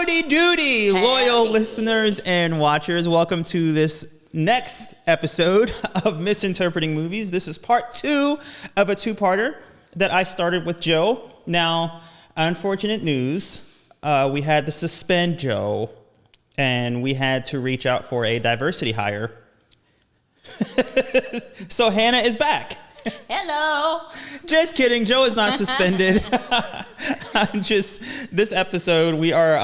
Howdy doody, loyal listeners and watchers. Welcome to this next episode of Misinterpreting Movies. This is part 2 of a two-parter that I started with Joe. Now, unfortunate news, we had to suspend Joe, and we had to reach out for a diversity hire. So Hannah is back. Hello. Just kidding. Joe is not suspended. This episode, we are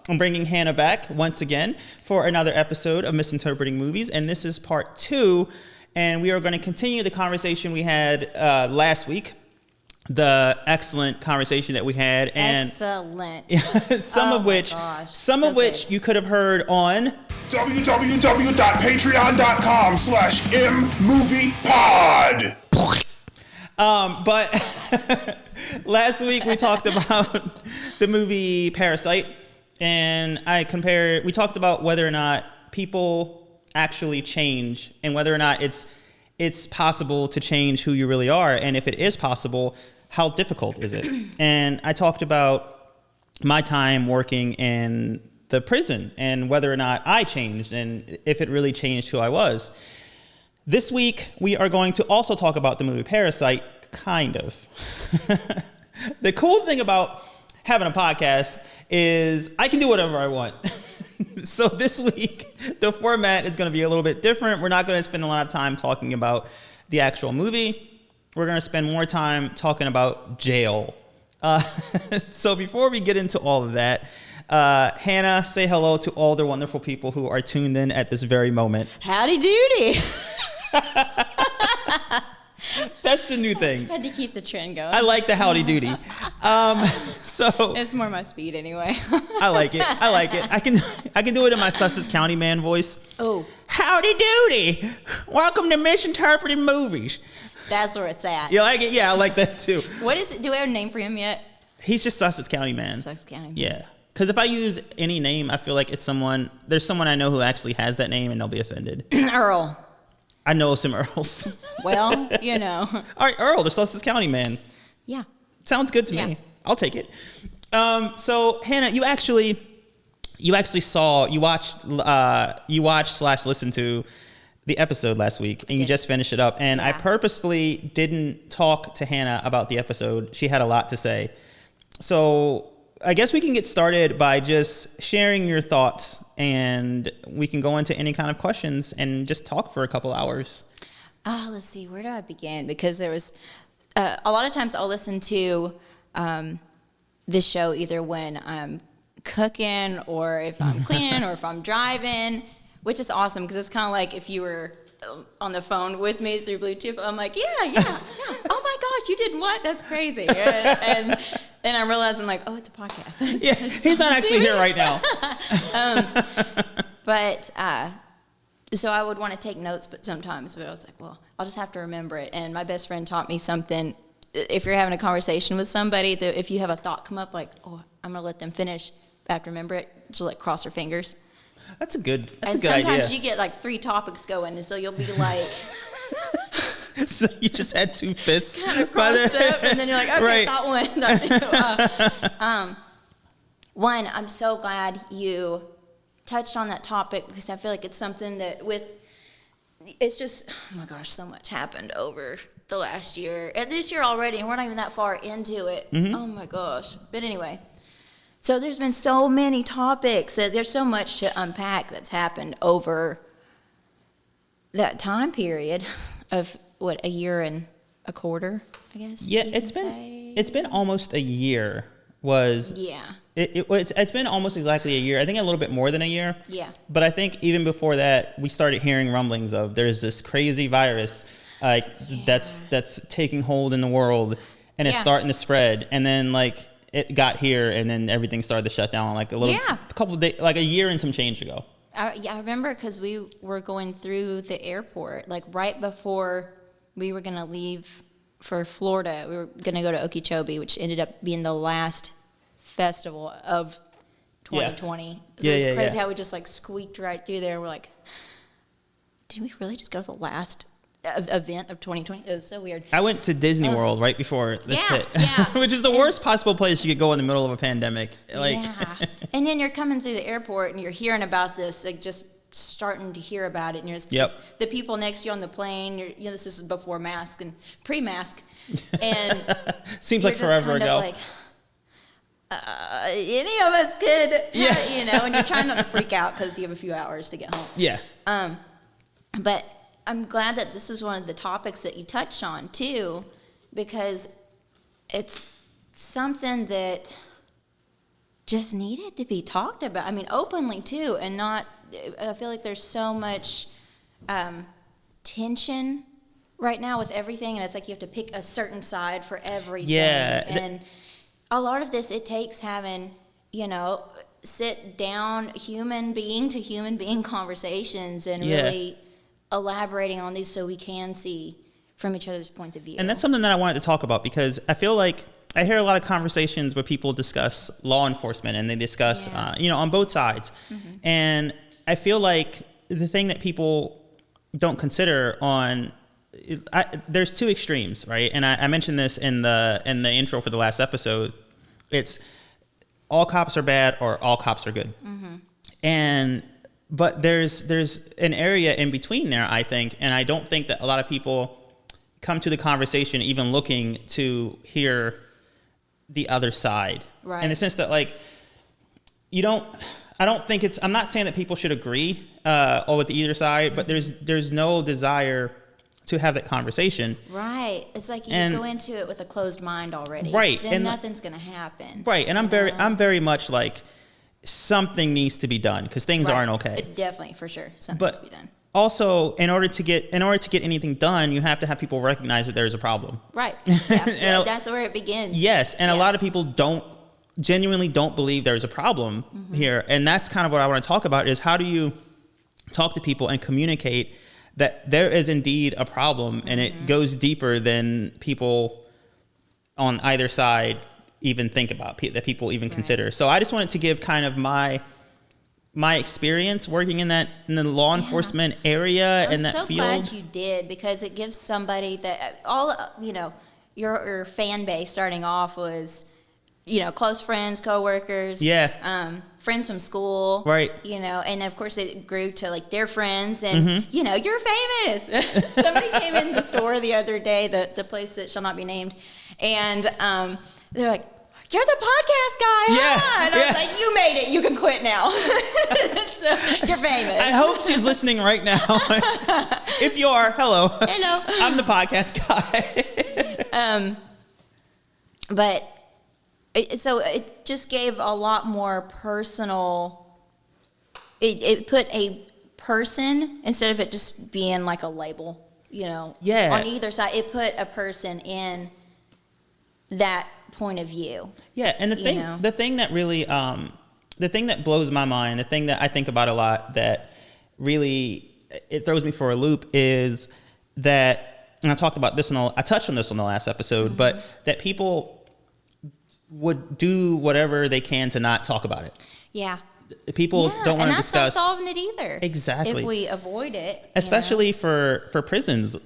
I'm bringing Hannah back once again for another episode of Misinterpreting Movies. And this is part 2. And we are going to continue the conversation we had last week. The excellent conversation that we had. And excellent. some of which you could have heard on www.patreon.com/mmoviepod. But last week we talked about the movie Parasite, and we talked about whether or not people actually change and whether or not it's possible to change who you really are. And if it is possible, how difficult is it? And I talked about my time working in the prison and whether or not I changed and if it really changed who I was. This week, we are going to also talk about the movie Parasite, kind of. The cool thing about having a podcast is I can do whatever I want. So this week, the format is going to be a little bit different. We're not going to spend a lot of time talking about the actual movie. We're going to spend more time talking about jail. So before we get into all of that, Hannah, say hello to all the wonderful people who are tuned in at this very moment. Howdy doody. That's the new thing. Had to keep the trend going. I like the howdy doody. So it's more my speed anyway. I like it. I can do it in my Sussex County man voice. Oh, howdy doody. Welcome to Misinterpreting Movies. That's where it's at. You like it? Yeah, I like that too. What is it? Do we have a name for him yet? He's just Sussex County man. Sussex County man. Yeah. Because if I use any name, I feel like there's someone I know who actually has that name and they'll be offended. Earl. I know some Earls. Well, you know. All right, Earl, the Sussex County man. Yeah. Sounds good to me. I'll take it. So Hannah, you watched / listened to the episode last week, and you just finished it up. And I purposefully didn't talk to Hannah about the episode. She had a lot to say. So I guess we can get started by just sharing your thoughts, and we can go into any kind of questions and just talk for a couple hours. Let's see. Where do I begin? Because there was a lot of times I'll listen to this show either when I'm cooking or if I'm cleaning or if I'm driving, which is awesome because it's kind of like if you were on the phone with me through Bluetooth. I'm like, yeah. Oh my gosh, you did what? That's crazy. And then I'm realizing like, oh, it's a podcast. Yeah, he's not actually here right now. So I would want to take notes, but I was like, well, I'll just have to remember it. And my best friend taught me something. If you're having a conversation with somebody, if you have a thought come up like, oh, I'm going to let them finish, I have to remember it, just like cross your fingers. That's a good idea. And sometimes you get like 3 topics going, and so you'll be like... So you just had 2 fists. Kind of crossed up, and then you're like, okay, right. That one. One, I'm so glad you touched on that topic because I feel like it's something that it's just, oh my gosh, so much happened over the last year. And this year already, and we're not even that far into it. Mm-hmm. Oh my gosh. But anyway... So there's been so many topics. There's so much to unpack that's happened over that time period of, a year and a quarter, I guess? Yeah, it's been almost a year. It's been almost exactly a year. I think a little bit more than a year. Yeah. But I think even before that, we started hearing rumblings of there's this crazy virus that's taking hold in the world, and it's starting to spread. And then it got here, and then everything started to shut down a couple of days, like a year and some change ago. I remember because we were going through the airport, right before we were going to leave for Florida. We were going to go to Okeechobee, which ended up being the last festival of 2020. So it's crazy how we just squeaked right through there. We're like, did we really just go to the last event of 2020? It was so weird. I went to Disney World right before this hit, yeah. which is the worst possible place you could go in the middle of a pandemic. And And then you're coming through the airport and you're hearing about this, like just starting to hear about it, and you're just the people next to you on the plane. This is before mask and pre-mask, and seems like forever ago. Like, any of us could, and you're trying not to freak out because you have a few hours to get home. Yeah. But I'm glad that this is one of the topics that you touched on too, because it's something that just needed to be talked about. I mean, openly too, and not. I feel like there's so much tension right now with everything, and it's like you have to pick a certain side for everything. Yeah. And a lot of this, it takes having, sit down human being to human being conversations and really elaborating on these so we can see from each other's point of view. And that's something that I wanted to talk about, because I feel like I hear a lot of conversations where people discuss law enforcement and they discuss, on both sides. Mm-hmm. And I feel like the thing that people don't consider there's two extremes, right? And I mentioned this in the intro for the last episode. It's all cops are bad or all cops are good. Mm-hmm. But there's an area in between there, I think, and I don't think that a lot of people come to the conversation even looking to hear the other side. Right. In the sense that, like, I'm not saying that people should agree with either side, but there's no desire to have that conversation. Right. It's like you go into it with a closed mind already. Right. Then nothing's going to happen. Right. And I'm very much like, something needs to be done because things aren't okay. Definitely, for sure. Something needs to be done. Also, in order to get anything done, you have to have people recognize that there's a problem. Right. Yeah. That's where it begins. Yes. And a lot of people genuinely don't believe there's a problem here. And that's kind of what I want to talk about, is how do you talk to people and communicate that there is indeed a problem, and it goes deeper than people on either side even think about, that people even consider. So I just wanted to give kind of my experience working in the law enforcement area in that field. I'm so glad you did, because it gives somebody that your fan base starting off was, close friends, coworkers, friends from school, right? And of course it grew to like their friends, and you're famous. Somebody came in the store the other day, the place that shall not be named, and they're like, "You're the podcast guy, huh?" And I was like, "You made it. You can quit now." So, you're famous. I hope she's listening right now. If you are, hello. Hello. I'm the podcast guy. But so it just gave a lot more personal. It put a person, instead of it just being like a label, on either side. It put a person in that point of view. Yeah, and the thing that really, the thing that blows my mind, the thing that I think about a lot that really it throws me for a loop is that, and I touched on this on the last episode, but that people would do whatever they can to not talk about it. Yeah. People don't want to discuss. And that's not solving it either. Exactly. If we avoid it. Especially for prisons.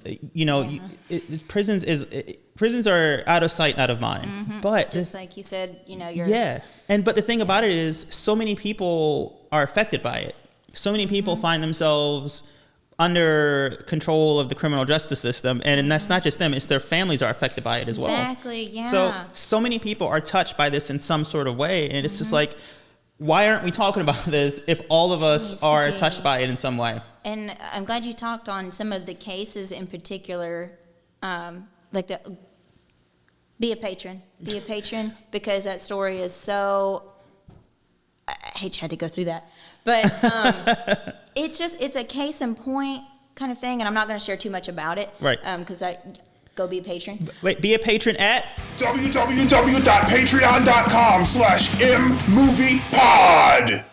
Prisons are out of sight, out of mind. But just like you said, you're... Yeah. But the thing about it is, so many people are affected by it. So many people find themselves under control of the criminal justice system, and that's not just them, it's their families are affected by it as well. Exactly, yeah. So many people are touched by this in some sort of way, and it's just like, why aren't we talking about this if all of us are touched by it in some way? And I'm glad you talked on some of the cases in particular, like be a patron, because that story is so, I hate you had to go through that, but it's a case in point kind of thing, and I'm not going to share too much about it, right? Because go be a patron. Wait, be a patron at www.patreon.com/mmoviepod.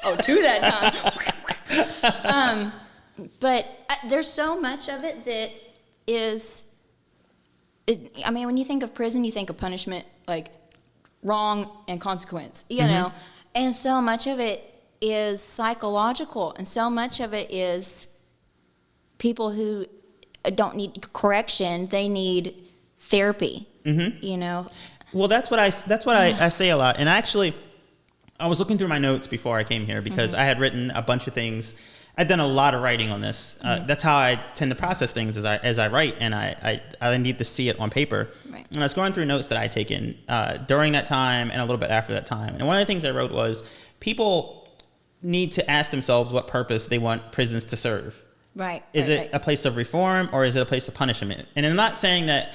Oh, to that time. But there's so much of it that is. When you think of prison, you think of punishment, like wrong and consequence, know, and so much of it is psychological, and so much of it is people who don't need correction; they need therapy. Well, that's what I say a lot, and actually, I was looking through my notes before I came here because I had written a bunch of things. I'd done a lot of writing on this. That's how I tend to process things as I write, and I need to see it on paper. Right. And I was going through notes that I had taken during that time and a little bit after that time. And one of the things I wrote was people need to ask themselves what purpose they want prisons to serve. Right. Is it a place of reform or is it a place of punishment? And I'm not saying that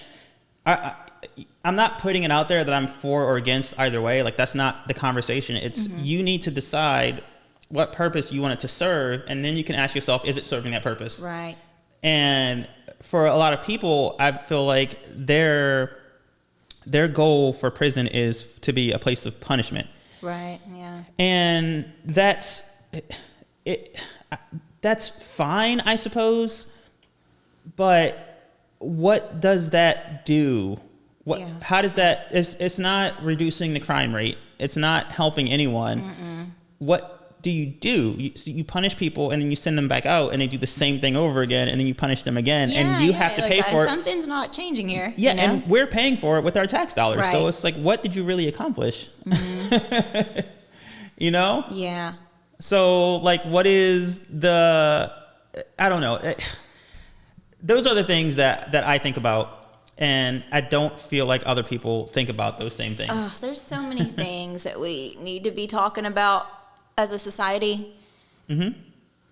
I'm not putting it out there that I'm for or against either way. Like, that's not the conversation. It's you need to decide what purpose you want it to serve, and then you can ask yourself, is it serving that purpose? Right. And for a lot of people, I feel like their goal for prison is to be a place of punishment. Right. Yeah. And that's fine, I suppose. But what does that do? How does that? It's not reducing the crime rate. It's not helping anyone. What do? You punish people and then you send them back out and they do the same thing over again and then you punish them again and you have to pay for it. Something's not changing here. Yeah, and we're paying for it with our tax dollars. Right. So it's like, what did you really accomplish? You know? Yeah. So, like, what is I don't know. Those are the things that I think about, and I don't feel like other people think about those same things. Oh, there's so many things that we need to be talking about as a society.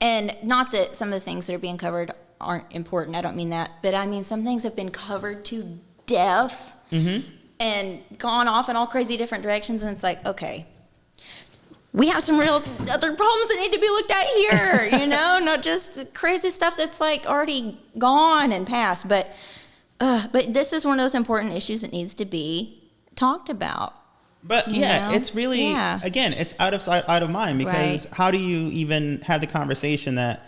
And not that some of the things that are being covered aren't important. I don't mean that. But I mean, some things have been covered to death and gone off in all crazy different directions. And it's like, okay, we have some real other problems that need to be looked at here, you know, not just the crazy stuff that's like already gone and passed. But this is one of those important issues that needs to be talked about. But yeah, it's really, again, it's out of sight, out of mind, because how do you even have the conversation that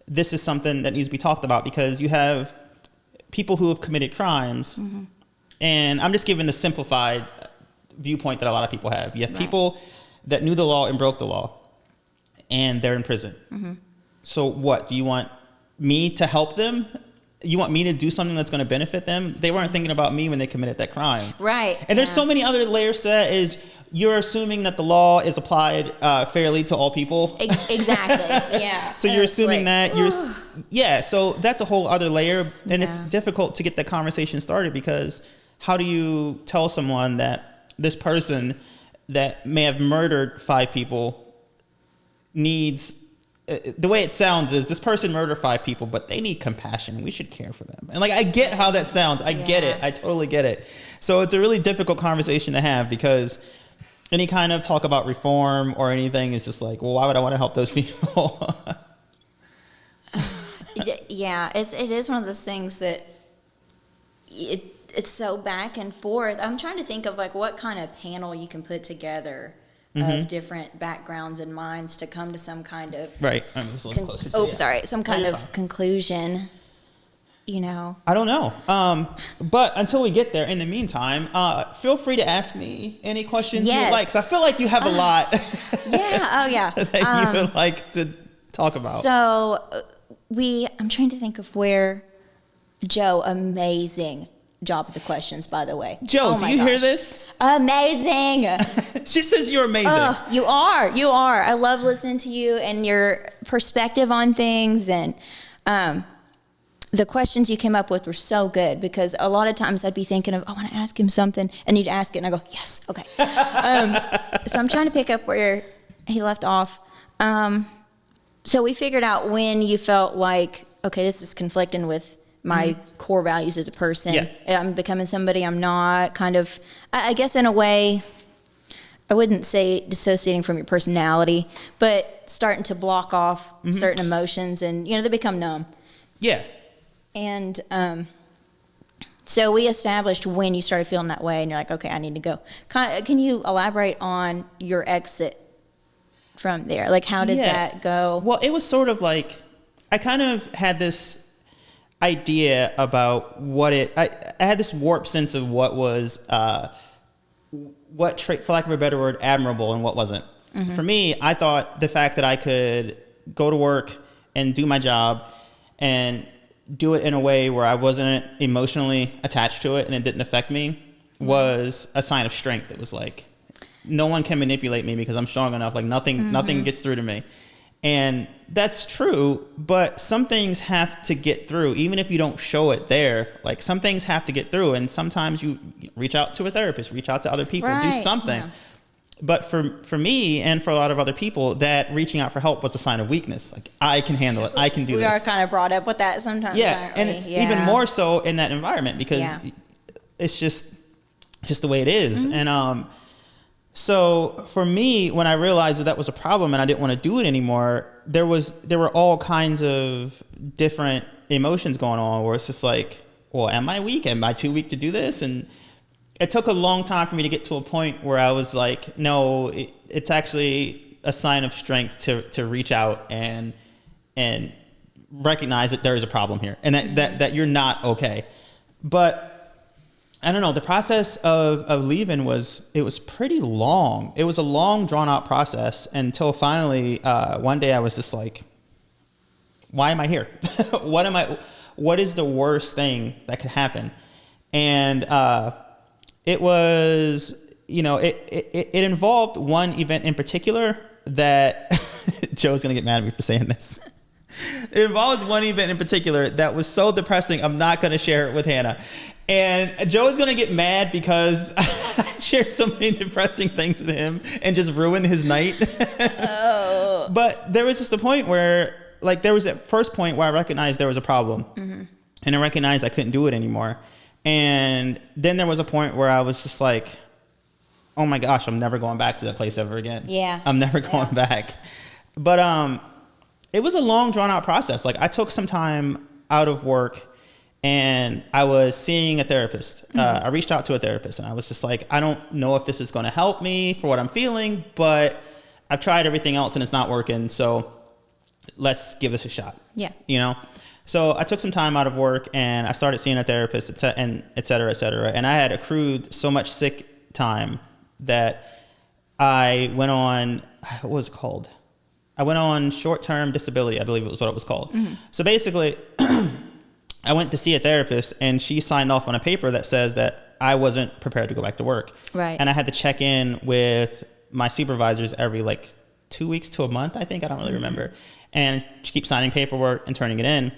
this is something that needs to be talked about? Because you have people who have committed crimes, and I'm just giving the simplified viewpoint that a lot of people have. You have people that knew the law and broke the law, and they're in prison. So what? Do you want me to help them? You want me to do something that's going to benefit them? They weren't thinking about me when they committed that crime. Right. And there's so many other layers to that. Is you're assuming that the law is applied fairly to all people. Exactly. Yeah. So you're assuming like, that so that's a whole other layer, and it's difficult to get that conversation started, because how do you tell someone that this person that may have murdered 5 people needs, the way it sounds is this person murdered 5 people, but they need compassion. We should care for them. And like, I get how that sounds. I get it. I totally get it. So it's a really difficult conversation to have, because any kind of talk about reform or anything is just like, well, why would I want to help those people? It is one of those things that it's so back and forth. I'm trying to think of like what kind of panel you can put together of different backgrounds and minds to come to some kind of I'm just a little closer. Some kind of conclusion. You know, I don't know. But until we get there, in the meantime, feel free to ask me any questions you would like, because I feel like you have a lot. That you would like to talk about. So I'm trying to think of where Joe, amazing job with the questions, by the way. Joe, do you hear this? Amazing. She says you're amazing. Oh, you are. I love listening to you and your perspective on things, and the questions you came up with were so good, because a lot of times I'd be thinking of, I want to ask him something, and you'd ask it, and I go, yes, okay. So I'm trying to pick up where he left off. So we figured out when you felt like, okay, this is conflicting with my core values as a person. I'm becoming somebody I'm not, kind of, I guess in a way, I wouldn't say dissociating from your personality, but starting to block off certain emotions, and, you know, they become numb. Yeah. And so we established when you started feeling that way, and you're like, okay, I need to go. Can you elaborate on your exit from there? Like, how did that go? Well, it was sort of like, I kind of had this idea about what I had this warped sense of what was, what trait, for lack of a better word, admirable, and what wasn't. For me, I thought the fact that I could go to work and do my job and do it in a way where I wasn't emotionally attached to it and it didn't affect me was a sign of strength. It was like, no one can manipulate me because I'm strong enough. Like nothing gets through to me. And that's true, but some things have to get through, even if you don't show it there. Like some things have to get through, and sometimes you reach out to a therapist, reach out to other people, do something. Yeah. But for me and for a lot of other people, that reaching out for help was a sign of weakness. Like I can handle it, I can do this. We are kind of brought up with that sometimes. Yeah, and it's even more so in that environment because it's just the way it is. And so for me, when I realized that was a problem and I didn't want to do it anymore, there were all kinds of different emotions going on where it's just like, well, am I weak? Am I too weak to do this? And it took a long time for me to get to a point where I was like, no, it's actually a sign of strength to reach out and recognize that there is a problem here and that you're not okay. But I don't know, the process of leaving was pretty long. It was a long, drawn out process until finally one day I was just like, why am I here? What is the worst thing that could happen? And it was, it involved one event in particular that Joe's going to get mad at me for saying this. It involves one event in particular that was so depressing, I'm not going to share it with Hannah. And Joe is going to get mad because I shared so many depressing things with him and just ruined his night. Oh. But there was just a point where, like, there was that first point where I recognized there was a problem. Mm-hmm. And I recognized I couldn't do it anymore. And then there was a point where I was just like, oh my gosh, I'm never going back to that place ever again. Yeah. I'm never going back. But it was a long, drawn out process. Like, I took some time out of work and I was seeing a therapist. I reached out to a therapist and I was just like, I don't know if this is going to help me for what I'm feeling, but I've tried everything else and it's not working. So let's give this a shot. Yeah. So I took some time out of work and I started seeing a therapist and et cetera, et cetera. And I had accrued so much sick time that I went on, what was it called? I went on short-term disability, I believe it was what it was called. Mm-hmm. So basically, I went to see a therapist and she signed off on a paper that says that I wasn't prepared to go back to work. Right. And I had to check in with my supervisors every 2 weeks to a month, I think. I don't really remember. And she keeps signing paperwork and turning it in.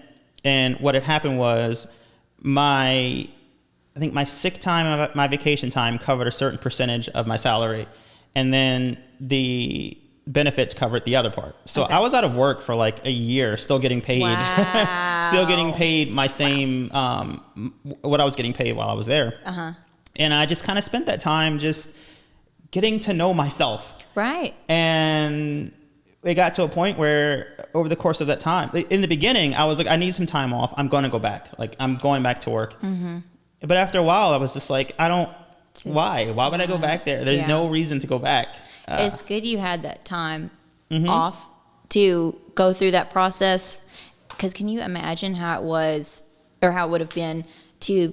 And what had happened was I think my sick time, my vacation time covered a certain percentage of my salary. And then the benefits covered the other part. So I was out of work for a year, still getting paid. Wow. Still getting paid my same, what I was getting paid while I was there. Uh-huh. And I just kind of spent that time just getting to know myself. Right. And it got to a point where over the course of that time, in the beginning, I was like, I need some time off. I'm going to go back. I'm going back to work. Mm-hmm. But after a while, I was just like, why? Why would I go back there? There's no reason to go back. It's good you had that time off to go through that process. Because can you imagine how it was or how it would have been to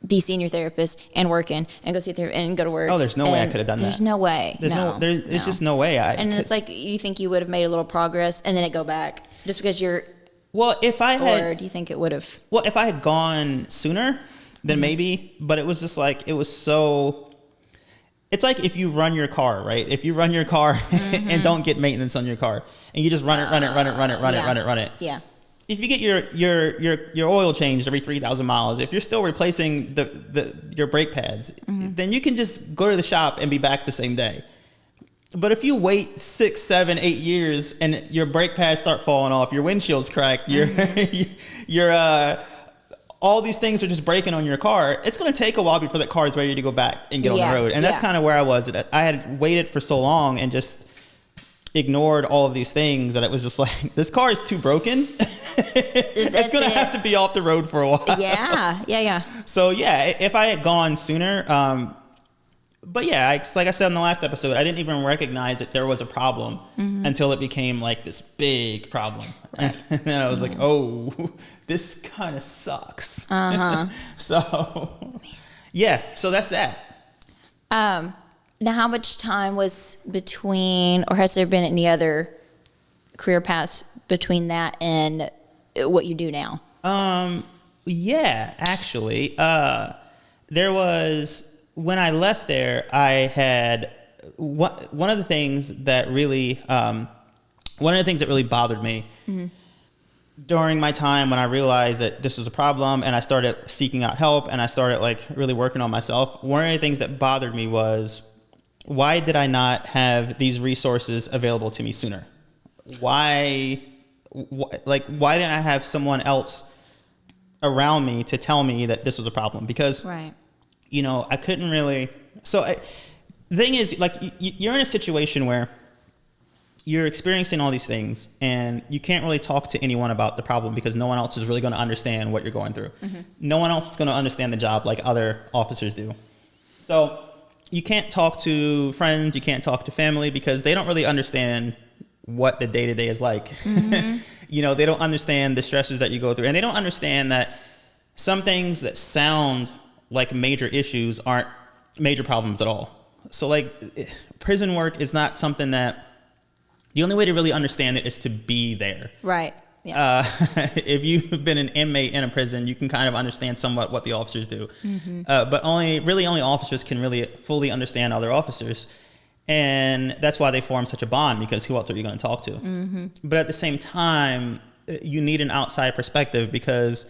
be seeing your therapist and working and go see therapist and go to work? Oh, there's no way I could have done that. There's no way. There's just no way. And it's like you think you would have made a little progress and then it go back just because you're. Well, or do you think it would have? Well, if I had gone sooner, then maybe. But it was just it was so. It's like if you run your car, right? If you run your car and don't get maintenance on your car, and you just run it. Yeah. If you get your oil changed every 3,000 miles, if you're still replacing your brake pads, then you can just go to the shop and be back the same day. But if you wait 6, 7, 8 years and your brake pads start falling off, your windshield's cracked, your all these things are just breaking on your car, it's going to take a while before that car is ready to go back and get on the road. And that's kind of where I was. I had waited for so long and just ignored all of these things that it was just like, this car is too broken. It's going to have to be off the road for a while. Yeah. So yeah, if I had gone sooner, but yeah, like I said in the last episode, I didn't even recognize that there was a problem until it became this big problem. Right. And then I was like, oh, this kind of sucks. So yeah, so that's that. Now, how much time was between, or has there been any other career paths between that and what you do now? Yeah, actually, there was, when I left there, I had one of the things that really bothered me during my time when I realized that this was a problem and I started seeking out help and I started like really working on myself, one of the things that bothered me was, why did I not have these resources available to me sooner? Why didn't I have someone else around me to tell me that this was a problem? Because, right. you know, I couldn't really. The thing is, like, you're in a situation where you're experiencing all these things and you can't really talk to anyone about the problem because no one else is really going to understand what you're going through. No one else is going to understand the job like other officers do. So you can't talk to friends, you can't talk to family because they don't really understand what the day-to-day is like. You know, they don't understand the stresses that you go through, and they don't understand that some things that sound like major issues aren't major problems at all. So like prison work is not something that, the only way to really understand it is to be there. Right. Yeah. If you've been an inmate in a prison, you can kind of understand somewhat what the officers do. But only officers can really fully understand other officers. And that's why they form such a bond, because who else are you going to talk to? But at the same time, you need an outside perspective, because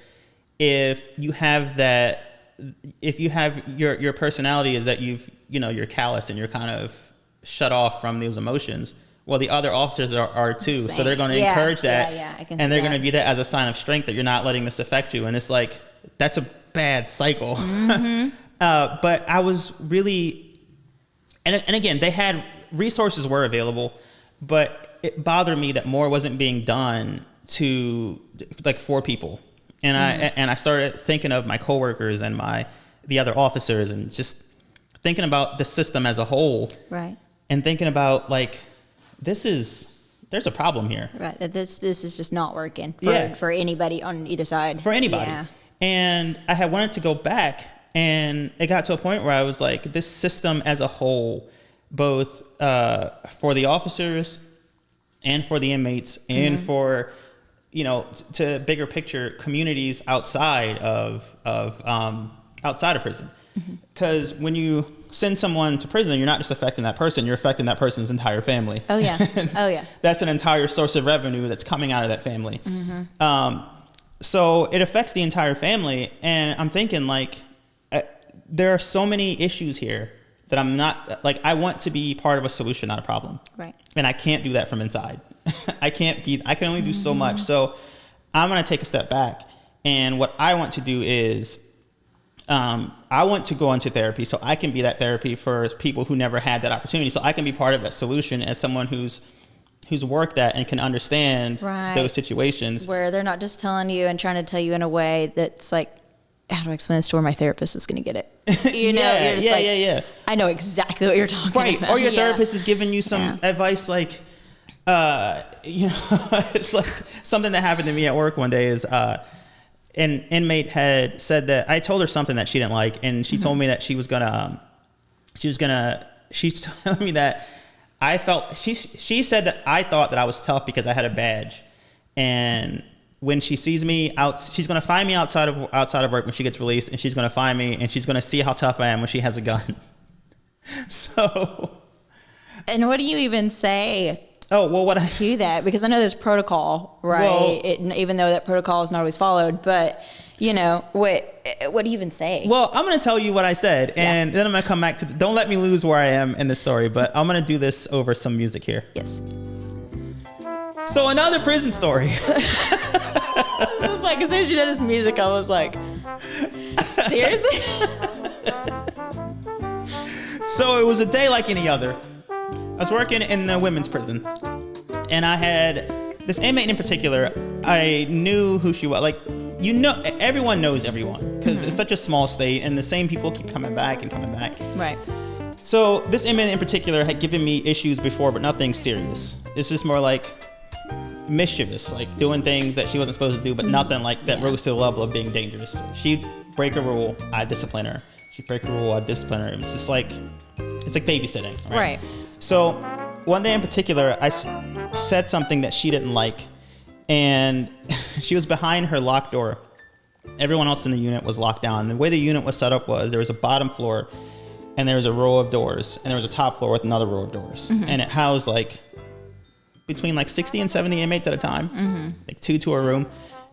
if you have your personality is that you're callous and you're kind of shut off from those emotions. Well, the other officers are too. Same. So they're going to encourage that. I can and they're going to view that as a sign of strength, that you're not letting this affect you. And it's like, that's a bad cycle. But I was really, and again, they had resources were available, but it bothered me that more wasn't being done for people. And I started thinking of my coworkers and the other officers, and just thinking about the system as a whole. Right. And thinking about like, there's a problem here. Right. This is just not working for anybody on either side. For anybody. Yeah. And I had wanted to go back, and it got to a point where I was like, this system as a whole, both for the officers and for the inmates and for, to bigger picture communities outside of prison. Because when you send someone to prison, you're not just affecting that person, you're affecting that person's entire family. Oh, yeah. Oh, yeah. That's an entire source of revenue that's coming out of that family. So it affects the entire family. And I'm thinking, like, there are so many issues here that I'm not, like, I want to be part of a solution, not a problem. Right. And I can't do that from inside. I can only do so much. So I'm going to take a step back. And what I want to do is, I want to go into therapy so I can be that therapy for people who never had that opportunity. So I can be part of that solution as someone who's worked that and can understand those situations. Where they're not just telling you and trying to tell you in a way that's like, how do I explain this to where my therapist is going to get it? Yeah. I know exactly what you're talking about. Or your therapist is giving you some advice, like, it's like something that happened to me at work one day is, an inmate had said that I told her something that she didn't like, and she told me that she told me that I felt, she said that I thought that I was tough because I had a badge, and when she sees me out, she's going to find me outside of work when she gets released, and she's going to find me and she's going to see how tough I am when she has a gun. So. And what do you even say? Oh, well, to that, because I know there's protocol, right? Well, even though that protocol is not always followed, but what do you even say? Well, I'm going to tell you what I said, and then I'm going to come back to, don't let me lose where I am in this story, but I'm going to do this over some music here. Yes. So another prison story. I was like, as soon as you did this music, I was like, seriously? So it was a day like any other. I was working in the women's prison, and I had this inmate in particular. I knew who she was. Like, everyone knows everyone, because it's such a small state, and the same people keep coming back and coming back. Right. So this inmate in particular had given me issues before, but nothing serious. This is more like mischievous, like doing things that she wasn't supposed to do, but nothing like that rose to the level of being dangerous. She'd break a rule, I'd discipline her. She'd break a rule, I'd discipline her. It was just like, it's like babysitting. Right. So one day in particular, I said something that she didn't like, and she was behind her locked door. Everyone else in the unit was locked down. The way the unit was set up was there was a bottom floor, and there was a row of doors, and there was a top floor with another row of doors, and it housed like between like 60 and 70 inmates at a time, like 2 to a room.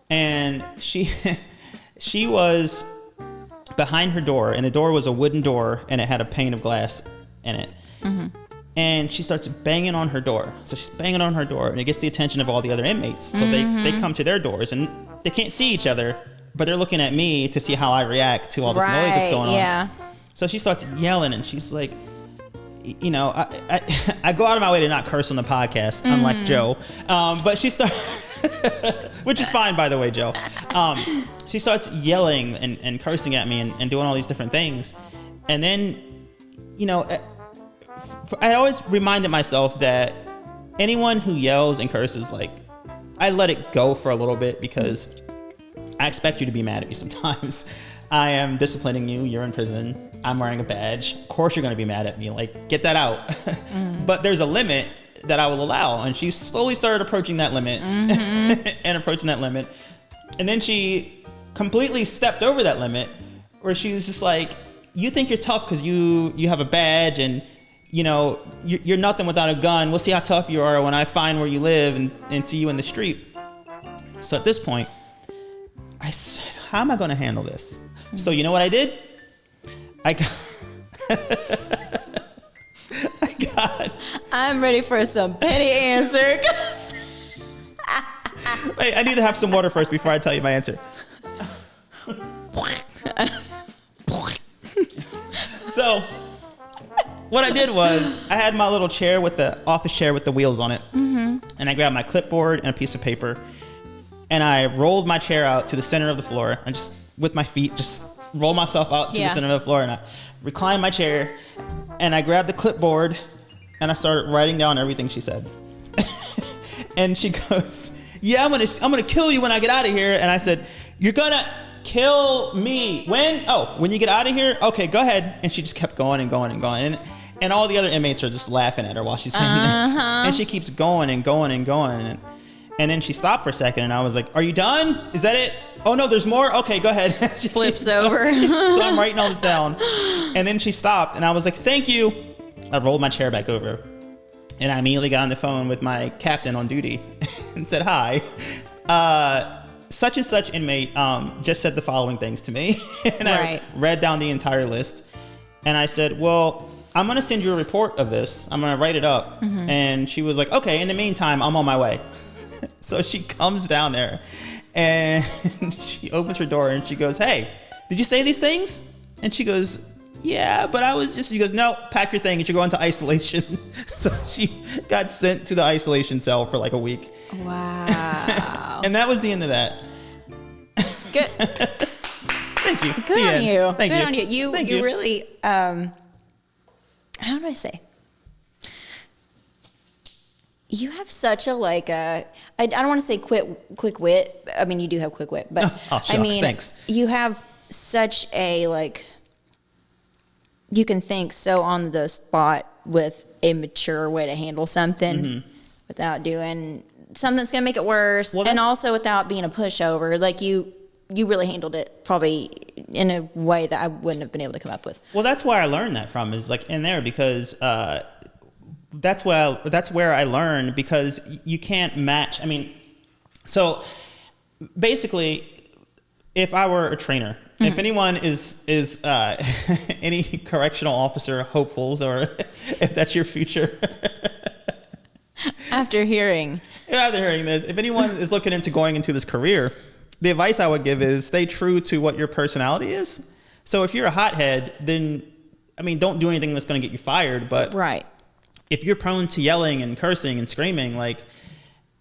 And she was behind her door, and the door was a wooden door, and it had a pane of glass in it. And she starts banging on her door. So she's banging on her door, and it gets the attention of all the other inmates. So they come to their doors, and they can't see each other, but they're looking at me to see how I react to all this noise that's going on. So she starts yelling, and she's like, you know, I go out of my way to not curse on the podcast, unlike Joe. But she starts, which is fine, by the way, Joe. She starts yelling and cursing at me and doing all these different things. And then, you know, I always reminded myself that anyone who yells and curses, like, I let it go for a little bit because I expect you to be mad at me sometimes. I am disciplining you. You're in prison. I'm wearing a badge. Of course you're going to be mad at me. Like, get that out. But there's a limit that I will allow. And she slowly started approaching that limit and approaching that limit. And then she completely stepped over that limit where she was just like, you think you're tough because you have a badge and, you know, you're nothing without a gun. We'll see how tough you are when I find where you live and see you in the street. So at this point, I said, how am I going to handle this? So you know what I did? I'm ready for some petty answer. Wait, I need to have some water first before I tell you my answer. So what I did was I had my little chair with the office chair with the wheels on it. And I grabbed my clipboard and a piece of paper, and I rolled my chair out to the center of the floor, and just with my feet, just roll myself out to the center of the floor, and I reclined my chair, and I grabbed the clipboard, and I started writing down everything she said. And she goes, yeah, I'm gonna kill you when I get out of here. And I said, you're gonna kill me when? Oh, when you get out of here? Okay, go ahead. And she just kept going and going and going. And all the other inmates are just laughing at her while she's saying this. And she keeps going and going and going. And then she stopped for a second, and I was like, are you done? Is that it? Oh, no, there's more? Okay, go ahead. She flips over. So I'm writing all this down. And then she stopped, and I was like, thank you. I rolled my chair back over, and I immediately got on the phone with my captain on duty and said, hi. Such and such inmate just said the following things to me. And I read down the entire list. And I said, well, I'm going to send you a report of this. I'm going to write it up. And she was like, okay, in the meantime, I'm on my way. So she comes down there, and she opens her door, and she goes, hey, did you say these things? And she goes, yeah, but she goes, no, pack your thing and you're going to isolation. So she got sent to the isolation cell for like a week. Wow. And that was the end of that. Good. Thank you. Good on you. Thank Good you. on you. You really, how do I say? You have such a I don't want to say quick wit. I mean, you do have quick wit, but shucks, I mean, thanks. You have such a you can think so on the spot with a mature way to handle something without doing something that's going to make it worse, and also without being a pushover. Like you really handled it probably in a way that I wouldn't have been able to come up with. Well, that's where I learned that from, is like in there, because that's where I learned, because you can't match. I mean, so basically, if I were a trainer, if anyone is any correctional officer hopefuls, or if that's your future, after hearing this, if anyone is looking into going into this career, the advice I would give is stay true to what your personality is. So if you're a hothead, then, I mean, don't do anything that's going to get you fired. But if you're prone to yelling and cursing and screaming,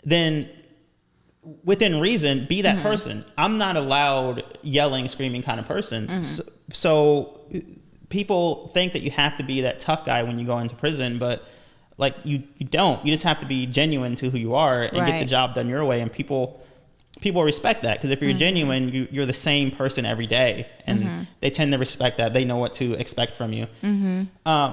then within reason, be that person. I'm not a loud, yelling, screaming kind of person. So people think that you have to be that tough guy when you go into prison, but you don't. You just have to be genuine to who you are and get the job done your way. And people respect that, because if you're genuine, you're the same person every day, and they tend to respect that. They know what to expect from you.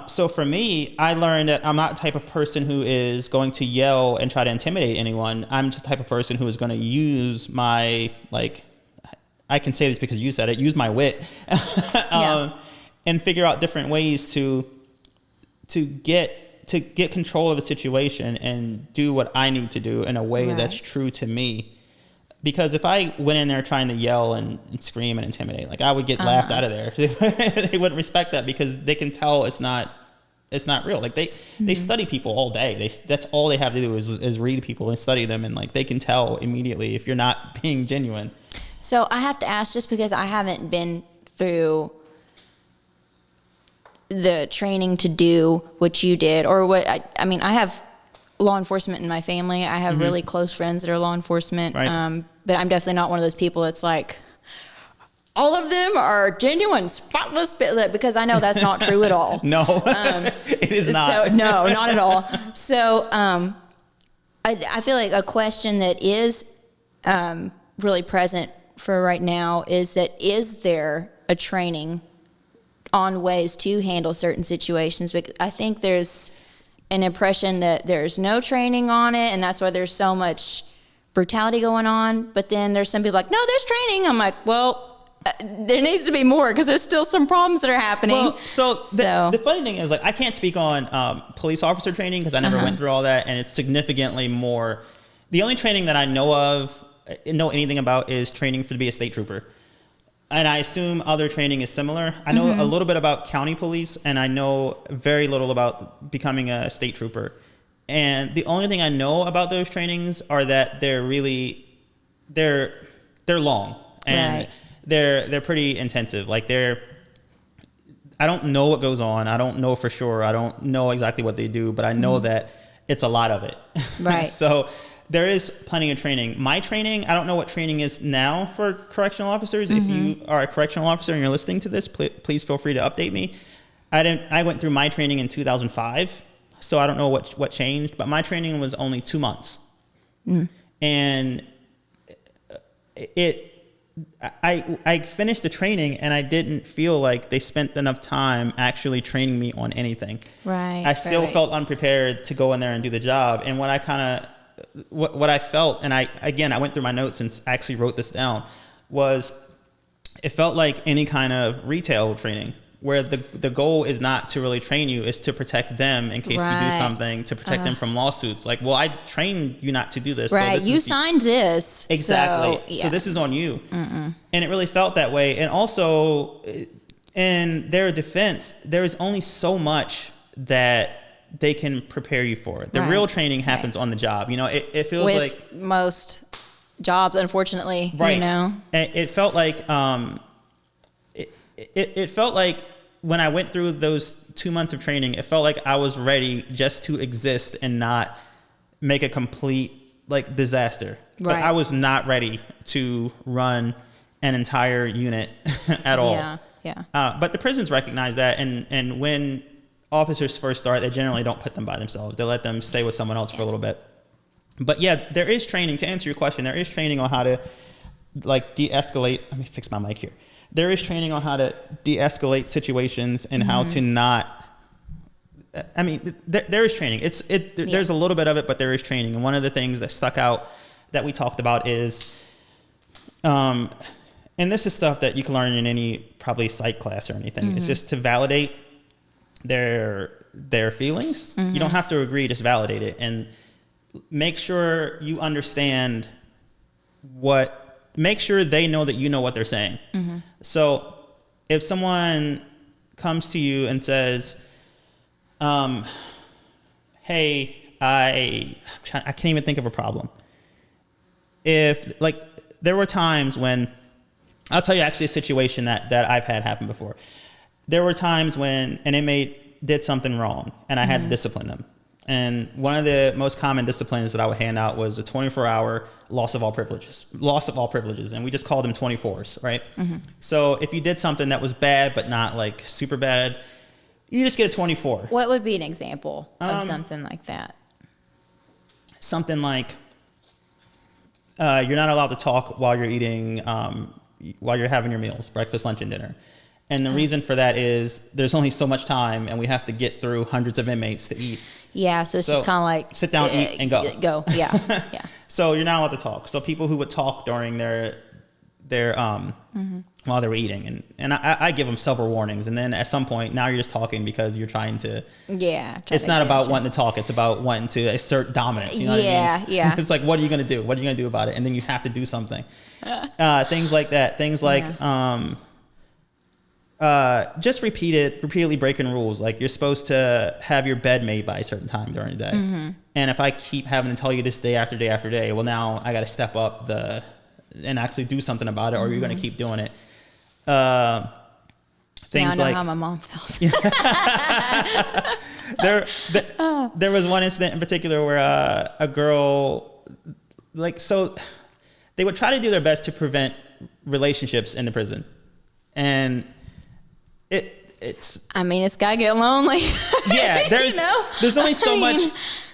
So for me, I learned that I'm not the type of person who is going to yell and try to intimidate anyone. I'm just the type of person who is going to use my, I can say this because you said it, use my wit and figure out different ways to get control of the situation and do what I need to do in a way that's true to me. Because if I went in there trying to yell and scream and intimidate, like I would get laughed out of there. They wouldn't respect that because they can tell it's not real. Like they study people all day. That's all they have to do is read people and study them, and like they can tell immediately if you're not being genuine. So I have to ask, just because I haven't been through the training to do what you did, or what I mean, I have law enforcement in my family. I have really close friends that are law enforcement. Right. But I'm definitely not one of those people that's like, all of them are genuine, spotless, because I know that's not true at all. No, it is not. So, no, not at all. So I feel like a question that is really present for right now is there a training on ways to handle certain situations? Because I think there's an impression that there's no training on it, and that's why there's so much brutality going on. But then there's some people like, no, there's training. I'm like, well, there needs to be more, because there's still some problems that are happening. Well, the funny thing is, like, I can't speak on police officer training because I never went through all that, and it's significantly more. The only training that I know anything about is training to be a state trooper. And I assume other training is similar. I know a little bit about county police, and I know very little about becoming a state trooper. And the only thing I know about those trainings are that they're long, and they're pretty intensive. Like I don't know what goes on. I don't know for sure. I don't know exactly what they do, but I know that it's a lot of it. Right. So there is plenty of training. My training, I don't know what training is now for correctional officers. If you are a correctional officer and you're listening to this, please feel free to update me. I went through my training in 2005, so I don't know what changed, but my training was only 2 months. And I finished the training, and I didn't feel like they spent enough time actually training me on anything. Right. I still felt unprepared to go in there and do the job. And what I felt, and I went through my notes and actually wrote this down, was it felt like any kind of retail training, where the goal is not to really train you, is to protect them in case you do something, to protect them from lawsuits. Like, well, I trained you not to do this. Right. So you signed this. Exactly. So this is on you. And it really felt that way. And also, in their defense, there is only so much that they can prepare you for. The real training happens on the job. You know, it feels like most jobs, unfortunately. Right. You know, it felt like it felt like when I went through those 2 months of training, it felt like I was ready just to exist and not make a complete disaster. But I was not ready to run an entire unit at all. Yeah. But the prisons recognize that, and when officers first start, they generally don't put them by themselves. They let them stay with someone else for a little bit. But yeah, there is training. To answer your question, there is training on how to de-escalate. Let me fix my mic here. There is training on how to de-escalate situations and how to not. I mean, there is training. There's a little bit of it, but there is training. And one of the things that stuck out that we talked about is, and this is stuff that you can learn in any probably psych class or anything. It's just to validate their feelings. You don't have to agree, just validate it, and make sure you understand make sure they know that you know what they're saying. So if someone comes to you and says, hey, I can't even think of a problem. If there were times when, I'll tell you actually a situation that I've had happen before. There were times when an inmate did something wrong and I had to discipline them. And one of the most common disciplines that I would hand out was a 24-hour loss of all privileges. And we just called them 24s, right? So if you did something that was bad but not super bad, you just get a 24. What would be an example of something like that? Something like you're not allowed to talk while you're eating, while you're having your meals, breakfast, lunch, and dinner. And the reason for that is there's only so much time, and we have to get through hundreds of inmates to eat. Yeah, so it's just kind of like sit down, eat, and go. Go, yeah, yeah. So you're not allowed to talk. So people who would talk during their while they were eating. And I give them several warnings. And then at some point, now you're just talking because you're trying to. Yeah. It's not about wanting to talk. It's about wanting to assert dominance. You know what I mean? Yeah. It's like, what are you going to do? What are you going to do about it? And then you have to do something. Things like that. Things like just repeatedly breaking rules. Like you're supposed to have your bed made by a certain time during the day. Mm-hmm. And if I keep having to tell you this day after day after day, well, now I got to step up and actually do something about it, or you're going to keep doing it. Things now I know like how my mom felt. There was one incident in particular where a girl, so they would try to do their best to prevent relationships in the prison, and it's. I mean, it's gotta get lonely. Yeah, there's only so much.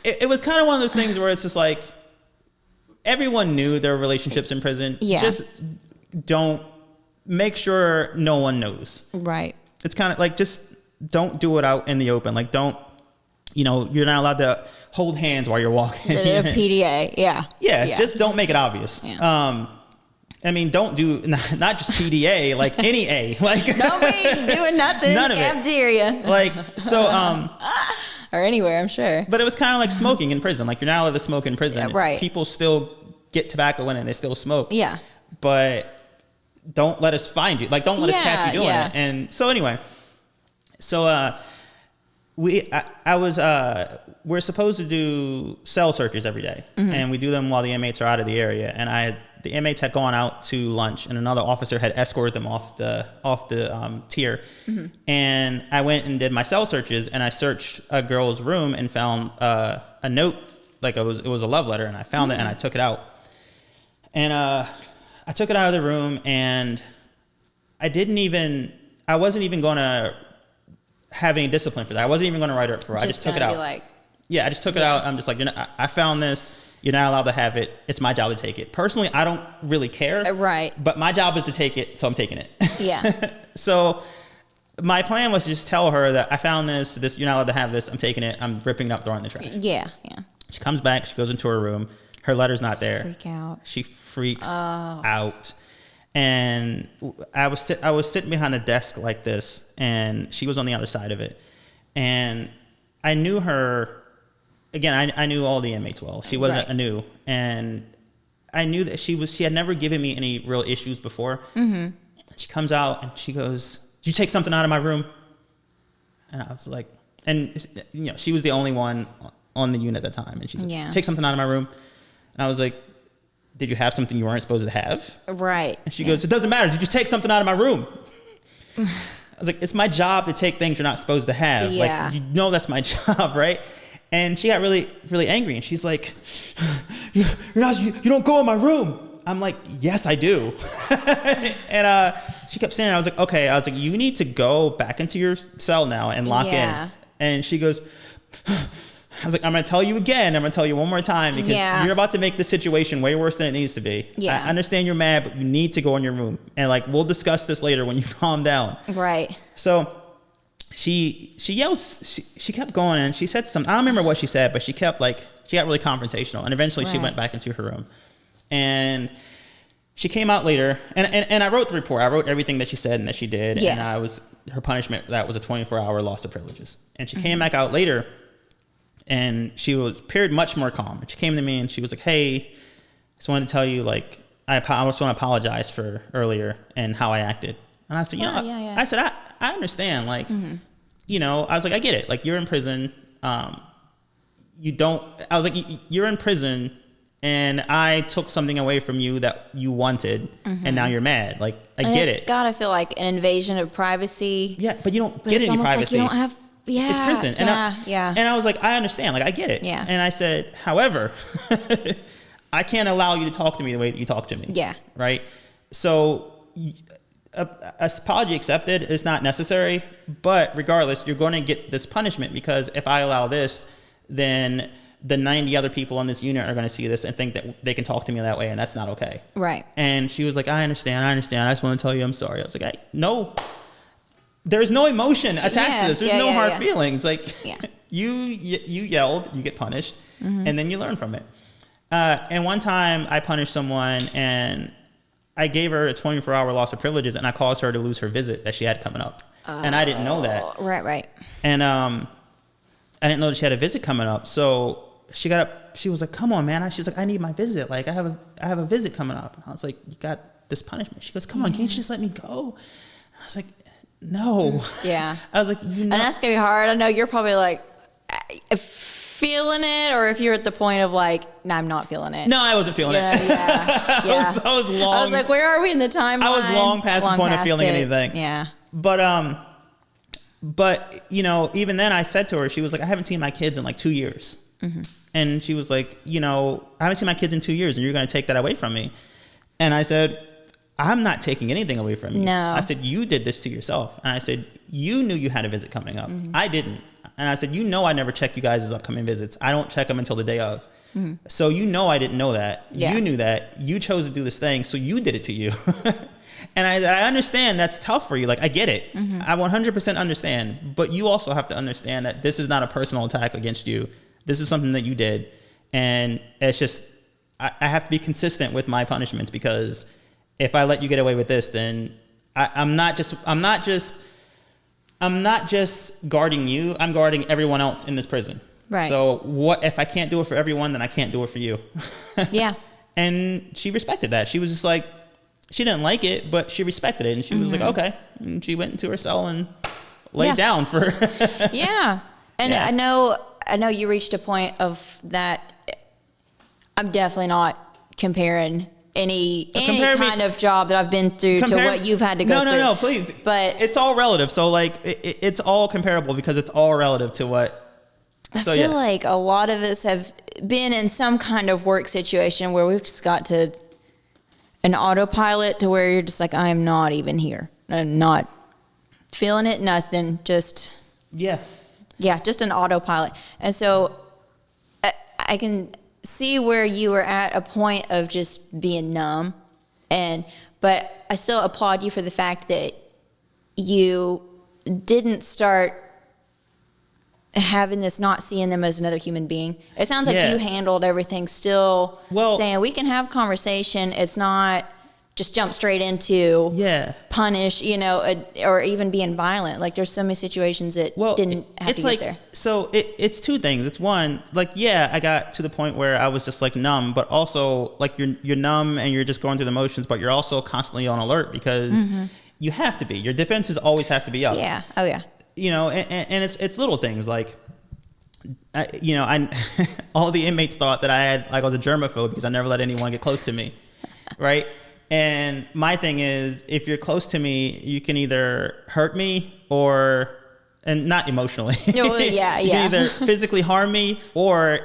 It was kind of one of those things where it's just like everyone knew there were relationships in prison. Yeah. Just don't make sure no one knows. Right. It's kind of like just don't do it out in the open. Like don't, you're not allowed to hold hands while you're walking. The PDA. Yeah. Yeah. Just don't make it obvious. Yeah. I mean, don't do not just PDA, like any A, like don't be doing nothing in the cafeteria. Like so, or anywhere, I'm sure. But it was kind of like smoking in prison. Like you're not allowed to smoke in prison. Yeah, right. People still get tobacco in and they still smoke. Yeah. But don't let us find you. Like don't let us catch you doing it. And so anyway, we're supposed to do cell searches every day, and we do them while the inmates are out of the area. And the inmates had gone out to lunch, and another officer had escorted them off the tier. Mm-hmm. And I went and did my cell searches, and I searched a girl's room and found a note, like it was a love letter, and I found it and I took it out. And I took it out of the room, and I wasn't even going to have any discipline for that. I wasn't even going to write her up for it. I just took it out. I just took it out. I'm just like, I found this. You're not allowed to have it. It's my job to take it. Personally, I don't really care. Right. But my job is to take it, so I'm taking it. Yeah. So my plan was to just tell her that I found this, you're not allowed to have this. I'm taking it. I'm ripping it up, throwing it in the trash. Yeah. Yeah. She comes back. She goes into her room. Her letter's not there. Freak out. She freaks out. And I was sitting behind the desk like this, and she was on the other side of it. And I knew her. Again, I knew all the inmates well. She wasn't new, and I knew that she had never given me any real issues before. Mm-hmm. She comes out and she goes, "Did you take something out of my room?" And I was like, and she was the only one on the unit at the time, and she said, "Take something out of my room." And I was like, "Did you have something you weren't supposed to have?" Right. And she goes, "It doesn't matter. Did you take something out of my room?" I was like, "It's my job to take things you're not supposed to have. Yeah. Like, that's my job, right?" And she got really, really angry, and she's like, you don't go in my room." I'm like, "Yes, I do." And she kept saying, I was like, "Okay." I was like, "You need to go back into your cell now and lock in." And she goes, I was like, "I'm going to tell you again. I'm going to tell you one more time, because you're about to make the situation way worse than it needs to be. Yeah. I understand you're mad, but you need to go in your room. And we'll discuss this later when you calm down." Right. So she yelled, she kept going, and she said something. I don't remember what she said, but she got really confrontational. And eventually she went back into her room. And she came out later, and I wrote the report. I wrote everything that she said and that she did. Yeah. And her punishment, that was a 24-hour loss of privileges. And she came back out later, and she appeared much more calm. And she came to me and she was like, "Hey, just wanted to tell you, I just want to apologize for earlier and how I acted." And I said, I said, I understand. I was like, "I get it. You're in prison. You're in prison, and I took something away from you that you wanted, and now you're mad. I get it." It's gotta feel like an invasion of privacy. Yeah, but you don't get any privacy. You don't have. Yeah, it's prison. And I was like, "I understand. I get it." Yeah. And I said, "However, I can't allow you to talk to me the way that you talk to me." Yeah. Right. So, apology accepted is not necessary, but regardless, you're going to get this punishment, because if I allow this, then the 90 other people on this unit are going to see this and think that they can talk to me that way, and that's not okay. Right. And she was like, I understand. I just want to tell you I'm sorry." I was like, no. There's no emotion attached to this. There's no hard feelings. You yelled, you get punished, and then you learn from it. And one time I punished someone, and I gave her a 24-hour loss of privileges, and I caused her to lose her visit that she had coming up. And I didn't know that. Right. And I didn't know that she had a visit coming up. So she got up. She was like, "Come on, man." She's like, "I need my visit. Like, I have a visit coming up." And I was like, "You got this punishment." She goes, "Come on, can't you just let me go?" I was like, "No." Yeah. I was like, "You know." And that's gonna be hard. I know you're probably like feeling it, or if you're at the point of like, no, I'm not feeling it. No, I wasn't feeling it. Yeah. I was long. I was like, where are we in the timeline? I was long past the point of feeling anything. Yeah. But you know, even then, I said to her, she was like, "I haven't seen my kids in like 2 years," and she was like, "You know, I haven't seen my kids in 2 years, and you're going to take that away from me?" And I said, "I'm not taking anything away from you." No. I said, "You did this to yourself," and I said, "You knew you had a visit coming up. I didn't." And I said, "You know, I never check you guys' upcoming visits. I don't check them until the day of. So you know I didn't know that. Yeah. You knew that. You chose to do this thing, so you did it to you." And I understand that's tough for you. Like, I get it. I 100% understand. But you also have to understand that this is not a personal attack against you. This is something that you did. And it's just, I have to be consistent with my punishments, because if I let you get away with this, then I'm not just guarding you. I'm guarding everyone else in this prison. Right. So what if I can't do it for everyone, then I can't do it for you. Yeah. And she respected that. She was just like, she didn't like it, but she respected it. And she was like, okay. And she went into her cell and laid down for. Yeah. And Yeah. I know you reached a point of that. I'm definitely not comparing any kind of job that I've been through to what you've had to go through. No, please. But it's all relative. So like, it's all comparable, because it's all relative to what. I feel like a lot of us have been in some kind of work situation where we've just got to an autopilot to where you're just like, I'm not even here. I'm not feeling it, nothing. Just, just an autopilot. And so I can see where you were at a point of just being numb. But I still applaud you for the fact that you didn't start having this, not seeing them as another human being. It sounds like you handled everything still saying we can have conversation. It's not just jump straight into punish, or even being violent. Like, there's so many situations that didn't have to get there. So it's two things. It's one, like, I got to the point where I was just like numb, but also like you're numb and you're just going through the motions, but you're also constantly on alert, because you have to be. Your defenses always have to be up. Yeah. Oh yeah. And it's little things like, all the inmates thought that I was a germaphobe because I never let anyone get close to me, right? And my thing is, if you're close to me, you can either hurt me and not emotionally. Yeah. You can either physically harm me, or,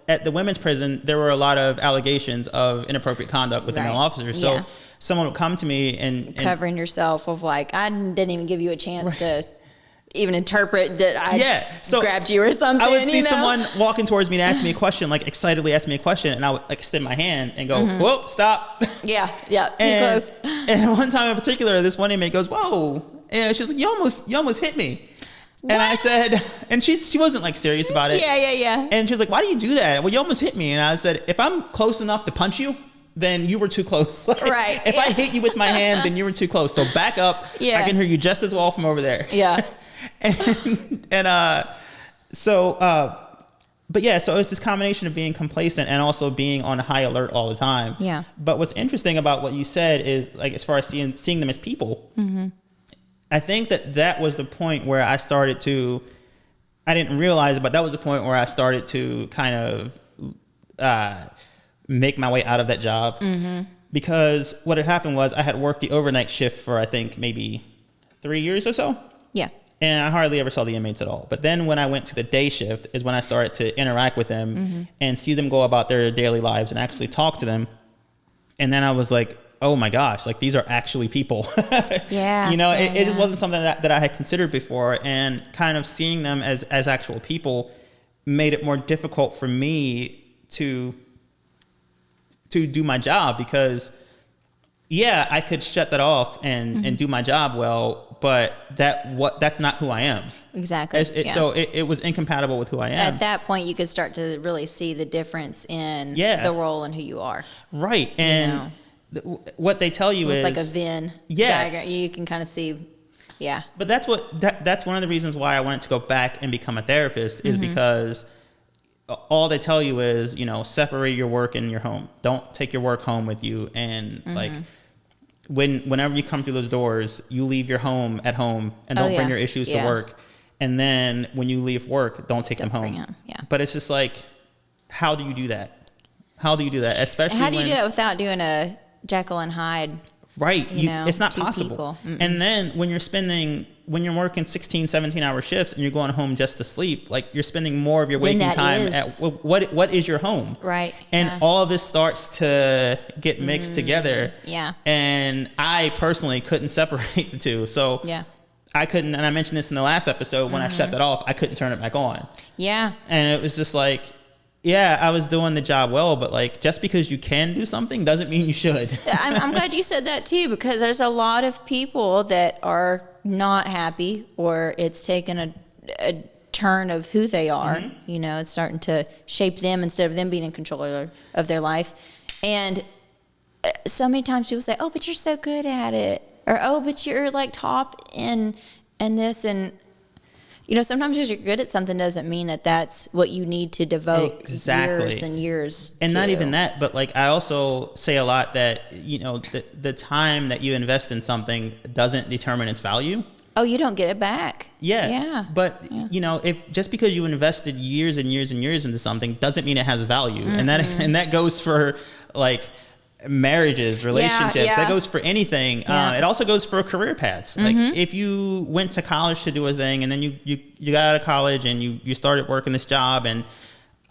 at the women's prison, there were a lot of allegations of inappropriate conduct with the male officers. So someone would come to me and covering yourself of like, I didn't even give you a chance to even interpret that I grabbed you or something. I would see someone walking towards me and ask me a question, like excitedly ask me a question, and I would like extend my hand and go, whoa, stop. Yeah, too close. And one time in particular, this one inmate goes, whoa. And she was like, you almost hit me. What? And I said, and she wasn't like serious about it. Yeah. And she was like, why do you do that? Well, you almost hit me. And I said, if I'm close enough to punch you, then you were too close. Right. If I hit you with my hand, then you were too close. So back up. Yeah. I can hear you just as well from over there. Yeah. So it's this combination of being complacent and also being on high alert all the time. Yeah. But what's interesting about what you said is, like, as far as seeing them as people, I think that was the point where I started to, I didn't realize it, but that was the point where I started to kind of make my way out of that job. Because what had happened was I had worked the overnight shift for, I think, maybe 3 years or so. Yeah. And I hardly ever saw the inmates at all. But then when I went to the day shift is when I started to interact with them and see them go about their daily lives and actually talk to them. And then I was like, oh my gosh, like, these are actually people. Yeah. It just wasn't something that I had considered before. And kind of seeing them as actual people made it more difficult for me to do my job, because I could shut that off and do my job well, but that's not who I am. Exactly. So it was incompatible with who I am. At that point, you could start to really see the difference in the role and who you are. Right. And what they tell you It's is like a Venn diagram. You can kind of see, yeah. But that's one of the reasons why I wanted to go back and become a therapist is because all they tell you is, separate your work and your home. Don't take your work home with you. And like whenever you come through those doors, you leave your home at home and don't bring your issues to work. And then when you leave work, don't take them home. Yeah. But it's just like, how do you do that? Especially how do you do that without doing a Jekyll and Hyde? Right. It's not possible. And then when you're working 16, 17-hour shifts and you're going home just to sleep, like you're spending more of your waking time at what is your home? Right. And all of this starts to get mixed together. Yeah. And I personally couldn't separate the two. So I couldn't, and I mentioned this in the last episode, when I shut that off, I couldn't turn it back on. Yeah. And it was just like, yeah, I was doing the job well, but like just because you can do something doesn't mean you should. I'm glad you said that too, because there's a lot of people that are not happy, or it's taken a turn of who they are. It's starting to shape them instead of them being in control of their life. And so many times people say, "Oh, but you're so good at it," or "Oh, but you're like top in this," and sometimes because you're good at something doesn't mean that that's what you need to devote years and years and to. Not even that, but like I also say a lot that, the time that you invest in something doesn't determine its value. Oh, you don't get it back. Yeah. But, if just because you invested years and years and years into something doesn't mean it has value. And that goes for like marriages, relationships, that goes for anything. It also goes for career paths. Like if you went to college to do a thing and then you got out of college and you started working this job, and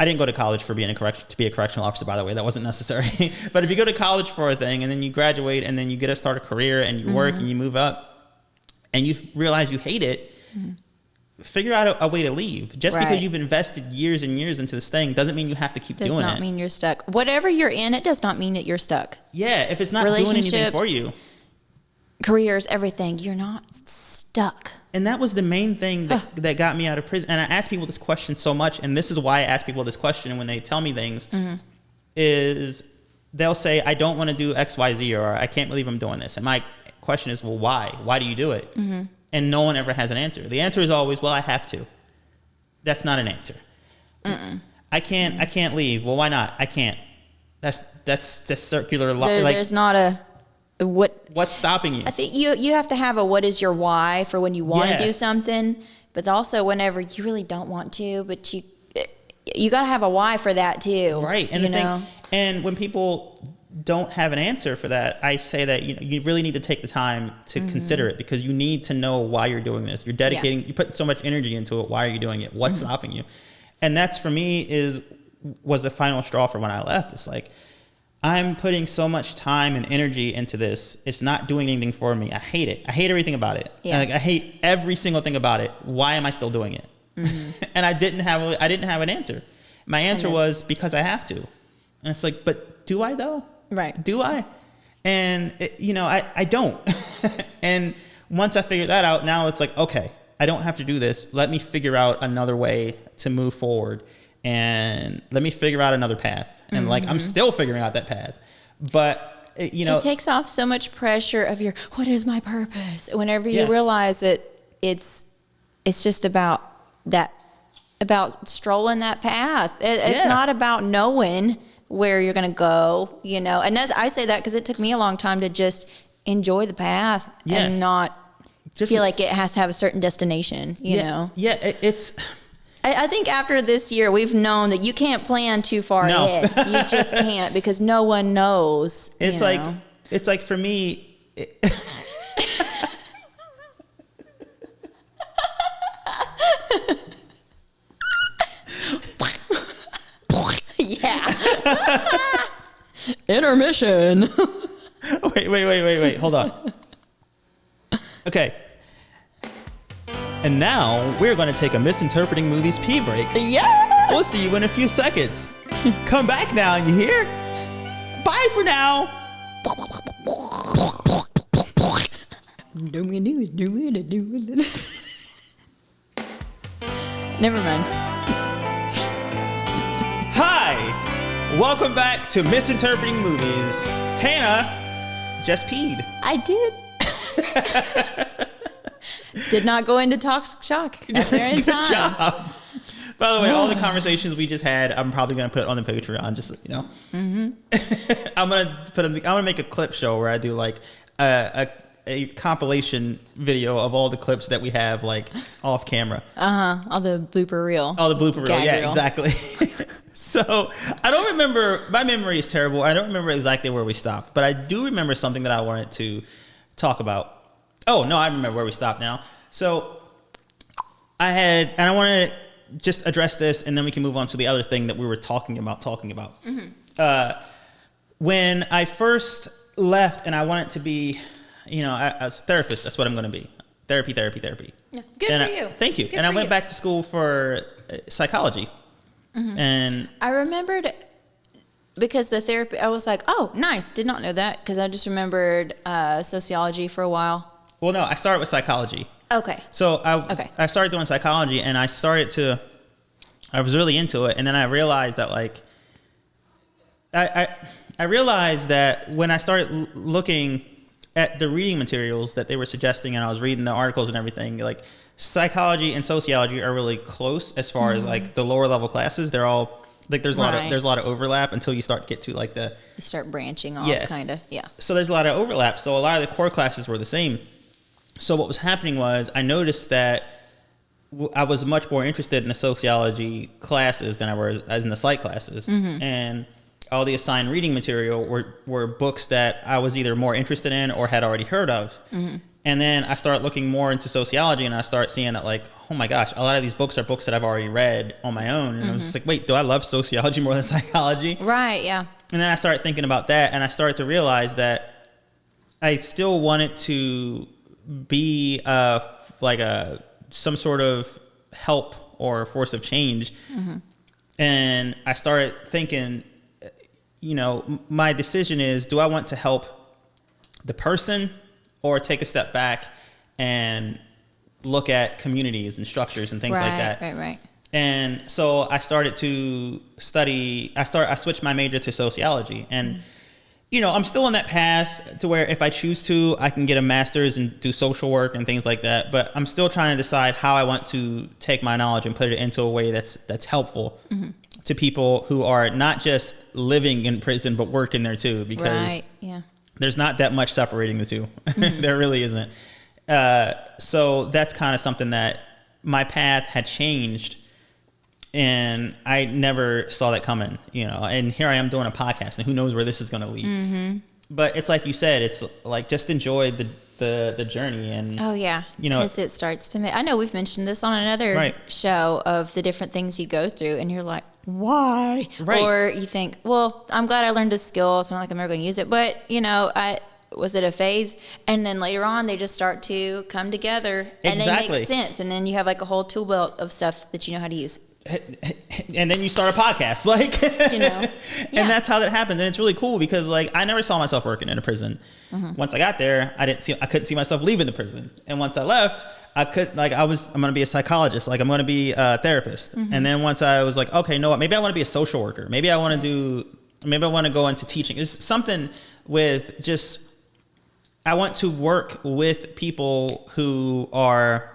I didn't go to college for to be a correctional officer, by the way, that wasn't necessary. But if you go to college for a thing and then you graduate and then you get to start a career and you work and you move up and you realize you hate it, figure out a way to leave. Just because you've invested years and years into this thing doesn't mean you have to keep doing it. Does not mean you're stuck. Whatever you're in, it does not mean that you're stuck. Yeah, if it's not doing anything for you. Careers, everything, you're not stuck. And that was the main thing that got me out of prison. And I ask people this question so much, and this is why I ask people this question when they tell me things, is they'll say, I don't want to do X, Y, Z, or I can't believe I'm doing this. And my question is, well, why? Why do you do it? And no one ever has an answer. The answer is always, well, I have to. That's not an answer. I can't leave. Well, why not? I can't. That's just circular. There's not a what's stopping you? I think you have to have a what is your why for when you want to do something, but also whenever you really don't want to, but you got to have a why for that too. Right. And and when people don't have an answer for that, I say that you really need to take the time to consider it, because you need to know why you're doing this. You're dedicating, you're putting so much energy into it. Why are you doing it? What's stopping you? And that's, for me, was the final straw for when I left. It's like, I'm putting so much time and energy into this. It's not doing anything for me. I hate it. I hate everything about it. I hate every single thing about it. Why am I still doing it? And I didn't have an answer. My answer was, because I have to. And it's like, but do I though? Right. Do I? And I don't. And once I figured that out, now it's like, okay, I don't have to do this. Let me figure out another way to move forward, and let me figure out another path. And like, I'm still figuring out that path, but it takes off so much pressure of what is my purpose? Whenever you realize it's just about strolling that path. It's not about knowing where you're going to go, and I say that because it took me a long time to just enjoy the path and not feel like it has to have a certain destination, you know? Yeah, it's... I think after this year, we've known that you can't plan too far ahead. You just can't, because no one knows. It's like for me... Intermission. Wait. Hold on. Okay. And now we're going to take a Misinterpreting Movies pee break. Yeah. We'll see you in a few seconds. Come back now, you hear? Bye for now. Never mind. Hi. Welcome back to Misinterpreting Movies. Hannah, just peed. I did. Did not go into toxic shock after any Good time. job. By the way, all the conversations we just had, I'm probably gonna put on the Patreon. Just so you know, I'm gonna make a clip show where I do like a compilation video of all the clips that we have like off camera. All the blooper reel. Oh, the blooper reel. Gag Yeah, reel. exactly. So I don't remember. My memory is terrible. I don't remember exactly where we stopped, but I do remember something that I wanted to talk about. Oh no, I remember where we stopped now. So and I want to just address this, and then we can move on to the other thing that we were talking about. When I first left, and I wanted to be, as a therapist, that's what I'm going to be. Therapy. Yeah. Good and for you. Thank you. Good And I for went you. back to school for psychology. And I remembered because the therapy, I was like, oh, nice. Did not know that because I just remembered sociology for a while. well, no, I started with psychology. Okay. So Okay. I started doing psychology, and I was really into it. And then I realized that like, I realized that when I started looking at the reading materials that they were suggesting, and I was reading the articles and everything, like psychology and sociology are really close as far as like the lower level classes. They're all like, there's a lot of overlap until you start to get to like You start branching off, Yeah. kind of. Yeah. so there's a lot of overlap. So a lot of the core classes were the same. So what was happening was I noticed that I was much more interested in the sociology classes than I was as in the psych classes. And all the assigned reading material were books that I was either more interested in or had already heard of. And then I started looking more into sociology, and I start seeing that like, oh my gosh, a lot of these books are books that I've already read on my own. And I was just like, wait, do I love sociology more than psychology? Right. Yeah. And then I started thinking about that, and I started to realize that I still wanted to be some sort of help or force of change. And I started thinking, my decision is, do I want to help the person or take a step back and look at communities and structures and things like that? Right. And so I started to study. I switched my major to sociology, and I'm still on that path to where if I choose to, I can get a master's and do social work and things like that. But I'm still trying to decide how I want to take my knowledge and put it into a way that's helpful to people who are not just living in prison but working there too, because there's not that much separating the two. There really isn't. So that's kind of something that my path had changed, and I never saw that coming, and here I am doing a podcast, and who knows where this is going to lead. But it's like you said, it's like, just enjoy the journey. And Oh yeah, because it starts to make. I know we've mentioned this on another show of the different things you go through, and you're like, why? Right. Or you think, well, I'm glad I learned this skill. It's not like I'm never going to use it, but was it a phase? And then later on, they just start to come together, and they make sense, and then you have like a whole tool belt of stuff that you know how to use. And then you start a podcast, like, and that's how that happened. And it's really cool because like, I never saw myself working in a prison. Once I got there, I couldn't see myself leaving the prison. And once I left, I'm going to be a psychologist. Like, I'm going to be a therapist. And then once I was like, okay, you know what? Maybe I want to be a social worker. Maybe I want to go into teaching. It's something with just, I want to work with people who are,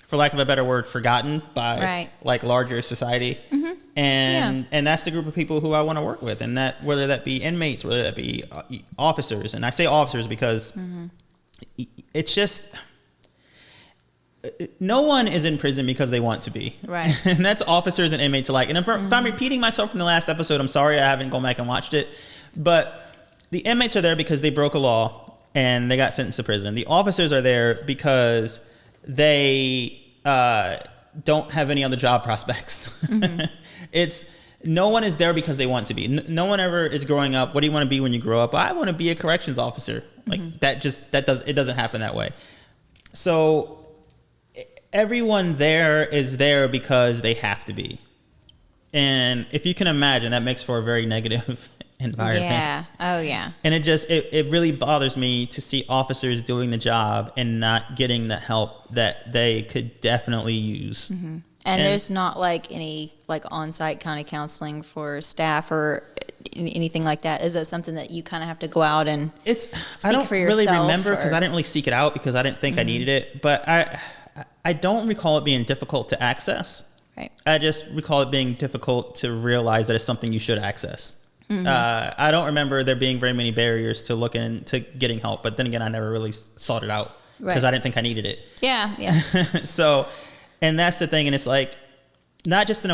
for lack of a better word, forgotten by like larger society. And that's the group of people who I want to work with. And that, whether that be inmates, whether that be officers. And I say officers because it's just, no one is in prison because they want to be. Right. And that's officers and inmates alike. And if I'm repeating myself from the last episode, I'm sorry, I haven't gone back and watched it. But the inmates are there because they broke a law and they got sentenced to prison. The officers are there because they don't have any other job prospects. It's, no one is there because they want to be. No one ever is growing up, what do you want to be when you grow up? I want to be a corrections officer. Like it doesn't happen that way. So everyone there is there because they have to be. And if you can imagine, that makes for a very negative environment. Yeah. Oh yeah. And it really bothers me to see officers doing the job and not getting the help that they could definitely use. And there's not like any like on-site kind of counseling for staff or anything like that? Is that something that you kind of have to go out and I don't for really yourself, remember because or- I didn't really seek it out because I didn't think I needed it. But I don't recall it being difficult to access. Right. I just recall it being difficult to realize that it's something you should access. I don't remember there being very many barriers to looking to getting help. But then again, I never really sought it out because I didn't think I needed it. Yeah. So, and that's the thing. And it's like not just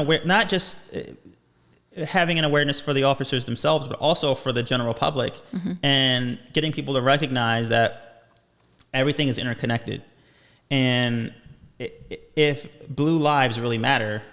having an awareness for the officers themselves, but also for the general public, and getting people to recognize that everything is interconnected. And if blue lives really matter,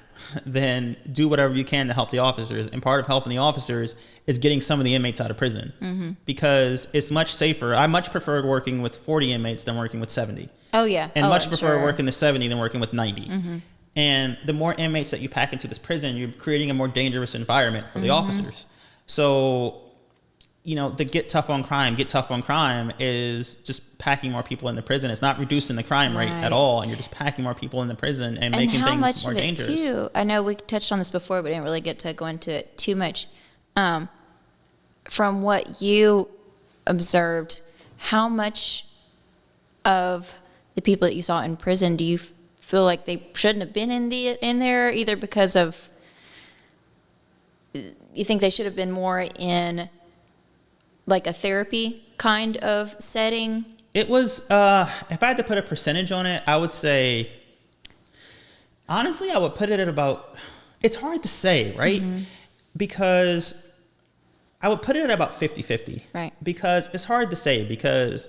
then do whatever you can to help the officers. And part of helping the officers is getting some of the inmates out of prison, because it's much safer. I much prefer working with 40 inmates than working with 70. Oh, yeah. And much prefer sure. working with 70 than working with 90. And the more inmates that you pack into this prison, you're creating a more dangerous environment for the officers. So, the get tough on crime is just packing more people in the prison. It's not reducing the crime rate at all. And you're just packing more people in the prison and making how things much more of it dangerous. Too, I know we touched on this before, but didn't really get to go into it too much. From what you observed, how much of the people that you saw in prison do you feel like they shouldn't have been in there, either because of, you think they should have been more in like a therapy kind of setting? It was, if I had to put a percentage on it, I would say, honestly, I would put it at about, it's hard to say, right? Because I would put it at about 50-50. Right. Because it's hard to say, because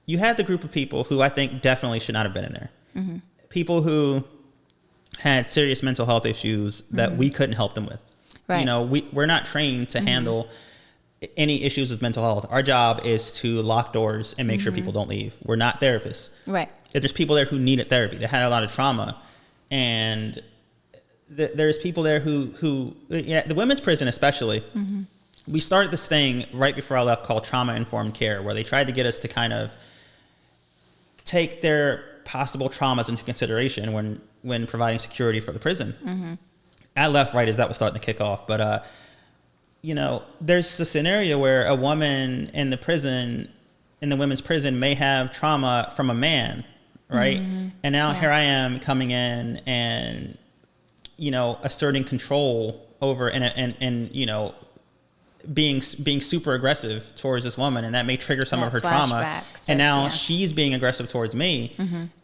you had the group of people who I think definitely should not have been in there. People who had serious mental health issues that we couldn't help them with. Right. We're not trained to handle any issues with mental health. Our job is to lock doors and make sure people don't leave. We're not therapists. Right. If there's people there who needed therapy, they had a lot of trauma, and there's people there who the women's prison especially. We started this thing right before I left called trauma-informed care, where they tried to get us to kind of take their possible traumas into consideration when providing security for the prison. I left right as that was starting to kick off, but there's a scenario where a woman in the women's prison may have trauma from a man, right? And now here I am coming in and asserting control over and being super aggressive towards this woman, and that may trigger some of her trauma. And now she's being aggressive towards me.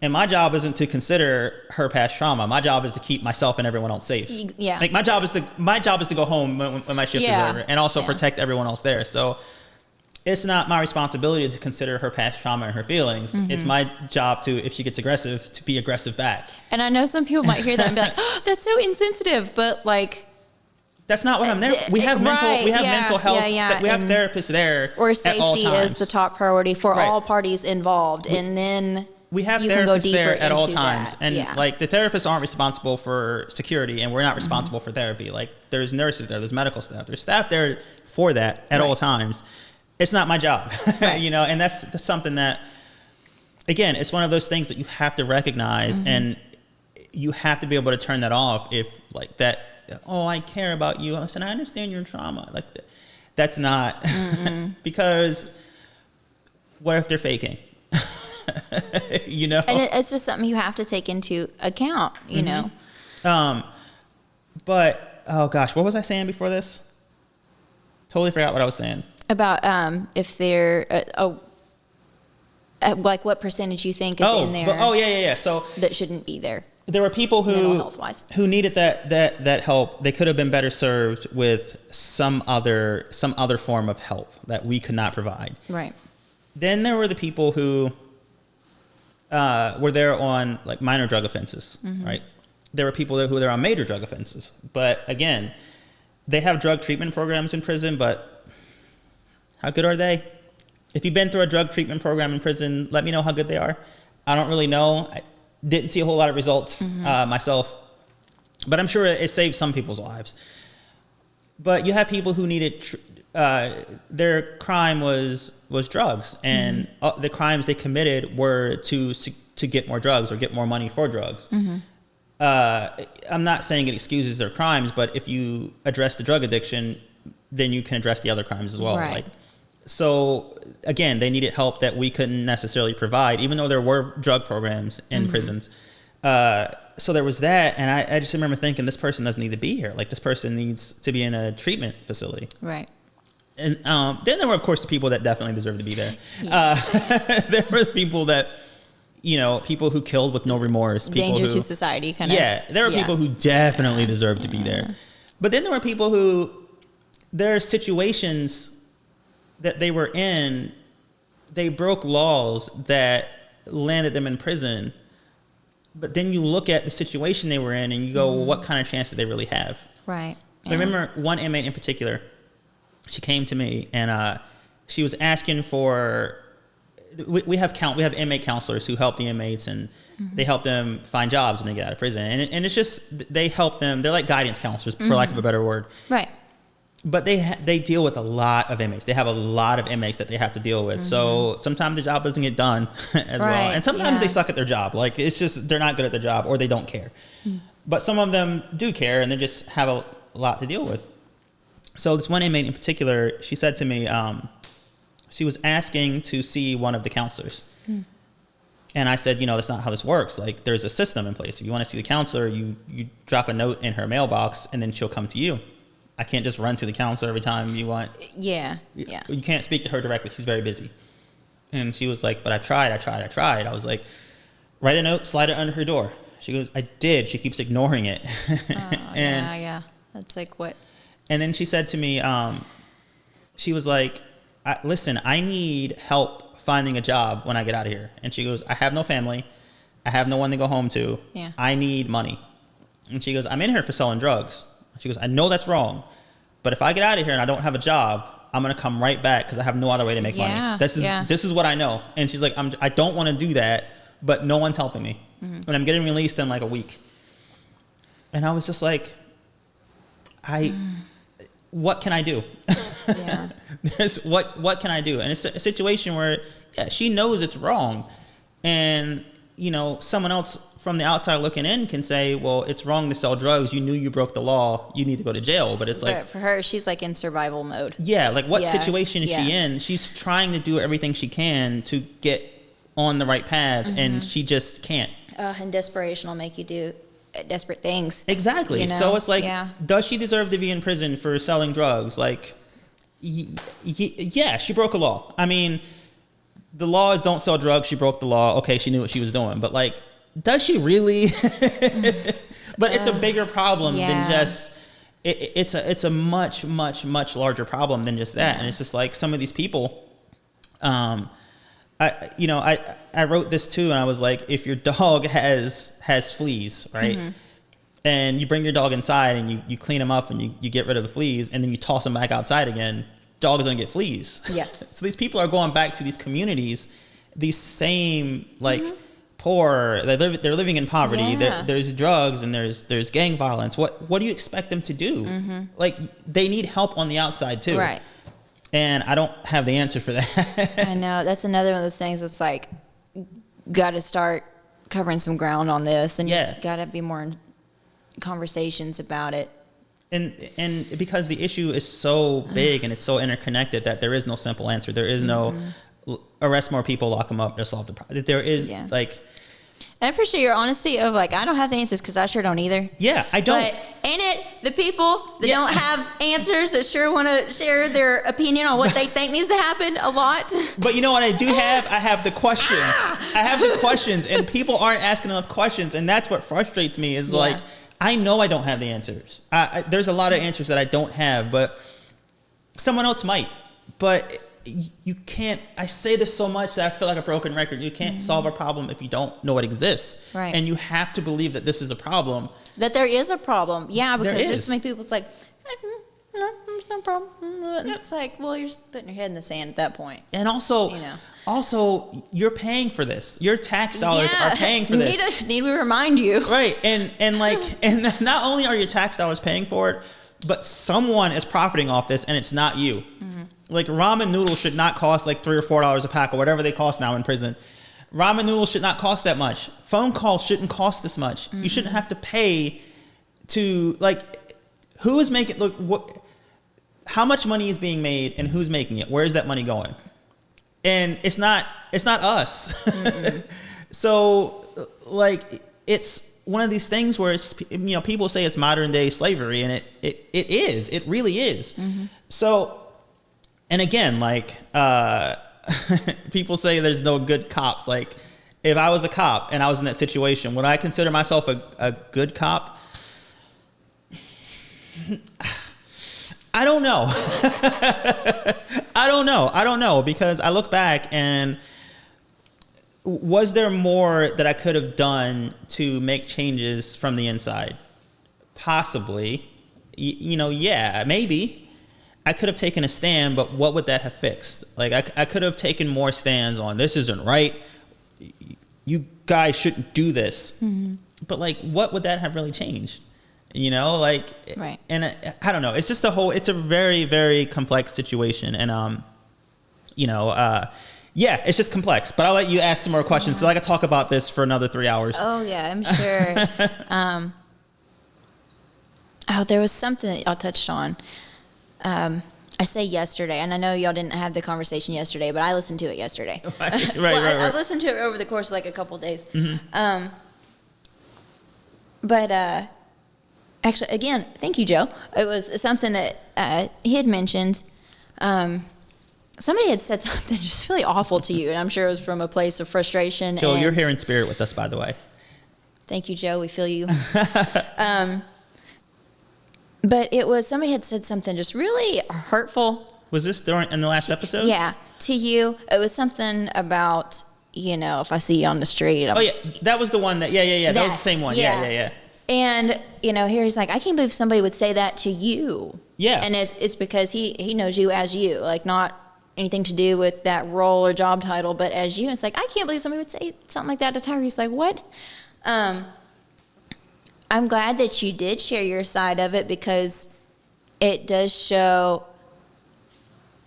And my job isn't to consider her past trauma. My job is to keep myself and everyone else safe. Yeah. Like my job is to go home when my shift is over, and also protect everyone else there. So it's not my responsibility to consider her past trauma and her feelings. It's my job to, if she gets aggressive, to be aggressive back. And I know some people might hear that and be like, oh, that's so insensitive, but like, that's not what I'm there. We have mental health. We have therapists there. Or at all safety times. is the top priority for all parties involved, and then we have you can go therapists deeper there at all into times, that. and like the therapists aren't responsible for security, and we're not responsible for therapy. Like there's nurses there, there's medical staff, there's staff there for that at all times. It's not my job, and that's something that, again, it's one of those things that you have to recognize, and you have to be able to turn that off if like that. Oh, I care about you. Listen, I understand your trauma. Like that's not because what if they're faking? And it's just something you have to take into account. But oh gosh, what was I saying before this? Totally forgot what I was saying. About if they're like what percentage you think is in there? Yeah. So that shouldn't be there. There were people mental health-wise who needed that help. They could have been better served with some other form of help that we could not provide. Right. Then there were the people who were there on like minor drug offenses, right? There were people there who were there on major drug offenses. But again, they have drug treatment programs in prison, but how good are they? If you've been through a drug treatment program in prison, let me know how good they are. I don't really know. I didn't see a whole lot of results myself, but I'm sure it saved some people's lives. But you have people who needed, their crime was drugs, and the crimes they committed were to get more drugs or get more money for drugs. I'm not saying it excuses their crimes, but if you address the drug addiction, then you can address the other crimes as well. Right. Like, so again, they needed help that we couldn't necessarily provide, even though there were drug programs in prisons. So there was that, and I just remember thinking, this person doesn't need to be here. Like, this person needs to be in a treatment facility. Right. And then there were, of course, the people that definitely deserve to be there. Yeah. There were people that, people who killed with no remorse. People Danger who, to society, kind of. Yeah, there were people who definitely deserved to be there. But then there were people who, their situations that they were in, they broke laws that landed them in prison. But then you look at the situation they were in and you go, well, what kind of chance did they really have? Right. I remember one inmate in particular. She came to me and she was asking for. We have inmate counselors who help the inmates and they help them find jobs when they get out of prison. And it's just they help them. They're like guidance counselors, for lack of a better word. Right. But they deal with a lot of inmates. They have a lot of inmates that they have to deal with. So sometimes the job doesn't get done as well. And sometimes they suck at their job. Like, it's just they're not good at their job or they don't care. But some of them do care and they just have a lot to deal with. So this one inmate in particular, she said to me, she was asking to see one of the counselors. And I said, that's not how this works. Like, there's a system in place. If you want to see the counselor, you drop a note in her mailbox and then she'll come to you. I can't just run to the counselor every time you want. Yeah. You can't speak to her directly. She's very busy. And she was like, but I tried. I was like, write a note, slide it under her door. She goes, I did. She keeps ignoring it. Yeah. That's like what? And then she said to me, she was like, listen, I need help finding a job when I get out of here. And she goes, I have no family. I have no one to go home to. Yeah. I need money. And she goes, I'm in here for selling drugs. She goes, I know that's wrong, but if I get out of here and I don't have a job, I'm going to come right back because I have no other way to make money. This is what I know. And she's like, I don't want to do that, but no one's helping me. And I'm getting released in like a week. And I was just like, what can I do? Yeah. What can I do? And it's a situation where she knows it's wrong. And, someone else from the outside looking in can say, well, it's wrong to sell drugs. You knew you broke the law. You need to go to jail. But it's like, but for her, she's like in survival mode. Yeah. Like, what situation is she in? She's trying to do everything she can to get on the right path, and she just can't. And desperation will make you do desperate things. Exactly. So it's like, does she deserve to be in prison for selling drugs? Like, yeah, she broke a law. I mean, the law is don't sell drugs. She broke the law. Okay, she knew what she was doing. But, like, does she really? But it's a bigger problem than just, it's a much, much, much larger problem than just that. And it's just like some of these people, I wrote this too, and I was like, if your dog has fleas, right? And you bring your dog inside and you clean them up and you get rid of the fleas and then you toss them back outside again, dog is gonna get fleas. Yeah. So these people are going back to these communities, these same poor. They're living in poverty. There's drugs and there's gang violence. What do you expect them to do? Like, they need help on the outside too. Right. And I don't have the answer for that. I know. That's another one of those things that's like, got to start covering some ground on this, and just got to be more in conversations about it. And because the issue is so big and it's so interconnected that there is no simple answer. There is no arrest more people, lock them up, to solve the problem. There is like. And I appreciate your honesty of like, I don't have the answers because I sure don't either. Yeah, I don't. But ain't it the people that don't have answers that sure want to share their opinion on what they think needs to happen a lot? But you know what I do have? I have the questions. I have the questions, and people aren't asking enough questions, and that's what frustrates me is like, I know I don't have the answers. There's a lot of answers that I don't have, but someone else might. But you can't, I say this so much that I feel like a broken record. You can't solve a problem if you don't know it exists. Right. And you have to believe that this is a problem. That there is a problem. Yeah, because there's so many people, it's like, no problem. It's like, well, you're just putting your head in the sand at that point. And also, you're paying for this. Your tax dollars are paying for this. Need we remind you? Right. And not only are your tax dollars paying for it, but someone is profiting off this, and it's not you. Like, ramen noodles should not cost like $3 or $4 a pack or whatever they cost now in prison. Ramen noodles should not cost that much. Phone calls shouldn't cost this much. You shouldn't have to pay to, like, who is making, look, what, how much money is being made and who's making it? Where is that money going? And it's not us. So like, it's one of these things where it's, people say it's modern day slavery, and it really is. So, and again, like, people say there's no good cops. Like, if I was a cop and I was in that situation, would I consider myself a good cop? I don't know. I don't know, because I look back, and was there more that I could have done to make changes from the inside? Possibly. Yeah, maybe. I could have taken a stand, but what would that have fixed? Like, I could have taken more stands on, this isn't right, you guys shouldn't do this. But like, what would that have really changed? Right. And I don't know. It's just it's a very, very complex situation. And, yeah, it's just complex. But I'll let you ask some more questions, because I could talk about this for another 3 hours. Oh, yeah, I'm sure. There was something that y'all touched on. I say yesterday, and I know y'all didn't have the conversation yesterday, but I listened to it yesterday. Right. I listened to it over the course of like a couple of days. Actually, again, thank you, Joe. It was something that he had mentioned. Somebody had said something just really awful to you, and I'm sure it was from a place of frustration. Joe, you're here in spirit with us, by the way. Thank you, Joe. We feel you. But it was, somebody had said something just really hurtful. Was this in the last episode? Yeah, to you. It was something about, if I see you on the street. Oh, yeah. That was the one that, yeah. That was the same one. Yeah. And, here he's like, I can't believe somebody would say that to you. Yeah. And it's because he knows you as you, like, not anything to do with that role or job title, but as you. It's like, I can't believe somebody would say something like that to Tyrice. Like, what? I'm glad that you did share your side of it, because it does show,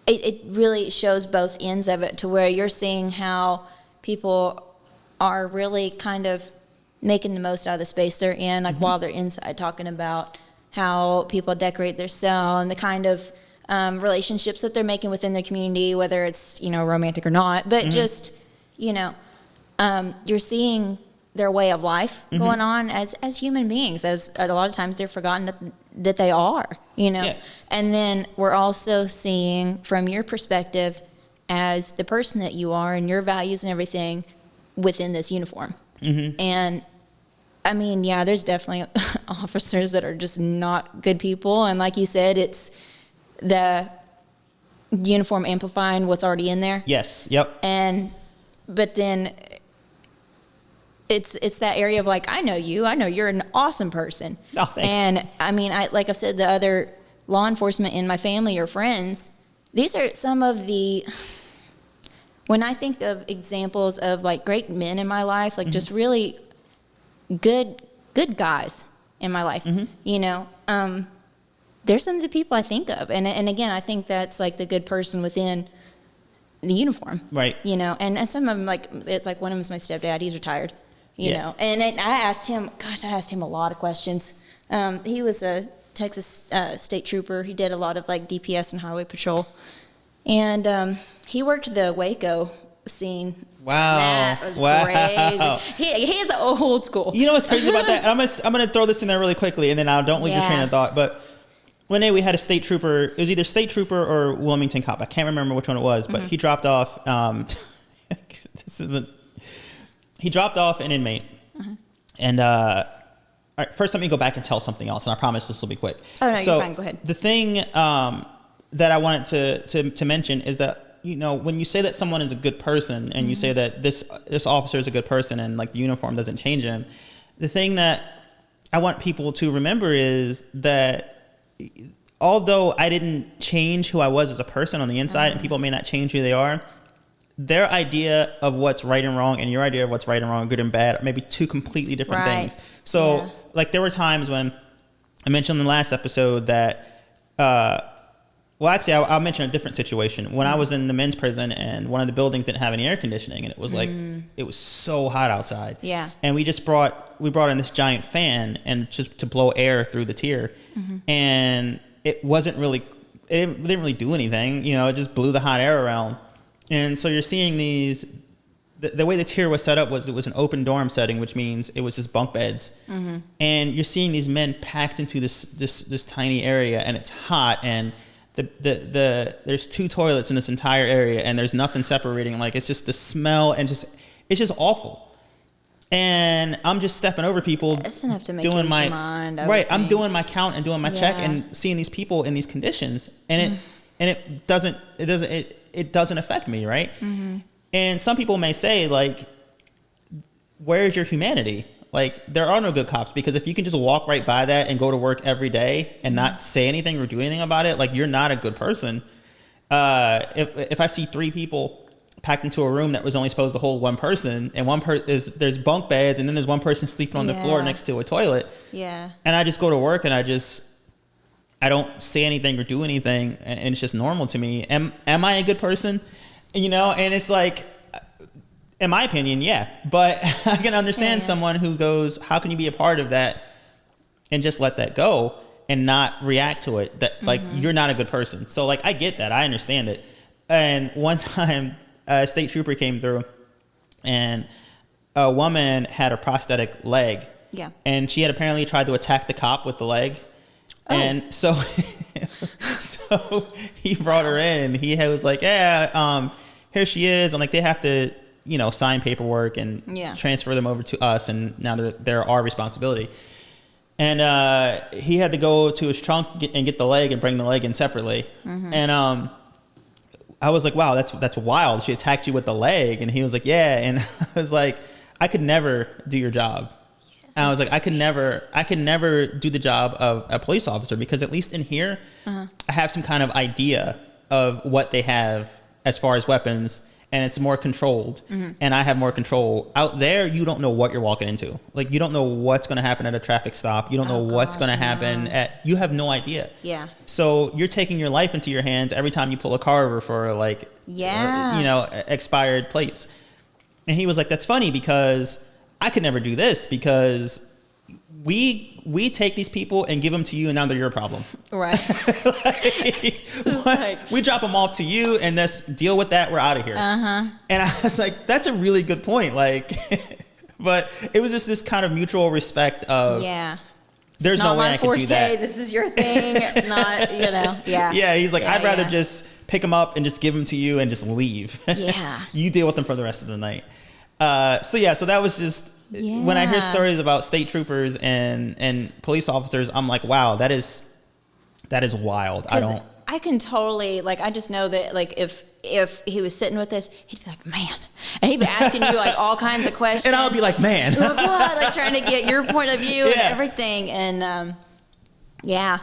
it really shows both ends of it, to where you're seeing how people are really kind of making the most out of the space they're in, like while they're inside, talking about how people decorate their cell and the kind of relationships that they're making within their community, whether it's, romantic or not, but just, you're seeing their way of life going on as human beings, as a lot of times they're forgotten that they are, Yeah. And then we're also seeing from your perspective as the person that you are and your values and everything within this uniform. And I mean, yeah, there's definitely officers that are just not good people. And like you said, it's the uniform amplifying what's already in there. Yes. Yep. But then it's that area of like, I know you're an awesome person. Oh, thanks. And I mean, like I've said, the other law enforcement in my family or friends, these are some of the, when I think of examples of like great men in my life, like just really good guys in my life, they're some of the people I think of. And again, I think that's like the good person within the uniform. Right. And some of them, like, it's like one of them is my stepdad. He's retired. You know, and I asked him a lot of questions. He was a Texas state trooper. He did a lot of like DPS and highway patrol. And he worked the Waco scene. Wow. That was crazy. He is old school. You know what's crazy about that? I'm going to throw this in there really quickly, and then I don't lose your train of thought. But one day we had a state trooper. It was either state trooper or Wilmington cop. I can't remember which one it was, but he dropped off. He dropped off an inmate. And all right, first let me go back and tell something else, and I promise this will be quick. Oh, no, you're fine. Go ahead. The thing that I wanted to mention is that, when you say that someone is a good person, and you say that this officer is a good person, and like the uniform doesn't change him, the thing that I want people to remember is that although I didn't change who I was as a person on the inside, and people may not change who they are, their idea of what's right and wrong and your idea of what's right and wrong, good and bad, are maybe two completely different things. So like there were times when I mentioned in the last episode that, well, actually, I'll mention a different situation. When I was in the men's prison and one of the buildings didn't have any air conditioning, and it was like, it was so hot outside. Yeah. And we brought in this giant fan and just to blow air through the tier. And it wasn't really didn't really do anything. You know, it just blew the hot air around. And so you're seeing these. The way the tier was set up was it was an open dorm setting, which means it was just bunk beds. Mm-hmm. And you're seeing these men packed into this tiny area, and it's hot, and there's 2 toilets in this entire area, and there's nothing separating. Like, it's just the smell, and it's just awful. And I'm just stepping over people. That's enough to make doing you lose my your mind. Right. I'm doing my count and doing my check and seeing these people in these conditions, and it doesn't affect me, right? Mm-hmm. And some people may say, like, where's your humanity? Like, there are no good cops, because if you can just walk right by that and go to work every day and not say anything or do anything about it, like, you're not a good person. If I see 3 people packed into a room that was only supposed to hold 1 person, and there's bunk beds, and then there's 1 person sleeping on the floor next to a toilet. Yeah. And I just go to work and I don't say anything or do anything, and it's just normal to me. Am I a good person? You know, and it's like, in my opinion, yeah. But I can understand someone who goes, how can you be a part of that and just let that go and not react to it? That, like, you're not a good person. So, like, I get that. I understand it. And one time, a state trooper came through, and a woman had a prosthetic leg. Yeah. And she had apparently tried to attack the cop with the leg. Oh. And so he brought her in, and he was like, here she is. And, like, they have to, you know, sign paperwork and transfer them over to us. And now they're our responsibility. And he had to go to his trunk and get the leg and bring the leg in separately. Mm-hmm. And I was like, wow, that's wild. She attacked you with the leg. And he was like, yeah. And I was like, I could never do your job. And I was like, I could never do the job of a police officer, because at least in here, I have some kind of idea of what they have as far as weapons, and it's more controlled, and I have more control. Out there, you don't know what you're walking into. Like, you don't know what's going to happen at a traffic stop. You don't know what's going to happen you have no idea. Yeah. So you're taking your life into your hands every time you pull a car over for, like, expired plates. And he was like, that's funny, because I could never do this, because we take these people and give them to you, and now they're your problem. Right. We drop them off to you, and let's deal with that. We're out of here. And I was like, that's a really good point. Like, but it was just this kind of mutual respect of, there's no way I could do that. This is your thing. Not, you know, Yeah, he's like, I'd rather just pick them up and just give them to you and just leave. Yeah. You deal with them for the rest of the night. So that was just, when I hear stories about state troopers and police officers, I'm like, wow, that is wild. I can totally, like, I just know that, like, if he was sitting with us, he'd be like, man, and he'd be asking you, like, all kinds of questions, and I'll be like, man, like, what? Like, trying to get your point of view and everything, and yeah,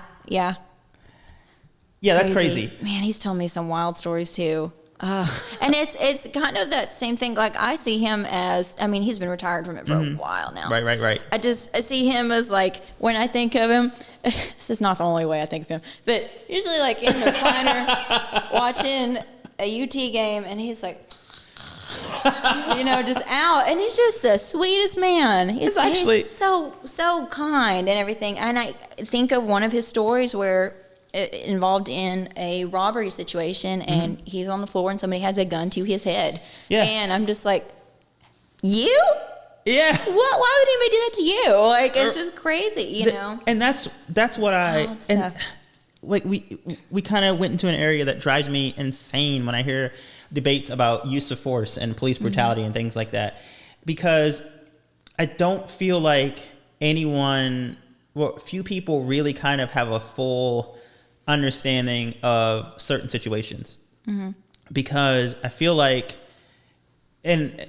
that's crazy. Man, he's telling me some wild stories too. And it's kind of that same thing. Like, I see him as, I mean, he's been retired from it for a while now. Right. I see him as, like, when I think of him, this is not the only way I think of him, but usually, like, in the recliner watching a UT game, and he's like, you know, just out, and he's just the sweetest man. He's so kind and everything. And I think of one of his stories where involved in a robbery situation, and he's on the floor and somebody has a gun to his head. Yeah. And I'm just like, you? Yeah. What? Why would anybody do that to you? Like, it's just crazy, you know? And that's what like, we kind of went into an area that drives me insane when I hear debates about use of force and police brutality and things like that, because I don't feel like few people really kind of have a full understanding of certain situations, because I feel like, and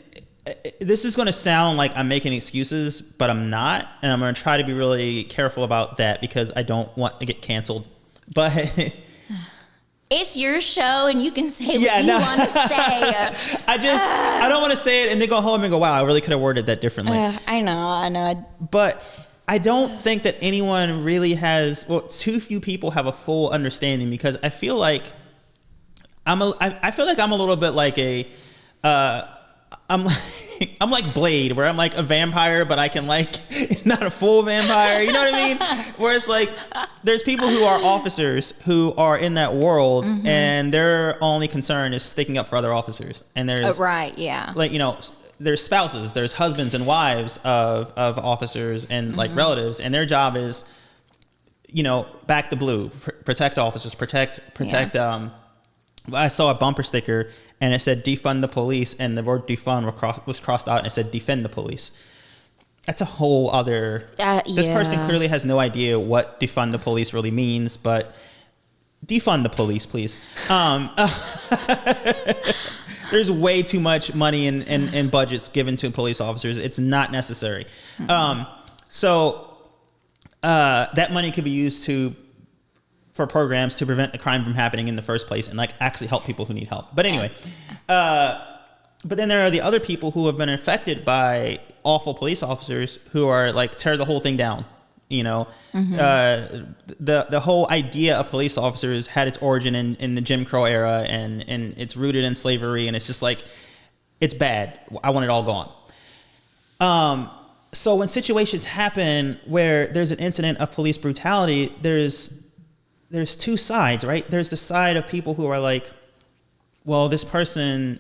this is going to sound like I'm making excuses, but I'm not, and I'm going to try to be really careful about that, because I don't want to get canceled. But it's your show, and you can say what you want to say. I don't want to say it and then go home and go, wow, I really could have worded that differently. I know. But I don't think that anyone really has, too few people have a full understanding, because I feel like I'm a little bit like I'm I'm like Blade, where I'm like a vampire, but I can like not a full vampire. You know what I mean? Where it's like there's people who are officers who are in that world, and their only concern is sticking up for other officers. And there's right, yeah, like there's spouses, there's husbands and wives of officers and like relatives, and their job is back the blue, protect officers, protect. Yeah. I saw a bumper sticker and it said defund the police, and the word defund was crossed out and it said defend the police. That's a whole other This person clearly has no idea what defund the police really means, but defund the police, please. There's way too much money and budgets given to police officers. It's not necessary. So that money could be used for programs to prevent the crime from happening in the first place and like actually help people who need help. But anyway, but then there are the other people who have been affected by awful police officers who are like tear the whole thing down. The whole idea of police officers had its origin in the Jim Crow era, and it's rooted in slavery, and it's just like, it's bad. I want it all gone. So when situations happen where there's an incident of police brutality, there's two sides, right? There's the side of people who are like, well, this person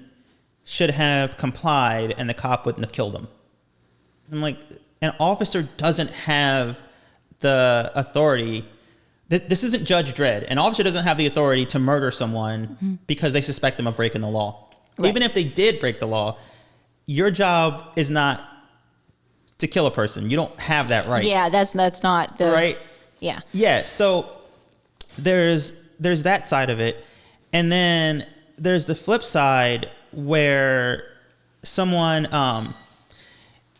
should have complied and the cop wouldn't have killed him. I'm like, an officer doesn't have the authority. This isn't Judge Dredd. An officer doesn't have the authority to murder someone because they suspect them of breaking the law. Right. Even if they did break the law, your job is not to kill a person. You don't have that right. Yeah, that's not the right. Yeah. Yeah. So there's that side of it, and then there's the flip side where someone,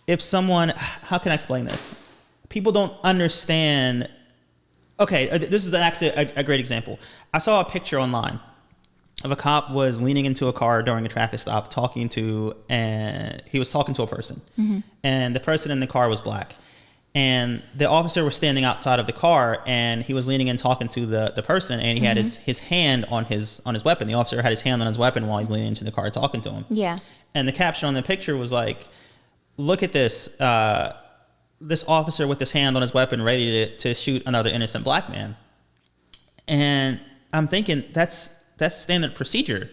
if someone, how can I explain this? People don't understand. Okay, this is actually a great example. I saw a picture online of a cop was leaning into a car during a traffic stop, and he was talking to a person, and the person in the car was black, and the officer was standing outside of the car, and he was leaning in talking to the person, and he had his hand on his weapon. The officer had his hand on his weapon while he's leaning into the car talking to him. Yeah. And the caption on the picture was like, "Look at this." This officer with his hand on his weapon ready to shoot another innocent black man. And I'm thinking that's standard procedure,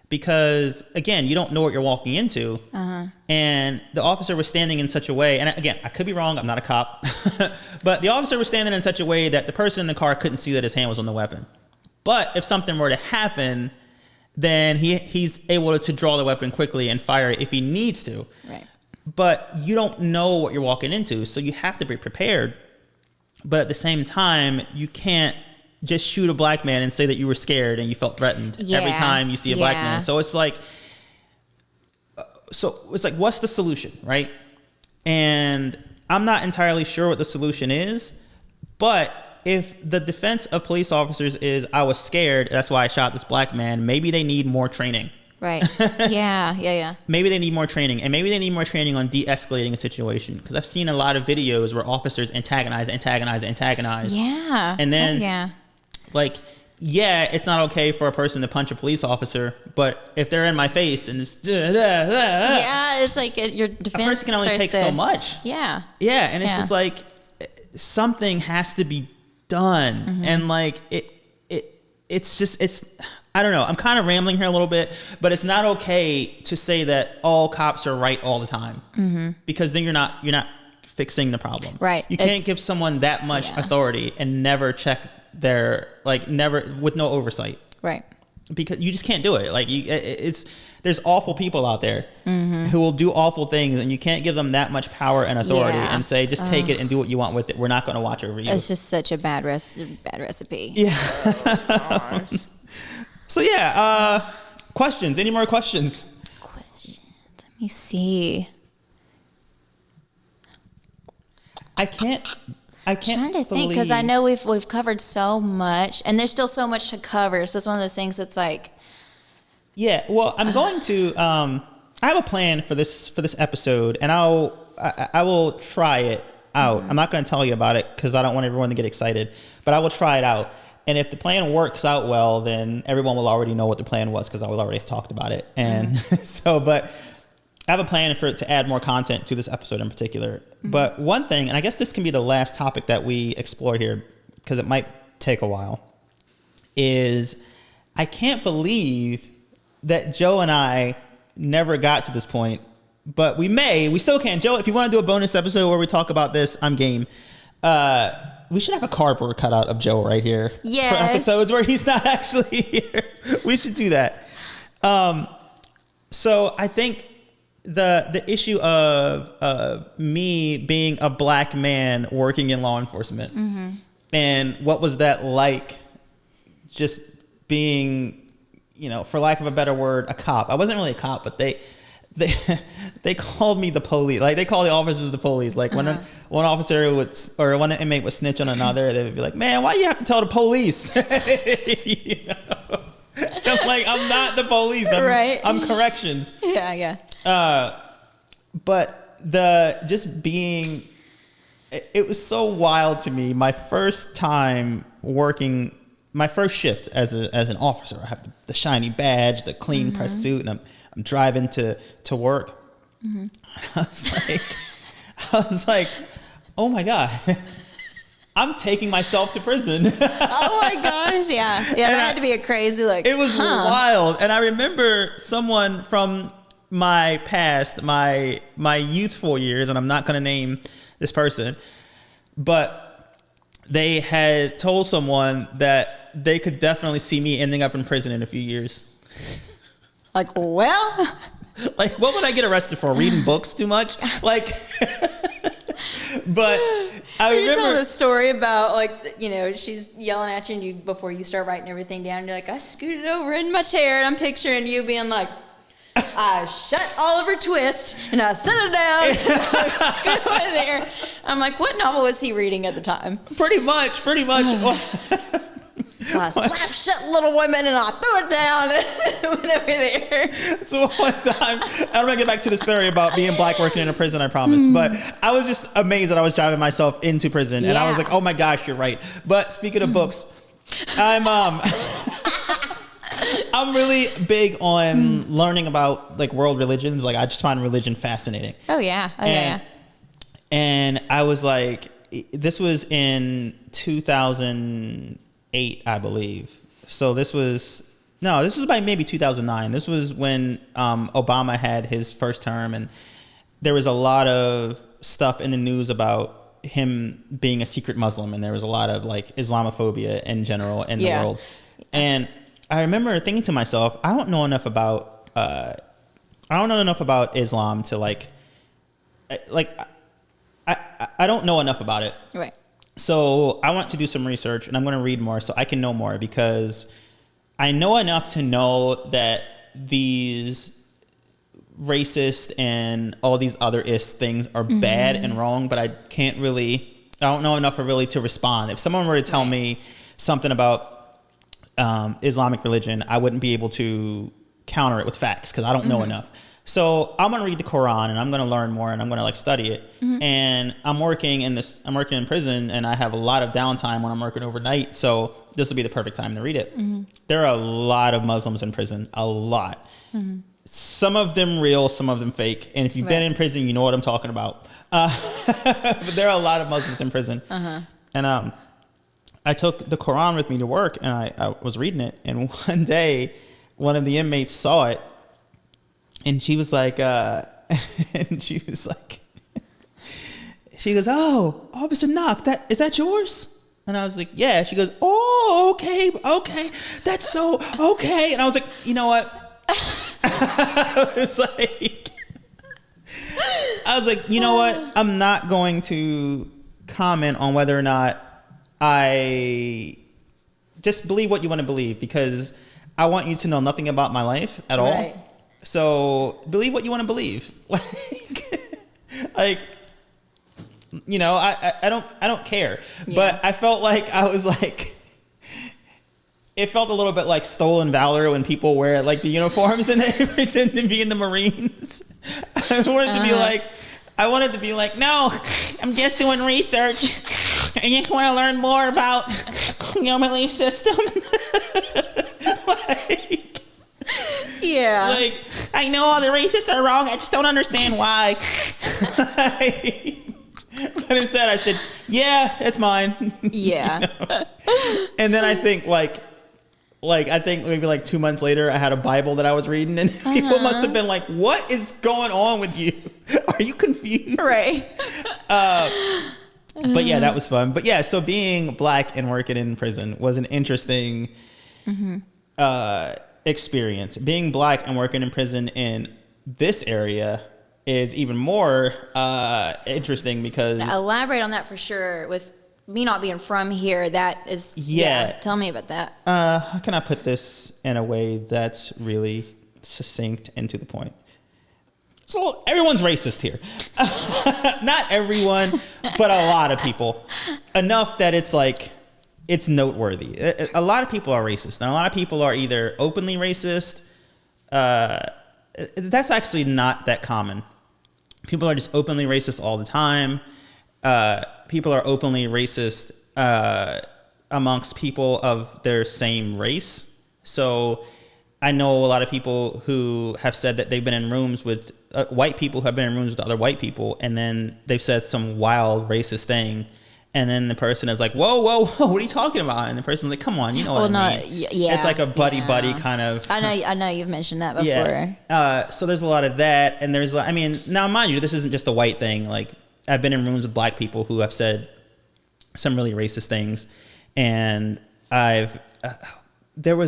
because again, you don't know what you're walking into. And the officer was standing in such a way, and again, I could be wrong, I'm not a cop, but the officer was standing in such a way that the person in the car couldn't see that his hand was on the weapon. But if something were to happen, then he's able to draw the weapon quickly and fire it if he needs to. Right. But you don't know what you're walking into, so you have to be prepared. But at the same time, you can't just shoot a black man and say that you were scared and you felt threatened every time you see a black man. So it's like, what's the solution, right? And I'm not entirely sure what the solution is, but if the defense of police officers is, I was scared, that's why I shot this black man, maybe they need more training. Right. Yeah. Maybe they need more training, and maybe they need more training on de-escalating a situation, because I've seen a lot of videos where officers antagonize. Yeah. And then, it's not okay for a person to punch a police officer, but if they're in my face and it's it's like your defense. A person can only take so much. Yeah. Yeah, and it's just like something has to be done, and like it's. I don't know. I'm kind of rambling here a little bit, but it's not okay to say that all cops are right all the time, because then you're not fixing the problem. Right. You can't give someone that much authority and never check never with no oversight. Right. Because you just can't do it. Like there's awful people out there who will do awful things, and you can't give them that much power and authority and say, just take it and do what you want with it. We're not going to watch over you. It's just such a bad recipe. Yeah. So questions? Any more questions? Let me see. I can't. I'm trying to think, because I know we've covered so much, and there's still so much to cover. So it's one of those things that's like. Yeah. Well, I'm going to. I have a plan for this episode, and I will try it out. I'm not going to tell you about it because I don't want everyone to get excited, but I will try it out. And if the plan works out well, then everyone will already know what the plan was, because I will already have talked about it. And but I have a plan for it to add more content to this episode in particular. But one thing, and I guess this can be the last topic that we explore here, because it might take a while, is I can't believe that Joe and I never got to this point, but we still can. Joe, if you want to do a bonus episode where we talk about this, I'm game. We should have a cardboard cutout of Joe right here. Yes. For episodes where he's not actually here. We should do that. So I think the issue of me being a black man working in law enforcement, and what was that like, just being, for lack of a better word, a cop. I wasn't really a cop, but they called me the police. Like, they call the officers the police. Like, when one officer or one inmate would snitch on another, they would be like, "Man, why do you have to tell the police?" I'm like, I'm not the police. I'm corrections. Yeah. But it was so wild to me. My first time working, my first shift as an officer, I have the shiny badge, the clean press suit, and I'm driving to work. I was like, oh my God. I'm taking myself to prison. Oh my gosh, yeah. Yeah, that had to be a crazy, it was wild. And I remember someone from my past, my youthful years, and I'm not going to name this person, but they had told someone that they could definitely see me ending up in prison in a few years. Like, well. Like, what would I get arrested for? Reading books too much? Like, but I remember. You're telling the story about, like, she's yelling at you, and you, before you start writing everything down, you're like, I scooted over in my chair, and I'm picturing you being like, I shut Oliver Twist, and I set it down, scoot over there. I'm like, what novel was he reading at the time? Pretty much. So I slapped shut Little Women, and I threw it down and went over there. So one time, I'm going to get back to the story about being black working in a prison, I promise. But I was just amazed that I was driving myself into prison. And I was like, oh my gosh, you're right. But speaking of books, I'm really big on learning about, like, world religions. Like, I just find religion fascinating. Oh, yeah. And I was like, this was in 2008, I believe. So this was by maybe 2009. This was when Obama had his first term, and there was a lot of stuff in the news about him being a secret Muslim, and there was a lot of, like, Islamophobia in general in the world. And I remember thinking to myself, I don't know enough about Islam to I don't know enough about it. Right. So I want to do some research, and I'm going to read more so I can know more, because I know enough to know that these racist and all these other things are bad and wrong, but I don't know enough to respond. If someone were to tell me something about Islamic religion, I wouldn't be able to counter it with facts, because I don't know enough. So I'm going to read the Quran, and I'm going to learn more, and I'm going to study it. And I'm working in prison, and I have a lot of downtime when I'm working overnight. So this will be the perfect time to read it. There are a lot of Muslims in prison, a lot. Some of them real, some of them fake. And if you've been in prison, you know what I'm talking about. But there are a lot of Muslims in prison. And I took the Quran with me to work, and I was reading it. And one day, one of the inmates saw it. And she was like, she goes, "Oh, Officer Knock, is that yours?" And I was like, "Yeah." She goes, "Oh, okay, that's so okay." And I was like, you know what? I was like, you know what? I'm not going to comment on whether or not I just believe what you want to believe, because I want you to know nothing about my life at all. Right. So believe what you want to believe. I don't care. Yeah. But I felt like it felt a little bit like stolen valor when people wear, like, the uniforms and they pretend to be in the Marines. I wanted to be like, no, I'm just doing research. I just want to learn more about your belief system. I know all the racists are wrong. I just don't understand why. But instead I said, yeah, it's mine. Yeah. You know? And then I think I think maybe like 2 months later, I had a Bible that I was reading, and people must have been like, what is going on with you? Are you confused? Right. But yeah, that was fun. But yeah, so being black and working in prison was an interesting experience. Being black and working in prison in this area is even more interesting because... Now, elaborate on that for sure. With me not being from here, that is... Yeah. Tell me about that. How can I put this in a way that's really succinct and to the point? So everyone's racist here. Not everyone, but a lot of people. Enough that it's like, it's noteworthy. A lot of people are racist. And a lot of people are either openly racist. That's actually not that common. People are just openly racist all the time. People are openly racist amongst people of their same race. So I know a lot of people who have said that they've been in rooms with white people who have been in rooms with other white people, and then they've said some wild racist thing, and then the person is like, whoa, what are you talking about? And the person's like, come on, you know what I mean? Yeah, it's like a buddy kind of... I know you've mentioned that before. Yeah. So there's a lot of that, and there's, I mean, now mind you, this isn't just a white thing. Like, I've been in rooms with black people who have said some really racist things, and I've been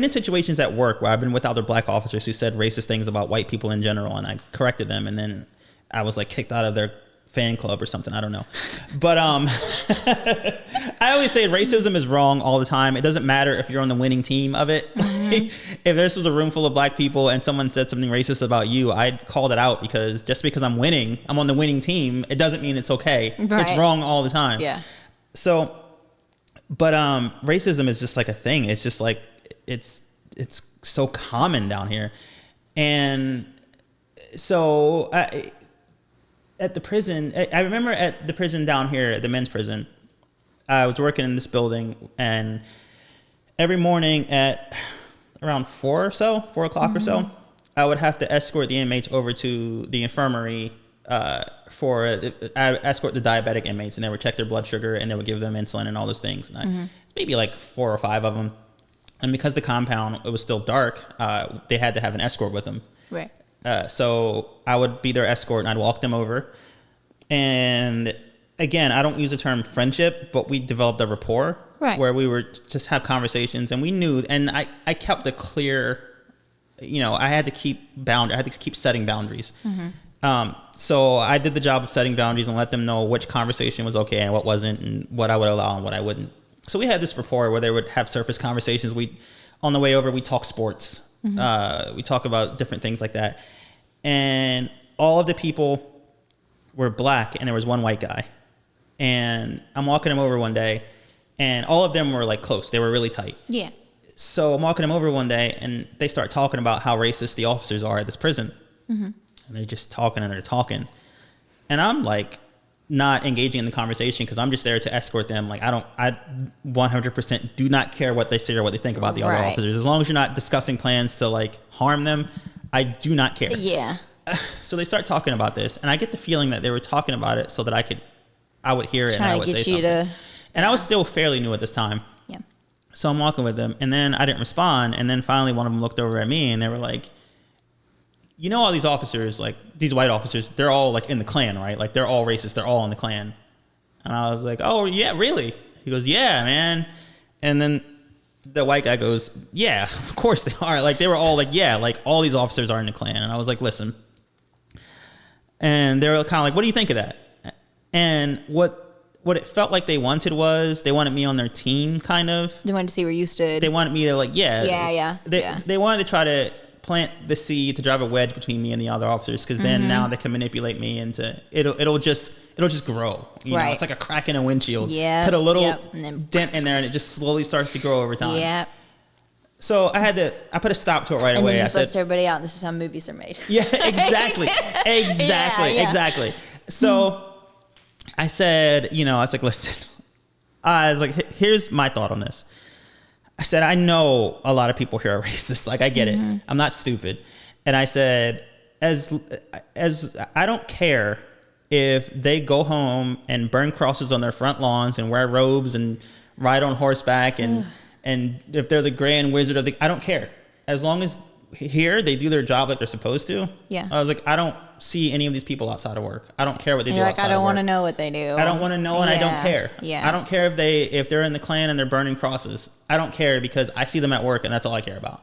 in situations at work where I've been with other black officers who said racist things about white people in general, and I corrected them, and then I was like kicked out of their fan club or something. I don't know. But I always say racism is wrong all the time. It doesn't matter if you're on the winning team of it. If this was a room full of black people and someone said something racist about you, I'd call that out, because just because I'm winning, I'm on the winning team, it doesn't mean it's okay. Right. It's wrong all the time. Yeah. So, but racism is just like a thing. It's just like, it's so common down here. And so at the prison, I remember at the prison down here, at the men's prison, I was working in this building, and every morning at around 4 o'clock or so, I would have to escort the inmates over to the infirmary I escort the diabetic inmates, and they would check their blood sugar, and they would give them insulin and all those things. And it's maybe like 4 or 5 of them. And because the compound, it was still dark, they had to have an escort with them. Right. So I would be their escort, and I'd walk them over. And again, I don't use the term friendship, but we developed a rapport, right, where we were just have conversations, and we knew, and I kept a clear, I had to keep setting boundaries. So I did the job of setting boundaries and let them know which conversation was okay and what wasn't, and what I would allow and what I wouldn't. So we had this rapport where they would have surface conversations. On the way over, we talk sports. We talk about different things like that. And all of the people were black, and there was one white guy. And I'm walking him over one day, and all of them were like close. They were really tight. Yeah. So I'm walking him over one day, and they start talking about how racist the officers are at this prison. And they're just talking and they're talking. And I'm like not engaging in the conversation, because I'm just there to escort them. Like I 100% do not care what they say or what they think about the other officers. As long as you're not discussing plans to like harm them, I do not care. Yeah. So they start talking about this, and I get the feeling that they were talking about it so that I would hear it and I would say something. And I was still fairly new at this time. Yeah. So I'm walking with them, and then I didn't respond. And then finally one of them looked over at me, and they were like, all these officers, like these white officers, they're all like in the Klan, right? Like they're all racist. They're all in the Klan. And I was like, oh yeah, really? He goes, yeah, man. And then the white guy goes, yeah, of course they are. Like they were all like, yeah, like all these officers are in the Klan. And I was like, listen. And they were kind of like, what do you think of that? And what it felt like they wanted me on their team, kind of. They wanted to see where you stood. They wanted me to like, Yeah. They wanted to try to plant the seed to drive a wedge between me and the other officers, because then now they can manipulate me into it'll just grow. It's like a crack in a windshield. Yeah. Put a little dent in there, and it just slowly starts to grow over time. Yeah. So I put a stop to it right away. And then you bust everybody out, and this is how movies are made. Yeah, exactly. Exactly. So I said, I was like, listen, here's my thought on this. I said, I know a lot of people here are racist. Like, I get it. I'm not stupid. And I said, as I don't care if they go home and burn crosses on their front lawns and wear robes and ride on horseback and if they're the grand wizard of I don't care. As long as here they do their job like they're supposed to. Yeah. I was like, I don't see any of these people outside of work. I don't care what they do outside of work. I don't want to know what they do. I don't want to know, and I don't care. Yeah. I don't care if they're in the Klan and they're burning crosses. I don't care because I see them at work and that's all I care about.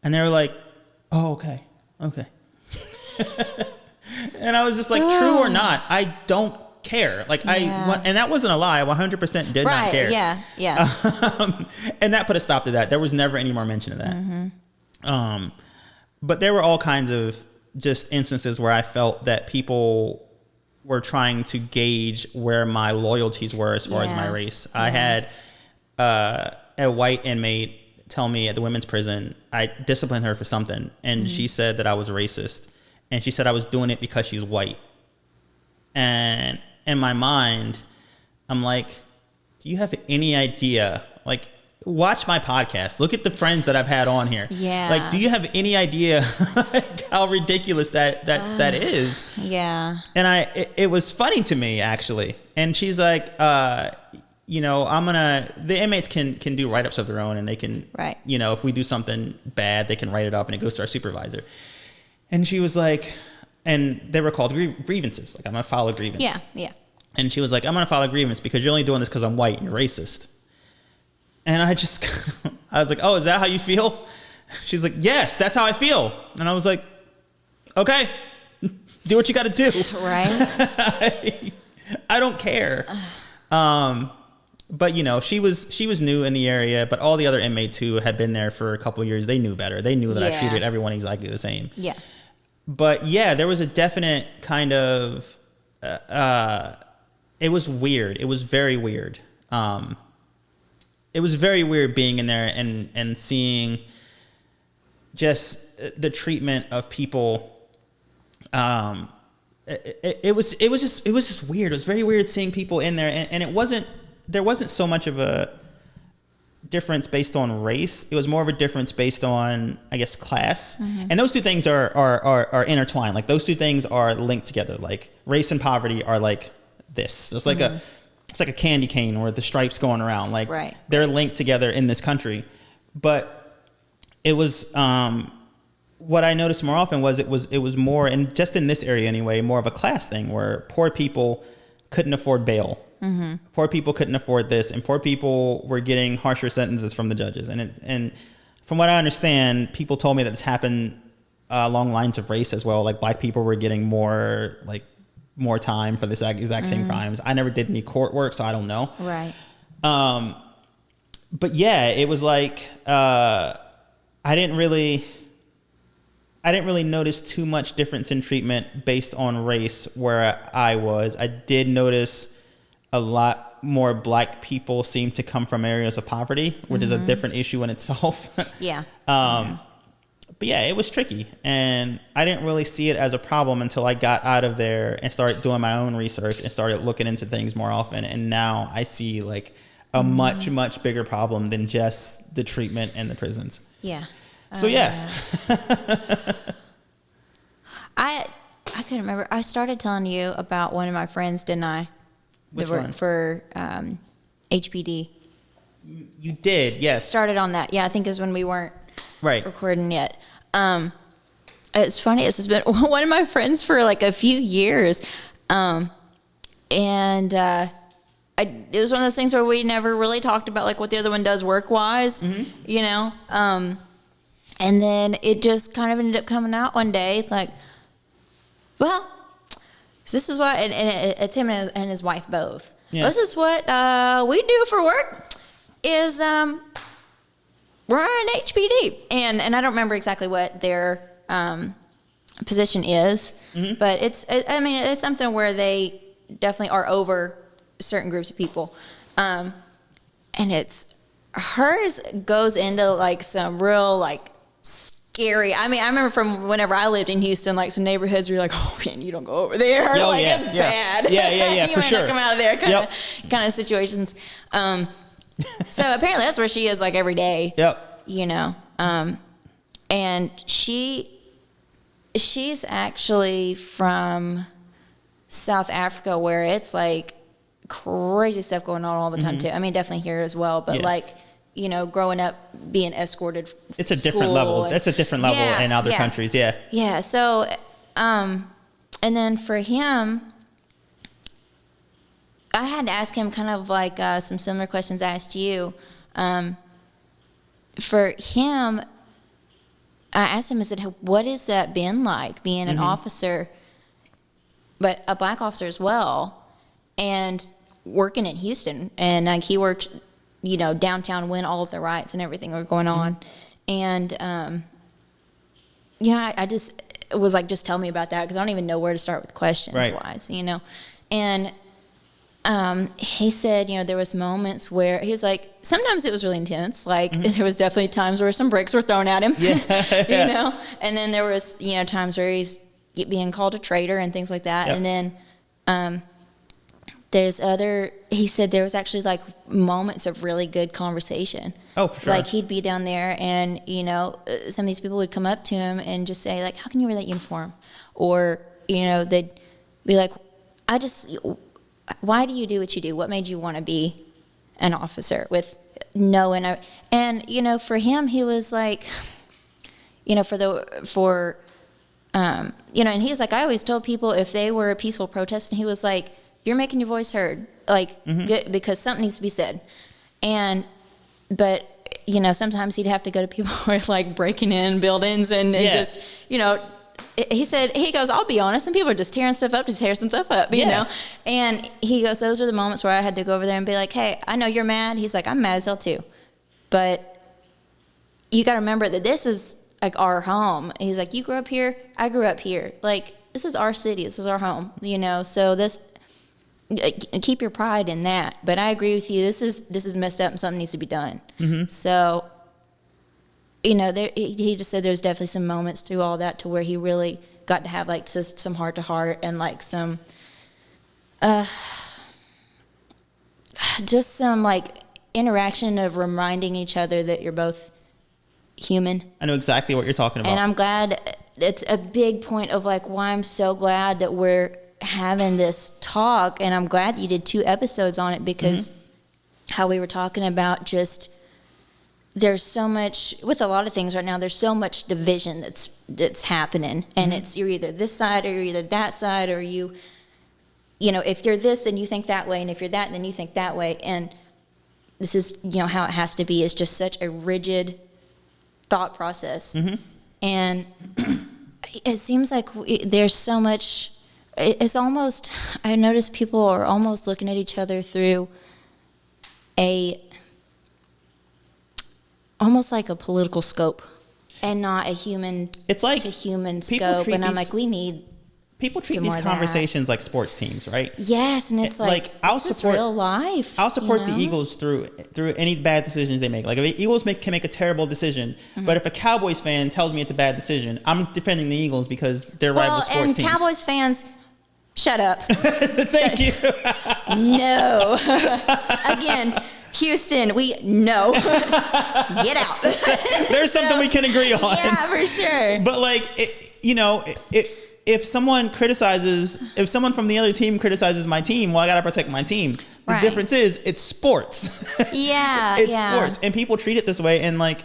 And they were like, oh, okay. And I was just like, true or not, I don't care. Like and that wasn't a lie. I 100% did not care. Yeah. And that put a stop to that. There was never any more mention of that. But there were all kinds of just instances where I felt that people were trying to gauge where my loyalties were as far as my race. I had a white inmate tell me at the women's prison, I disciplined her for something, and she said that I was racist. And she said I was doing it because she's white. And in my mind, I'm like, do you have any idea? Like, watch my podcast. Look at the friends that I've had on here. Yeah. Like, do you have any idea how ridiculous that is? Yeah. And it was funny to me, actually. And she's like, the inmates can do write-ups of their own, and they can, if we do something bad, they can write it up and it goes to our supervisor. And she was like, and they were called grievances. Like, I'm going to file a grievance. Yeah. And she was like, I'm going to file a grievance because you're only doing this because I'm white and you're racist. And I was like, oh, is that how you feel? She's like, yes, that's how I feel. And I was like, okay, do what you got to do. Right. I don't care. But she was new in the area, but all the other inmates who had been there for a couple of years, they knew better. They knew that I treated everyone exactly the same. Yeah. But yeah, there was a definite kind of, it was weird. It was very weird. It was very weird being in there and seeing just the treatment of people. It was just weird. It was very weird seeing people in there, and there wasn't so much of a difference based on race. It was more of a difference based on, I guess, class. And those two things are intertwined. Like, those two things are linked together. Like, race and poverty are like this. It's like it's like a candy cane where the stripes going around. Like, they're linked together in this country. But it was what I noticed more often was it was more, and just in this area anyway, more of a class thing where poor people couldn't afford bail. Poor people couldn't afford this, and poor people were getting harsher sentences from the judges. And from what I understand, people told me that this happened along lines of race as well. Like, black people were getting more time for this exact same crimes. I never did any court work, so I don't know. Right. But yeah, it was like I didn't really notice too much difference in treatment based on race where I was. I did notice a lot more black people seem to come from areas of poverty, which is a different issue in itself. Yeah. But yeah, it was tricky, and I didn't really see it as a problem until I got out of there and started doing my own research and started looking into things more often. And now I see like a much, much bigger problem than just the treatment in the prisons. Yeah. So yeah. I couldn't remember. I started telling you about one of my friends, didn't I? Which one? For HPD. You did, yes. Started on that. Yeah, I think it was when we weren't recording yet. It's funny. It's been one of my friends for like a few years. And it was one of those things where we never really talked about like what the other one does work-wise, you know? And then it just kind of ended up coming out one day, like, well, this is what, and it's him and his wife both. Yeah. This is what we do for work is we're an HPD. And I don't remember exactly what their position is, but it's something where they definitely are over certain groups of people. And hers goes into like some real like scary. I mean, I remember from whenever I lived in Houston, like some neighborhoods where you're like, oh man, you don't go over there. Oh, like yeah, it's bad. Yeah, you for might sure. not come out of there kind of situations. So apparently that's where she is like every day. Yep. You know, and she's actually from South Africa, where it's like crazy stuff going on all the time too. I mean, definitely here as well, but like, you know, growing up being escorted. It's a different level. That's a different level in other countries. Yeah. Yeah. So, and then for him, I had to ask him kind of like some similar questions I asked you. For him, I asked him, I said, what has that been like being an officer, but a black officer as well, and working in Houston? And like he worked, you know, downtown when all of the riots and everything were going on. And, you know, I just was like, just tell me about that, because I don't even know where to start with questions wise, you know. And he said, you know, there was moments where he was like, sometimes it was really intense. Like there was definitely times where some bricks were thrown at him, you know, and then there was, you know, times where he's being called a traitor and things like that. And then, he said there was actually like moments of really good conversation. Oh, for sure. Like he'd be down there and, you know, some of these people would come up to him and just say like, how can you wear that uniform? Or, you know, they'd be like, why do you do what you do? What made you want to be an officer? With knowing, and you know, for him, he was like, you know, you know, and he was like, I always told people if they were a peaceful protest, and he was like, you're making your voice heard, like, because something needs to be said. But you know, sometimes he'd have to go to people who are like breaking in buildings and just, you know. He said, he goes, I'll be honest, and people are just tearing stuff up to tear some stuff up, you know? And he goes, those are the moments where I had to go over there and be like, hey, I know you're mad. He's like, I'm mad as hell too. But you got to remember that this is like our home. He's like, you grew up here, I grew up here. Like, this is our city, this is our home, you know? So keep your pride in that. But I agree with you, this is messed up and something needs to be done. So, you know, he just said there's definitely some moments through all that to where he really got to have like just some heart to heart and like some, just some like interaction of reminding each other that you're both human. I know exactly what you're talking about. And I'm glad, it's a big point of like why I'm so glad that we're having this talk, and I'm glad that you did 2 episodes on it, because how we were talking about just, there's so much with a lot of things right now. There's so much division that's happening, and it's you're either this side or you're either that side, or you know, if you're this then you think that way, and if you're that then you think that way. And this is, you know, how it has to be, is just such a rigid thought process. And it seems like there's so much. It's almost, I notice people are almost looking at each other through almost like a political scope, and not a human. It's like to human scope. And I'm like, people treat these conversations like sports teams, right? Yes, and it's like I'll support real life. I'll support the Eagles through any bad decisions they make. Like if the Eagles can make a terrible decision, but if a Cowboys fan tells me it's a bad decision, I'm defending the Eagles because they're rival sports teams. And Cowboys fans, shut up. Thank you. No. Again, Houston, no. Get out. There's something we can agree on. Yeah, for sure. But like, if someone from the other team criticizes my team, well, I gotta protect my team. The difference is it's sports. It's sports, and people treat it this way. And like,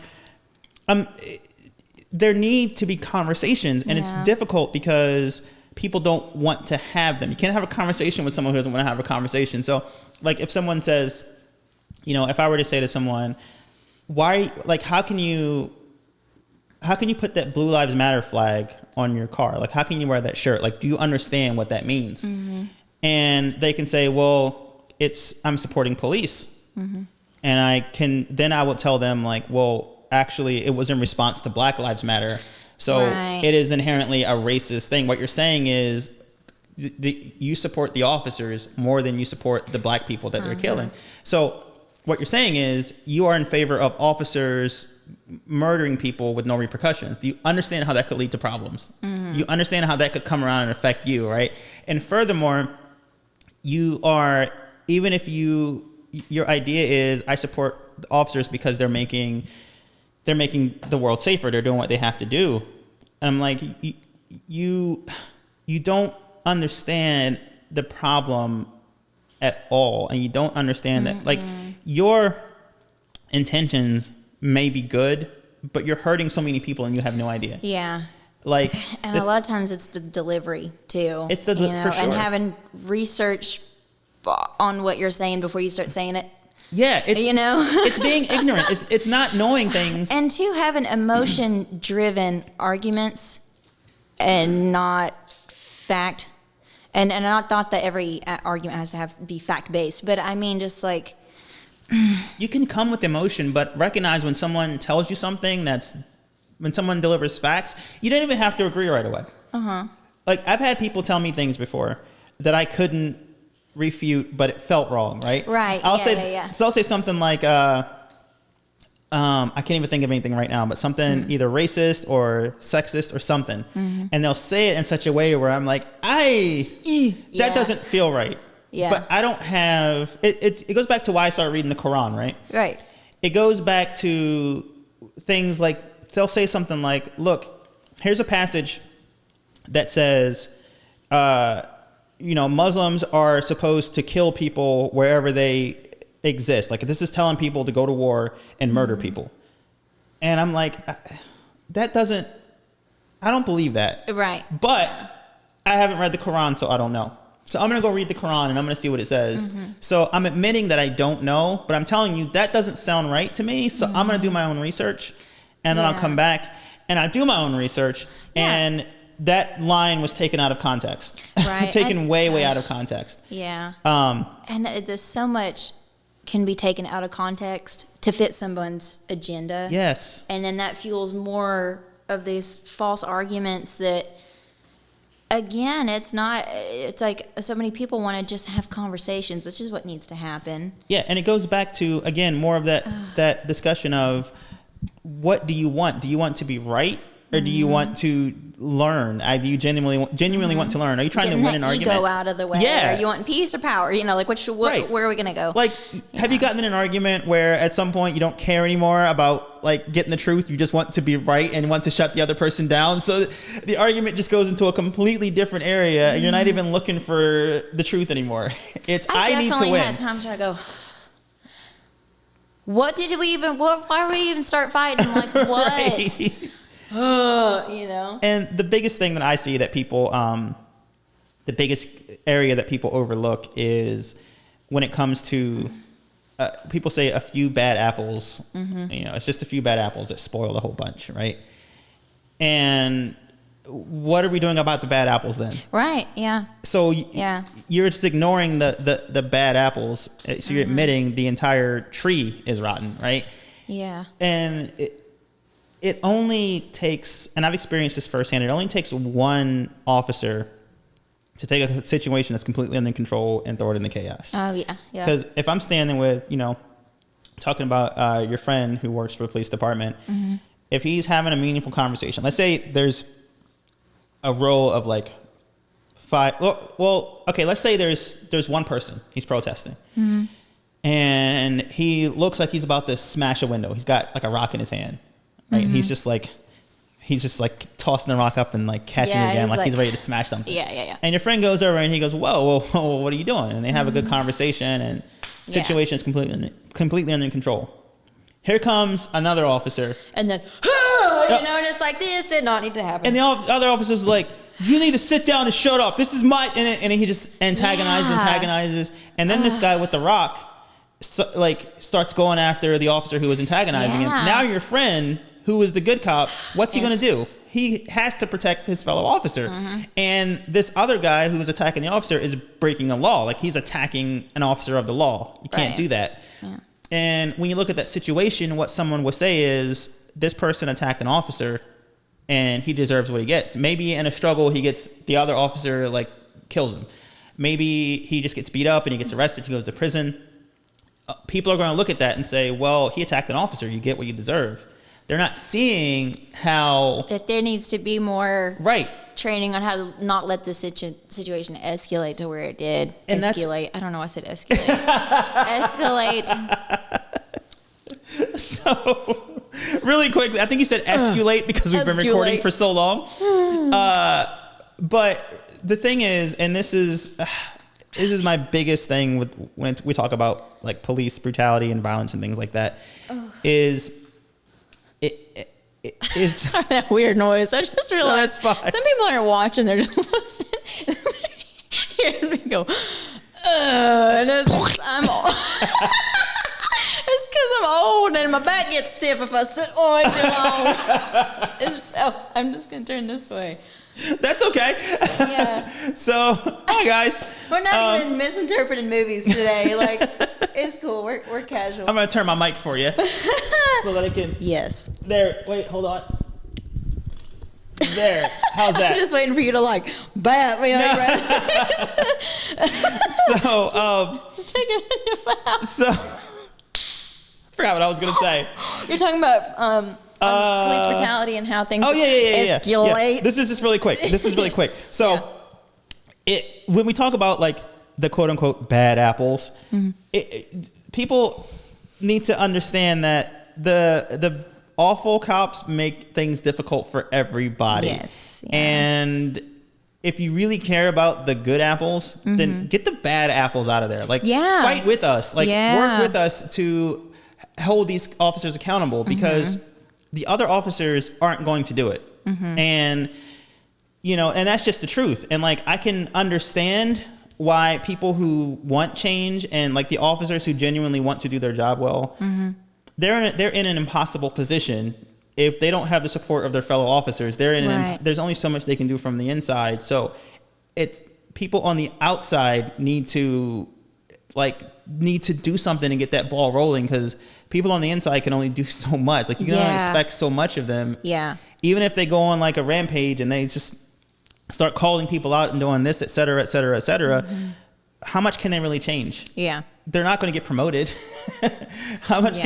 there need to be conversations, and it's difficult because people don't want to have them. You can't have a conversation with someone who doesn't want to have a conversation. So, like, if someone says, you know, if I were to say to someone, how can you put that Blue Lives Matter flag on your car? Like, how can you wear that shirt? Like, do you understand what that means? And they can say, well, I'm supporting police. And I will tell them like, well, actually it was in response to Black Lives Matter. So it is inherently a racist thing. What you're saying is you support the officers more than you support the black people that they're killing. So what you're saying is you are in favor of officers murdering people with no repercussions. Do you understand how that could lead to problems? You understand how that could come around and affect you, right? And furthermore, you are, even if you your idea is I support the officers because they're making the world safer. They're doing what they have to do. And I'm like, you don't understand the problem at all, and you don't understand that like your intentions may be good, but you're hurting so many people and you have no idea. Yeah. Like, and a lot of times it's the delivery too. It's for sure. And having research on what you're saying before you start saying it. Yeah, it's it's being ignorant. It's not knowing things. And two, having emotion-driven arguments and not fact. And I thought that every argument has to be fact-based, but I mean just like you can come with emotion, but recognize when someone tells you something when someone delivers facts, you don't even have to agree right away. Like I've had people tell me things before that I couldn't refute, but it felt wrong, right? Right. So I'll say something like, I can't even think of anything right now, but something either racist or sexist or something, and they'll say it in such a way where I'm like, that doesn't feel right. Yeah. But I don't have it. It goes back to why I started reading the Quran, right? Right. It goes back to things like they'll say something like, "Look, here's a passage that says, Muslims are supposed to kill people wherever they exist. Like this is telling people to go to war and murder people." And I'm like, I don't believe that. Right. But I haven't read the Quran, so I don't know. So I'm going to go read the Quran and I'm going to see what it says. So I'm admitting that I don't know, but I'm telling you that doesn't sound right to me. So I'm going to do my own research and then I'll come back and I do my own research and that line was taken out of context. Right. Taken way out of context. Yeah. And there's so much can be taken out of context to fit someone's agenda. Yes. And then that fuels more of these false arguments that, again, it's like so many people want to just have conversations, which is what needs to happen. Yeah, and it goes back to, again, more of that discussion of what do you want? Do you want to be right? Or do you want to learn? Do you genuinely want to learn? Are you trying to win an argument? Ego out of the way. Yeah. Are you want peace or power? Like where are we gonna go? Like, have you gotten in an argument where at some point you don't care anymore about like getting the truth? You just want to be right and want to shut the other person down. So the argument just goes into a completely different area, and you're not even looking for the truth anymore. It's I need to win. I definitely had times where I go, why did we even start fighting? Like what? Right. And the biggest thing that I see that people, the biggest area that people overlook is when it comes to, people say a few bad apples, it's just a few bad apples that spoil the whole bunch, right? And what are we doing about the bad apples then? Right, yeah. So you're just ignoring the bad apples, so you're admitting the entire tree is rotten, right? Yeah. And it only takes, and I've experienced this firsthand, it only takes one officer to take a situation that's completely under control and throw it into chaos. Oh, yeah. Because if I'm standing with, talking about your friend who works for the police department, if he's having a meaningful conversation, let's say there's a row of like 5, let's say there's one person, he's protesting. And he looks like he's about to smash a window. He's got like a rock in his hand. Right? He's just like tossing the rock up and like catching it again, like he's ready to smash something. Yeah. And your friend goes over and he goes, whoa, what are you doing? And they have a good conversation and situation is completely under control. Here comes another officer. And then, and it's like, this did not need to happen. And the other officer's like, you need to sit down and shut up. This is my, and he just antagonizes. And then this guy with the rock starts going after the officer who was antagonizing him. Now your friend, who is the good cop, what's he going to do? He has to protect his fellow officer. And this other guy who is attacking the officer is breaking a law. Like he's attacking an officer of the law. You can't do that. Yeah. And when you look at that situation, what someone would say is this person attacked an officer and he deserves what he gets. Maybe in a struggle, he gets the other officer kills him. Maybe he just gets beat up and he gets arrested. He goes to prison. People are going to look at that and say, well, he attacked an officer. You get what you deserve. They're not seeing how... That there needs to be more... Right. training on how to not let the situation escalate to where it did. And escalate. I don't know why I said escalate. Escalate. So, really quick, I think you said escalate because we've been recording for so long. But the thing is, and this is my biggest thing with when we talk about like police brutality and violence and things like that, is it is that weird noise. I just realized that's fine. Some people aren't watching; they're just listening. Hearing me go, and I'm old. It's because I'm old and my back gets stiff if I sit on it too long. And so I'm just gonna turn this way. That's okay. Yeah. So, hi guys. We're not even misinterpreting movies today. Like, it's cool. We're casual. I'm gonna turn my mic for you so that I can. Yes. There. Wait. Hold on. There. How's that? I'm just waiting for you to like bat me. So, chicken in your mouth. So, I forgot what I was gonna say. You're talking about police brutality and how things escalate. Yeah. This is just really quick. So, when we talk about like the quote unquote bad apples, people need to understand that the awful cops make things difficult for everybody. Yes. Yeah. And if you really care about the good apples, then get the bad apples out of there. Like, fight with us. Like, work with us to hold these officers accountable because the other officers aren't going to do it. And, you know, and that's just the truth. And like, I can understand why people who want change and like the officers who genuinely want to do their job well, they're in an impossible position. If they don't have the support of their fellow officers, there's only so much they can do from the inside. So it's people on the outside need to do something and get that ball rolling, because people on the inside can only do so much. Like, you can only expect so much of them. Yeah. Even if they go on like a rampage and they just start calling people out and doing this, et cetera, et cetera, et cetera, how much can they really change? Yeah. They're not going to get promoted. How much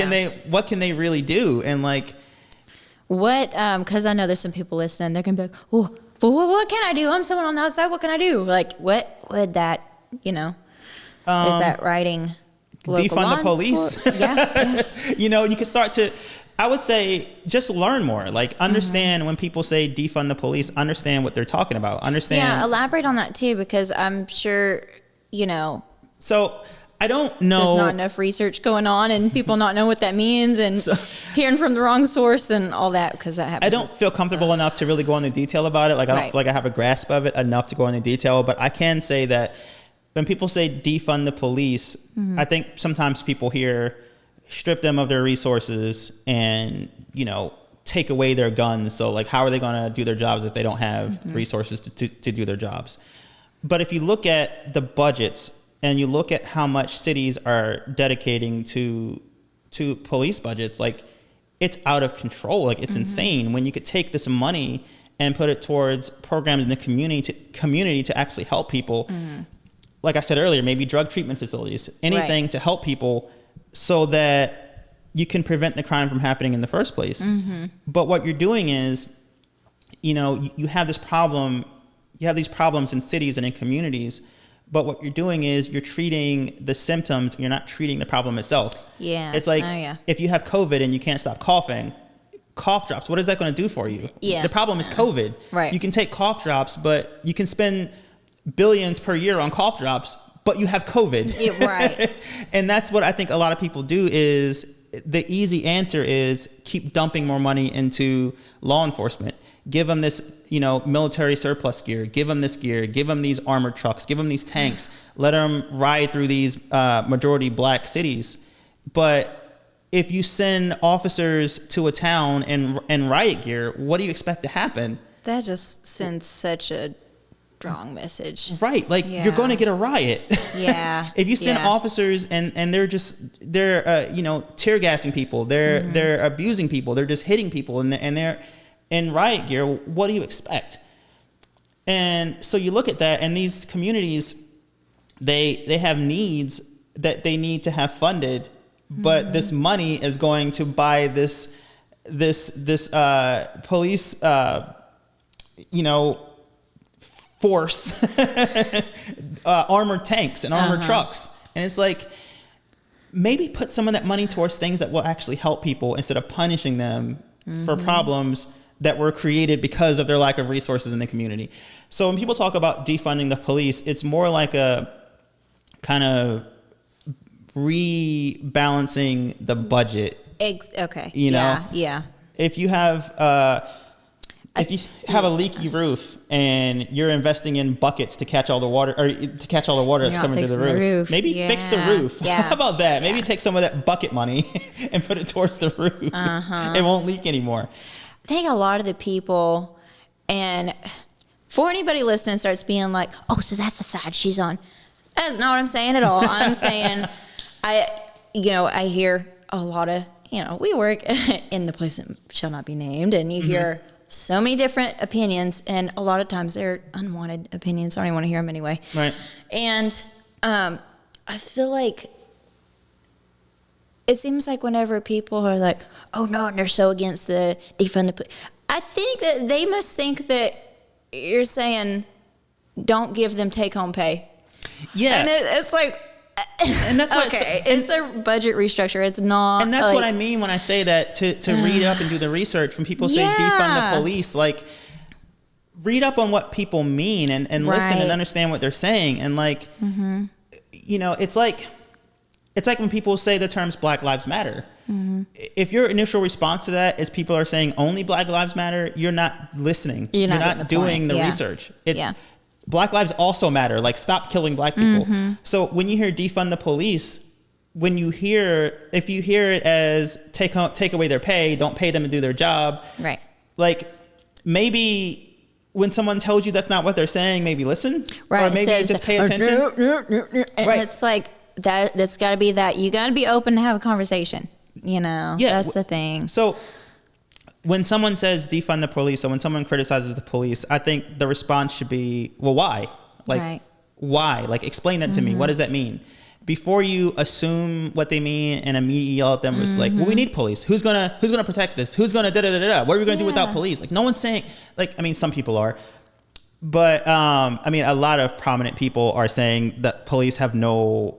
what can they really do? And like, what, because I know there's some people listening, they're going to be like, oh, but what can I do? I'm someone on the outside. What can I do? Like, what would that, is that writing defund the police? Yeah. You can start to, I would say, just learn more. Like, understand when people say defund the police, understand what they're talking about. Understand. Yeah, elaborate on that too, because I'm sure, So, I don't know. There's not enough research going on and people not know what that means and hearing from the wrong source and all that, because that happens. I don't feel comfortable enough to really go into detail about it. Like, I don't feel like I have a grasp of it enough to go into detail, but I can say that when people say defund the police, I think sometimes people hear strip them of their resources and, take away their guns. So like, how are they going to do their jobs if they don't have resources to do their jobs? But if you look at the budgets and you look at how much cities are dedicating to police budgets, like, it's out of control. Like, it's insane when you could take this money and put it towards programs in the community to actually help people. Like I said earlier, maybe drug treatment facilities, anything to help people so that you can prevent the crime from happening in the first place. But what you're doing is, you have this problem, you have these problems in cities and in communities, but what you're doing is you're treating the symptoms, you're not treating the problem itself. Yeah. It's like, if you have COVID and you can't stop coughing, cough drops, what is that going to do for you? Yeah. The problem is COVID. Right. You can take cough drops, but you can spend billions per year on cough drops, but you have COVID. Right. And that's what I think a lot of people do, is the easy answer is keep dumping more money into law enforcement. Give them this, military surplus gear. Give them this gear. Give them these armored trucks. Give them these tanks. Let them ride through these majority black cities. But if you send officers to a town in riot gear, what do you expect to happen? That just sends such a strong message. Right. Like, you're going to get a riot. Yeah. If you send officers and they're tear gassing people, they're abusing people, they're just hitting people, and they're in riot gear, what do you expect? And so you look at that, and these communities, they have needs that they need to have funded, but this money is going to buy this police, force armored tanks and armored trucks. And it's like, maybe put some of that money towards things that will actually help people instead of punishing them for problems that were created because of their lack of resources in the community. So when people talk about defunding the police, it's more like a kind of rebalancing the budget. Okay. You know? Yeah. If you have a leaky roof and you're investing in buckets to catch all the water, or to catch all the water that's coming through the roof, maybe fix the roof. Yeah. How about that? Maybe take some of that bucket money and put it towards the roof. It won't leak anymore. I think a lot of the people, and for anybody listening starts being like, oh, so that's the side she's on. That's not what I'm saying at all. I'm saying, I hear a lot of, we work in the place that shall not be named, and you hear so many different opinions, and a lot of times they're unwanted opinions. I don't even want to hear them anyway. Right. And I feel like it seems like whenever people are like, oh no, and they're so against the defund the police, I think that they must think that you're saying don't give them take-home pay. Yeah. And it's like, and that's why okay, it's a budget restructure. It's not. And that's what I mean when I say that to read up and do the research. When people say defund the police, like, read up on what people mean and listen and understand what they're saying. And like, it's like when people say the terms Black Lives Matter. If your initial response to that is people are saying only Black Lives Matter, you're not listening. You're not doing the research. It's Black lives also matter. Like, stop killing Black people. So when you hear defund the police, if you hear it as take away their pay, don't pay them to do their job. Right. Like, maybe when someone tells you that's not what they're saying, maybe listen. Right. Or maybe just pay attention. And it's like that's got to be that. You got to be open to have a conversation. Yeah, that's the thing. So when someone says defund the police, or when someone criticizes the police, I think the response should be, well, why? Like, why? Like, explain that to me. What does that mean? Before you assume what they mean and immediately yell at them, it's like, well, we need police. Who's gonna protect us? Who's gonna da-da-da-da? What are we gonna do without police? Like, no one's saying, like, I mean, some people are, but I mean, a lot of prominent people are saying that police have no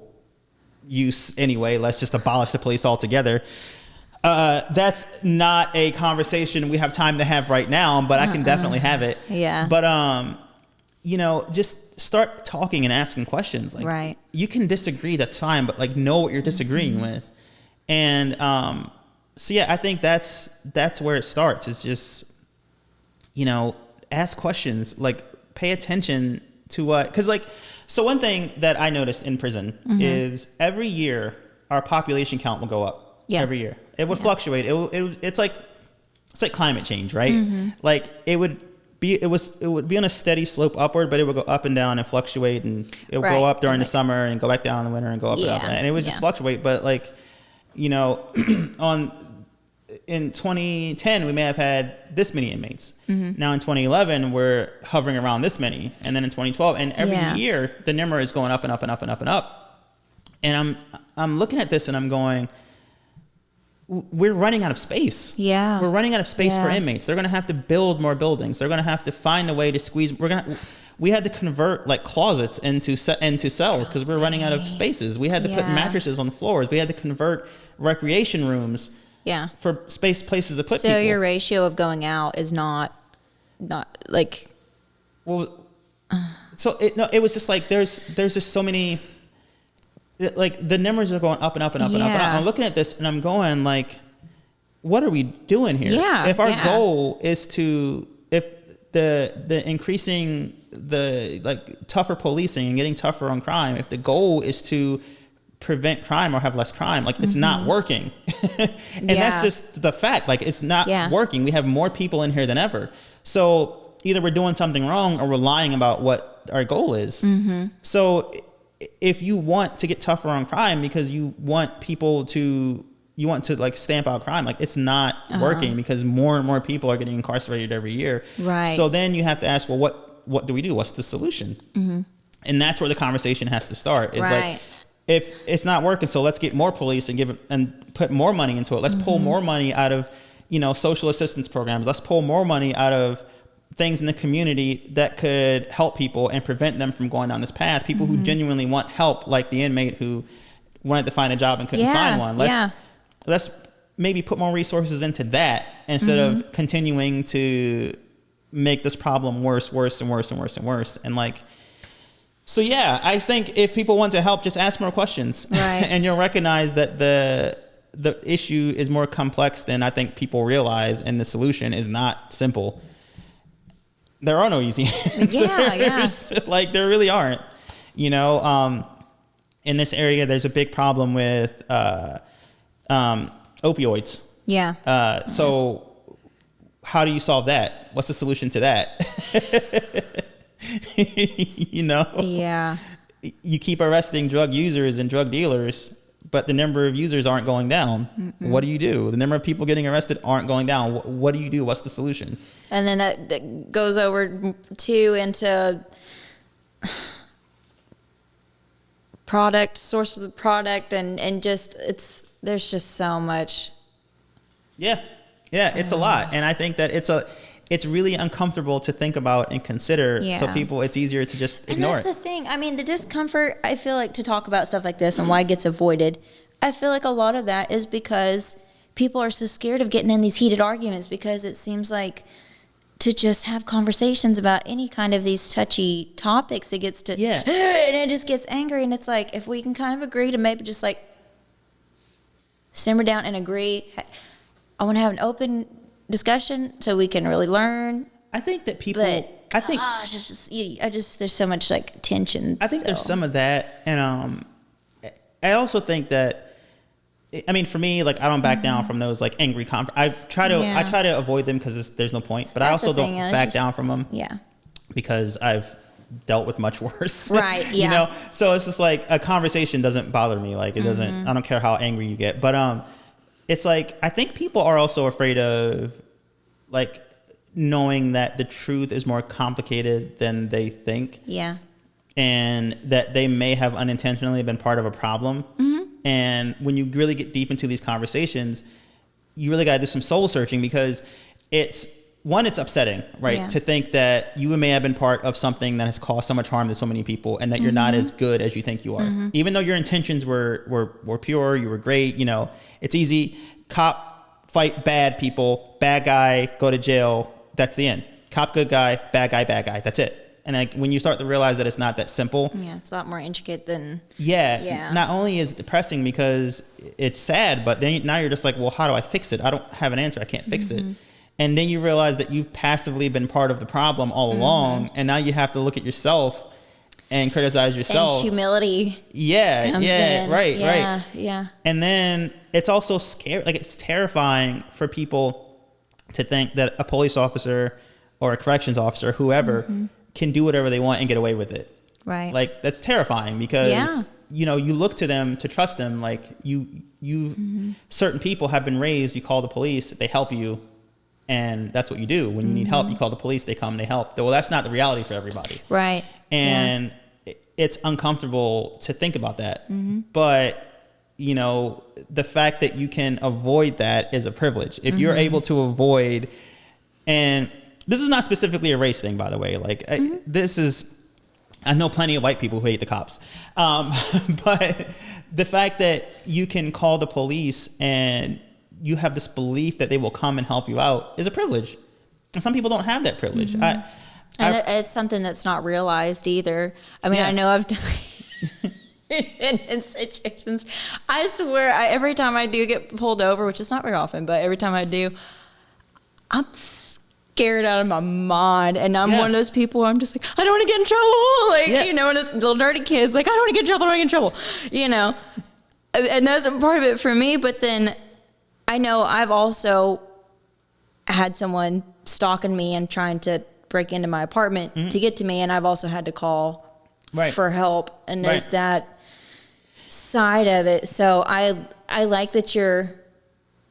use anyway. Let's just abolish the police altogether. That's not a conversation we have time to have right now, but I can definitely have it. Yeah. But, just start talking and asking questions. Like, you can disagree, that's fine, but like, know what you're disagreeing with. And, so yeah, I think that's where it starts. It's just, ask questions, like, pay attention to what, cause like, so one thing that I noticed in prison is every year our population count will go up. Every year. It would fluctuate. It's like climate change, right? Like, it would be on a steady slope upward, but it would go up and down and fluctuate, and it would go up during the summer and go back down in the winter and go up and up, and it would just fluctuate. But like, in 2010 we may have had this many inmates. Now in 2011 we're hovering around this many, and then in 2012, and every year the number is going up and up and up and up and up. And I'm looking at this and I'm going, we're running out of space. We're running out of space for inmates. They're going to have to build more buildings. They're going to have to find a way to squeeze. We had to convert like closets into cells because we're running out of spaces. We had to put mattresses on the floors. We had to convert recreation rooms for places to put people. So your ratio of going out is not like. Well, it was just like there's just so many. Like, the numbers are going up and up and up and up and up. I'm looking at this and I'm going like, what are we doing here? If our goal is if the increasing the like tougher policing and getting tougher on crime, if the goal is to prevent crime or have less crime, like, it's not working. And that's just the fact. Like, it's not working. We have more people in here than ever. So either we're doing something wrong or we're lying about what our goal is. So if you want to get tougher on crime because you want to like stamp out crime, like, it's not working because more and more people are getting incarcerated every year. So then you have to ask, well, what do we do? What's the solution? And that's where the conversation has to start. Is like, if it's not working, so let's get more police and put more money into it. Let's pull more money out of, social assistance programs. Let's pull more money out of things in the community that could help people and prevent them from going down this path. People who genuinely want help, like the inmate who wanted to find a job and couldn't find one. Let's maybe put more resources into that instead of continuing to make this problem worse and worse. And like, so yeah, I think if people want to help, just ask more questions, and you'll recognize that the issue is more complex than I think people realize, and the solution is not simple. There are no easy answers. Like, there really aren't. You know, in this area, there's a big problem with opioids. So how do you solve that? What's the solution to that? You know? You keep arresting drug users and drug dealers, but the number of users aren't going down. What do you do? The number of people getting arrested aren't going down. What do you do? What's the solution? And then that goes over too into source of the product, and just there's just so much. Yeah, it's a lot, and I think that it's really uncomfortable to think about and consider. So people, it's easier to just ignore it. And that's the thing. I mean, the discomfort, I feel like, to talk about stuff like this and why it gets avoided, I feel like a lot of that is because people are so scared of getting in these heated arguments, because it seems like to just have conversations about any kind of these touchy topics, it gets to, and it just gets angry. And it's like, if we can kind of agree to maybe just like simmer down and agree, I want to have an open discussion so we can really learn. I think that people, there's so much like tension. I think there's some of that. And I also think that, I mean, for me, like, I don't back down from those like angry I try to avoid them because there's no point, but I also don't back down from them. Because I've dealt with much worse. You know? So it's just like a conversation doesn't bother me. Like, it doesn't, I don't care how angry you get, but it's like, I think people are also afraid of like knowing that the truth is more complicated than they think. And that they may have unintentionally been part of a problem. And when you really get deep into these conversations, you really got to do some soul searching, because it's upsetting, right? To think that you may have been part of something that has caused so much harm to so many people, and that you're not as good as you think you are. Even though your intentions were pure, you were great, you know, it's easy. Cop, fight bad people, bad guy, go to jail. That's the end. Cop, good guy, bad guy, that's it. And like, when you start to realize that it's not that simple. It's a lot more intricate than. Not only is it depressing because it's sad, but then now you're just like, well, how do I fix it? I don't have an answer. I can't fix it. And then you realize that you've passively been part of the problem all along. And now you have to look at yourself and criticize yourself. And humility. Comes in. Right. And then it's also scary. Like, it's terrifying for people to think that a police officer or a corrections officer, whoever, can do whatever they want and get away with it. Like, that's terrifying, because you know, you look to them to trust them. Like, certain people have been raised, you call the police, they help you, and that's what you do. When you need help, you call the police, they come, they help. Well, that's not the reality for everybody. And it's uncomfortable to think about that. But, you know, the fact that you can avoid that is a privilege. If you're able to avoid, and this is not specifically a race thing, by the way. Like, I know plenty of white people who hate the cops. But the fact that you can call the police and you have this belief that they will come and help you out is a privilege. And some people don't have that privilege. And it's something that's not realized either. I mean, I know I've done in situations. I swear, every time I do get pulled over, which is not very often, but every time I do, I'm scared out of my mind, and I'm one of those people where I'm just like, I don't want to get in trouble, like you know, and it's little nerdy kids, like, I don't want to get in trouble, you know. And that's part of it for me. But then I know I've also had someone stalking me and trying to break into my apartment to get to me, and I've also had to call for help, and there's that side of it. So I like that you're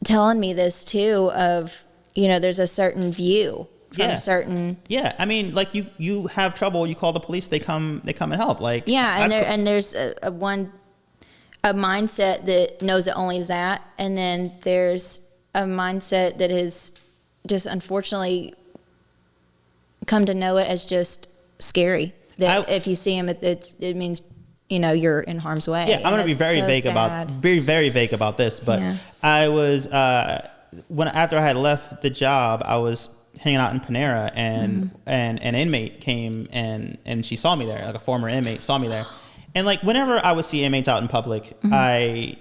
telling me this too, of, you know, there's a certain view from certain. I mean, like, you have trouble, you call the police, they come and help. Like, and there's a mindset that knows it only is that, and then there's a mindset that is just unfortunately come to know it as just scary. That if you see him, it means, you know, you're in harm's way. Yeah, I'm going to be very so vague sad. very vague about this, but Yeah. I was, after I had left the job, I was hanging out in Panera, and and an inmate came and she saw me there, like a former inmate saw me there. And like whenever I would see inmates out in public, I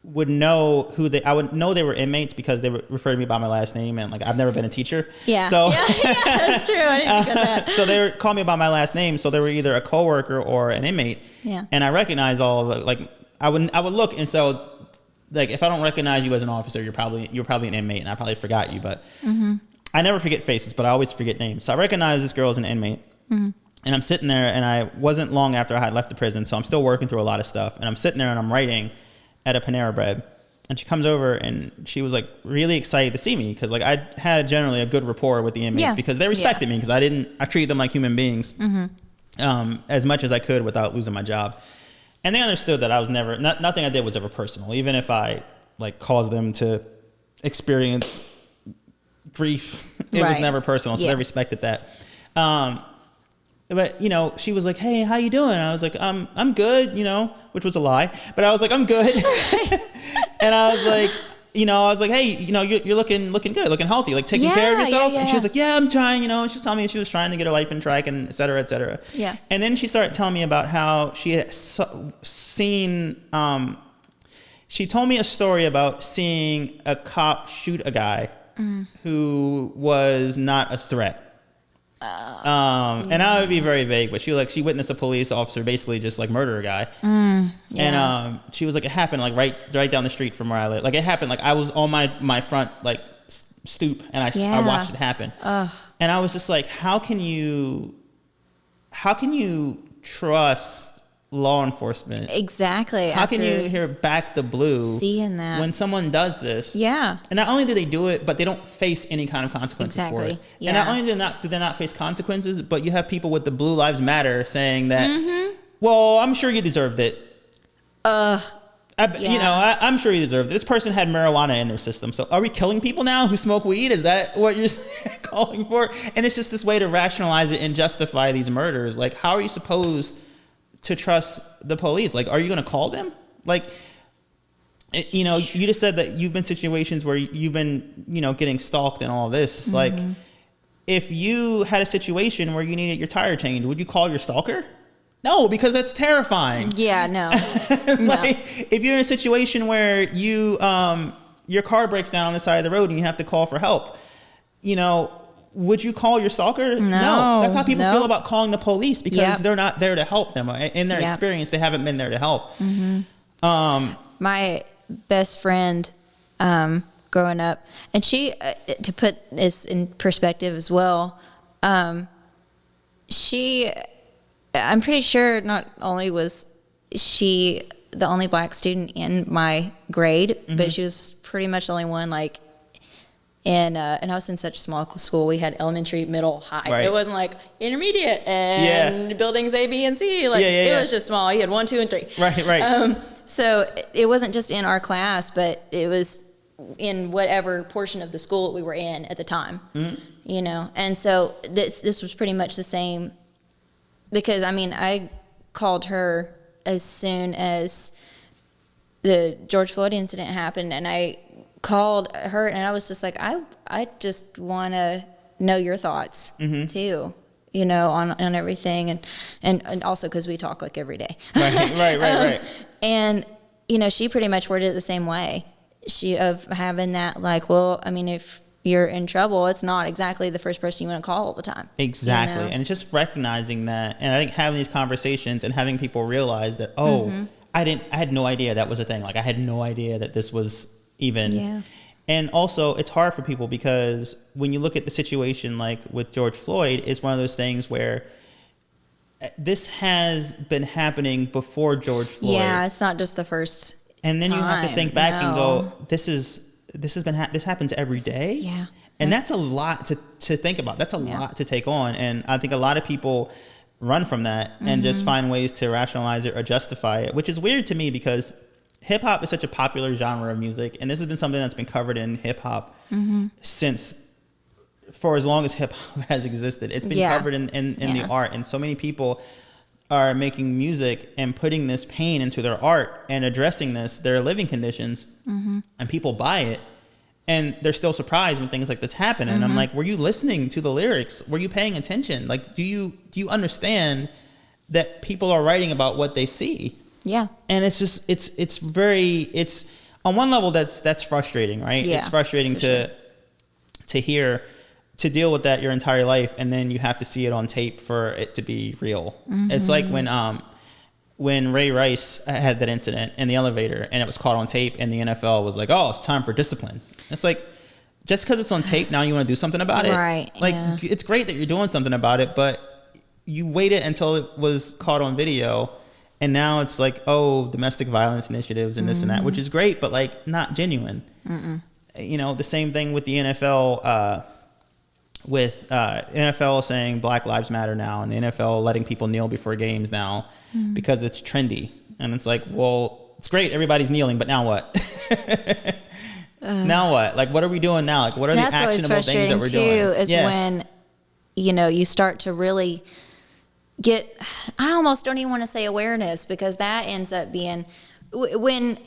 would know I would know they were inmates because they would refer to me by my last name, and like I've never been a teacher. Yeah. So yeah, that's true. I didn't think of that. so they would call me by my last name, so they were either a coworker or an inmate. Yeah. And I recognized I would look, and so like if I don't recognize you as an officer, you're probably an inmate, and I probably forgot you, but I never forget faces, but I always forget names. So I recognize this girl as an inmate. And I'm sitting there, and I wasn't long after I had left the prison, so I'm still working through a lot of stuff. And I'm sitting there and I'm writing at a Panera Bread, and she comes over and she was like really excited to see me because like I had generally a good rapport with the inmates because they respected me because I treated them like human beings as much as I could without losing my job. And they understood that I was never nothing I did was ever personal, even if I like caused them to experience grief. It was never personal, so they respected that. But you know, she was like, "Hey, how you doing?" I was like, I'm good," you know, which was a lie, but I was like, "I'm good." And I was like, "Hey, you know, you're looking good, looking healthy, like taking care of yourself." And she was like, "Yeah, I'm trying," you know, and she was telling me she was trying to get her life in track and et cetera, et cetera. Yeah. And then she started telling me about how she had seen, she told me a story about seeing a cop shoot a guy who was not a threat. And I would be very vague, but she witnessed a police officer basically just like murder a guy. And she was like, it happened like right down the street from where I live. Like it happened like I was on my front like stoop, and I watched it happen. And I was just like, how can you trust law enforcement? Exactly. How can you hear back the blue seeing that when someone does this? Yeah. And not only do they do it, but they don't face any kind of consequences for it. Yeah. And not only do they not face consequences, but you have people with the Blue Lives Matter saying that, well, I'm sure you deserved it. You know, I'm sure you deserved it. This person had marijuana in their system. So are we killing people now who smoke weed? Is that what you're calling for? And it's just this way to rationalize it and justify these murders. Like, how are you supposed to trust the police? Like, are you going to call them? Like, you know, you just said that you've been situations where you've been, you know, getting stalked and all this. It's like, if you had a situation where you needed your tire changed, would you call your stalker? No, because that's terrifying. Yeah, no. Like, if you're in a situation where you, your car breaks down on the side of the road and you have to call for help, you know, would you call your stalker? No. That's how people feel about calling the police, because they're not there to help them. In their experience, they haven't been there to help. My best friend growing up, and she, to put this in perspective as well, I'm pretty sure not only was she the only black student in my grade, but she was pretty much the only one, like, and I was in such a small school. We had elementary, middle, high. Right. It wasn't like intermediate and buildings A, B, and C. Like it was just small. You had 1, 2, and 3. Right. So it wasn't just in our class, but it was in whatever portion of the school we were in at the time. You know, and so this was pretty much the same. Because I mean, I called her as soon as the George Floyd incident happened, and I called her, and I was just like, I just want to know your thoughts too, you know, on everything, and also because we talk like every day. Right. And you know, she pretty much worded it the same way. Of having that, like, well, I mean, if you're in trouble, it's not exactly the first person you want to call all the time. Exactly. You know? And it's just recognizing that, and I think having these conversations and having people realize that, I had no idea that was a thing. Like, I had no idea that this was even. And also, it's hard for people because when you look at the situation like with George Floyd, it's one of those things where this has been happening before George Floyd. Yeah, it's not just the first and then time. You have to think back and go, this happens every day. Yeah. And that's a lot to think about. That's a lot to take on. And I think a lot of people run from that and just find ways to rationalize it or justify it, which is weird to me because hip hop is such a popular genre of music. And this has been something that's been covered in hip hop since for as long as hip hop has existed. It's been covered in the art, and so many people are making music and putting this pain into their art and addressing their living conditions, and people buy it, and they're still surprised when things like this happen. And I'm like, were you listening to the lyrics? Were you paying attention? Like, do you understand that people are writing about what they see? Yeah. And it's just, it's on one level that's frustrating, right? Yeah, it's frustrating to deal with that your entire life, and then you have to see it on tape for it to be real. It's like when Ray Rice had that incident in the elevator and it was caught on tape, and the NFL was like, oh, it's time for discipline. It's like, just because it's on tape now you want to do something about it? Right. Like, it's great that you're doing something about it, but you waited until it was caught on video, and now it's like, oh, domestic violence initiatives and this and that, which is great, but like not genuine. You know, the same thing with the NFL, with NFL saying Black Lives Matter now, and the NFL letting people kneel before games now because it's trendy. And it's like, well, it's great, everybody's kneeling, but now what? Now what? Like, what are we doing now? Like, what are the actionable things that we're doing? Is when, you know, you start to really get, I almost don't even want to say awareness, because that ends up being when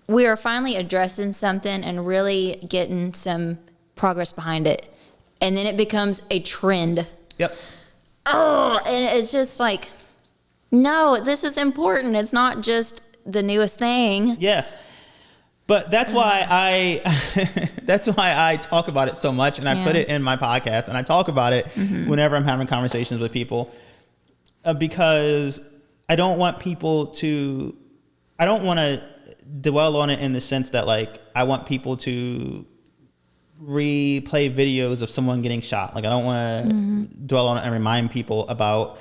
we are finally addressing something and really getting some progress behind it, and then it becomes a trend. Yep. Oh, and it's just like, no, this is important. It's not just the newest thing. Yeah. But that's why I talk about it so much, and I put it in my podcast, and I talk about it whenever I'm having conversations with people, because I don't want to dwell on it in the sense that, like, I want people to replay videos of someone getting shot. Like, I don't want to dwell on it and remind people about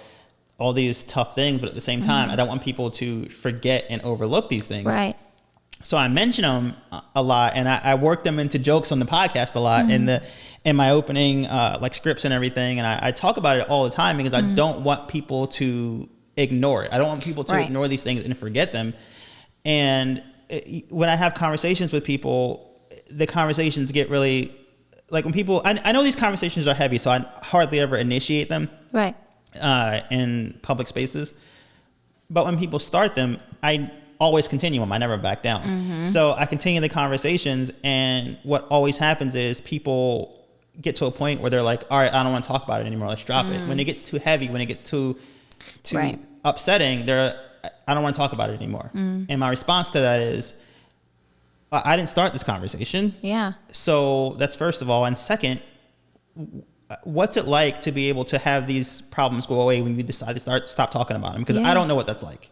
all these tough things, but at the same time, I don't want people to forget and overlook these things. Right. So I mention them a lot, and I work them into jokes on the podcast a lot in my opening like scripts and everything, and I talk about it all the time because I don't want people to ignore it. I don't want people to ignore these things and forget them. And when I have conversations with people, the conversations get really, like, when people, I know these conversations are heavy, so I hardly ever initiate them in public spaces. But when people start them, I always continue them. I never back down. So I continue the conversations, and what always happens is people get to a point where they're like, all right, I don't want to talk about it anymore. Let's drop it. When it gets too heavy, when it gets too upsetting, I don't want to talk about it anymore. And my response to that is, I didn't start this conversation. Yeah. So that's first of all. And second, what's it like to be able to have these problems go away when you decide to stop talking about them? Because I don't know what that's like.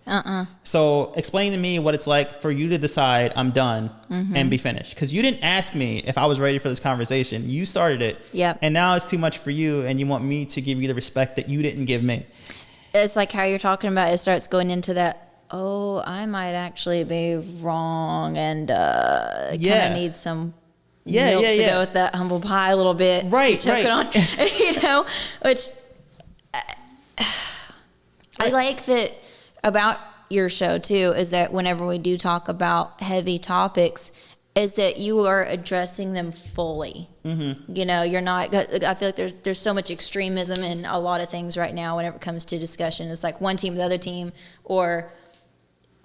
So explain to me what it's like for you to decide I'm done and be finished. Because you didn't ask me if I was ready for this conversation. You started it. Yep. And now it's too much for you, and you want me to give you the respect that you didn't give me. It's like how you're talking about, it starts going into that, oh, I might actually be wrong, and kind of need some milk to go with that humble pie a little bit. Right, choke it on, you know, which I like that about your show too, is that whenever we do talk about heavy topics, is that you are addressing them fully. You know, you're not, I feel like there's so much extremism in a lot of things right now whenever it comes to discussion. It's like one team, the other team, or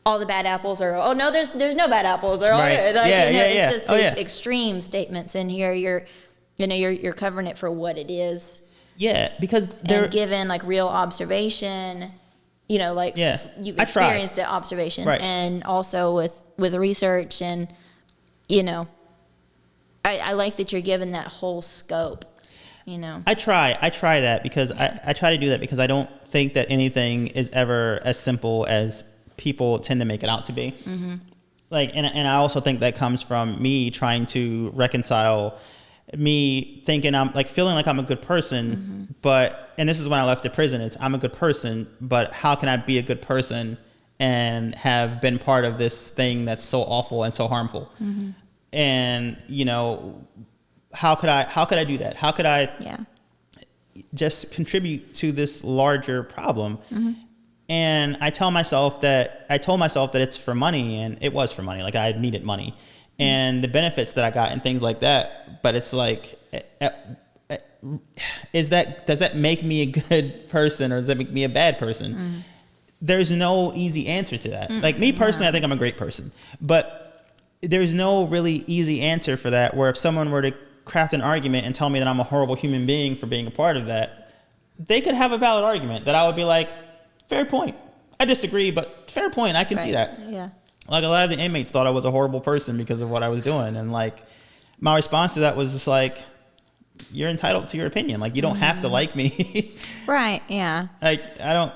all the bad apples, or, oh no, there's no bad apples, or it's just these extreme statements. And here you're covering it for what it is. Yeah, because they're given like real observation, you know, like you've experienced it, observation, and also with research, and you know, I like that you're given that whole scope. You know, I try that because I try to do that because I don't think that anything is ever as simple as people tend to make it out to be. Like, and I also think that comes from me trying to reconcile me thinking I'm like feeling like I'm a good person, but, and this is when I left the prison, it's I'm a good person, but how can I be a good person and have been part of this thing that's so awful and so harmful? And, you know, how could I do that? How could I just contribute to this larger problem? And I told myself that it's for money, and it was for money. Like, I needed money and the benefits that I got and things like that. But it's like, does that make me a good person or does that make me a bad person? There's no easy answer to that. Like me personally, I think I'm a great person, but there's no really easy answer for that, where if someone were to craft an argument and tell me that I'm a horrible human being for being a part of that, they could have a valid argument that I would be like, fair point. I disagree, but fair point. I can see that. Yeah. Like a lot of the inmates thought I was a horrible person because of what I was doing. And like my response to that was just like, you're entitled to your opinion. Like you don't have to like me. Right. Yeah. Like I don't.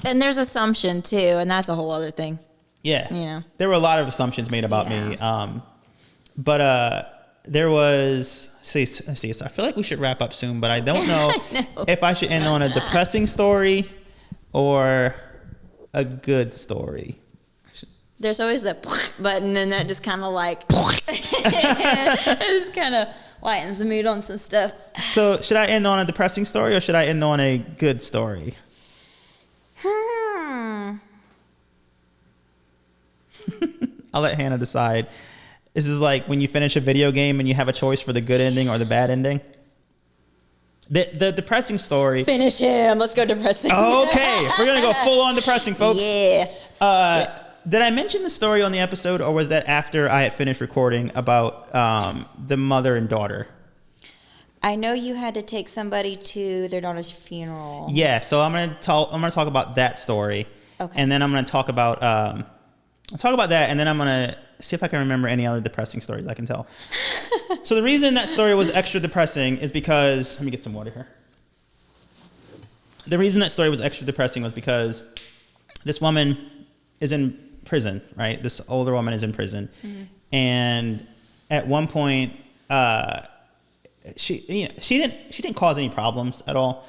And there's assumption too, and that's a whole other thing. Yeah. You know, there were a lot of assumptions made about me. But there was, see, so I feel like we should wrap up soon, but I don't know if I should end on a depressing story or a good story. there's always that button, and that just kind of like, it just kind of lightens the mood on some stuff. So should I end on a depressing story or should I end on a good story? I'll let Hannah decide. This is like when you finish a video game and you have a choice for the good ending or the bad ending. The depressing story. Finish him. Let's go depressing. Okay, we're gonna go full on depressing, folks. Yeah. Did I mention the story on the episode, or was that after I had finished recording about the mother and daughter? I know you had to take somebody to their daughter's funeral. Yeah, so I'm gonna talk about that story. Okay. And then I'm gonna talk about that, and then I'm gonna see if I can remember any other depressing stories I can tell. So the reason that story was extra depressing is because, let me get some water here. The reason that story was extra depressing was because this woman is in prison, right? This older woman is in prison. Mm-hmm. And at one point, she didn't cause any problems at all.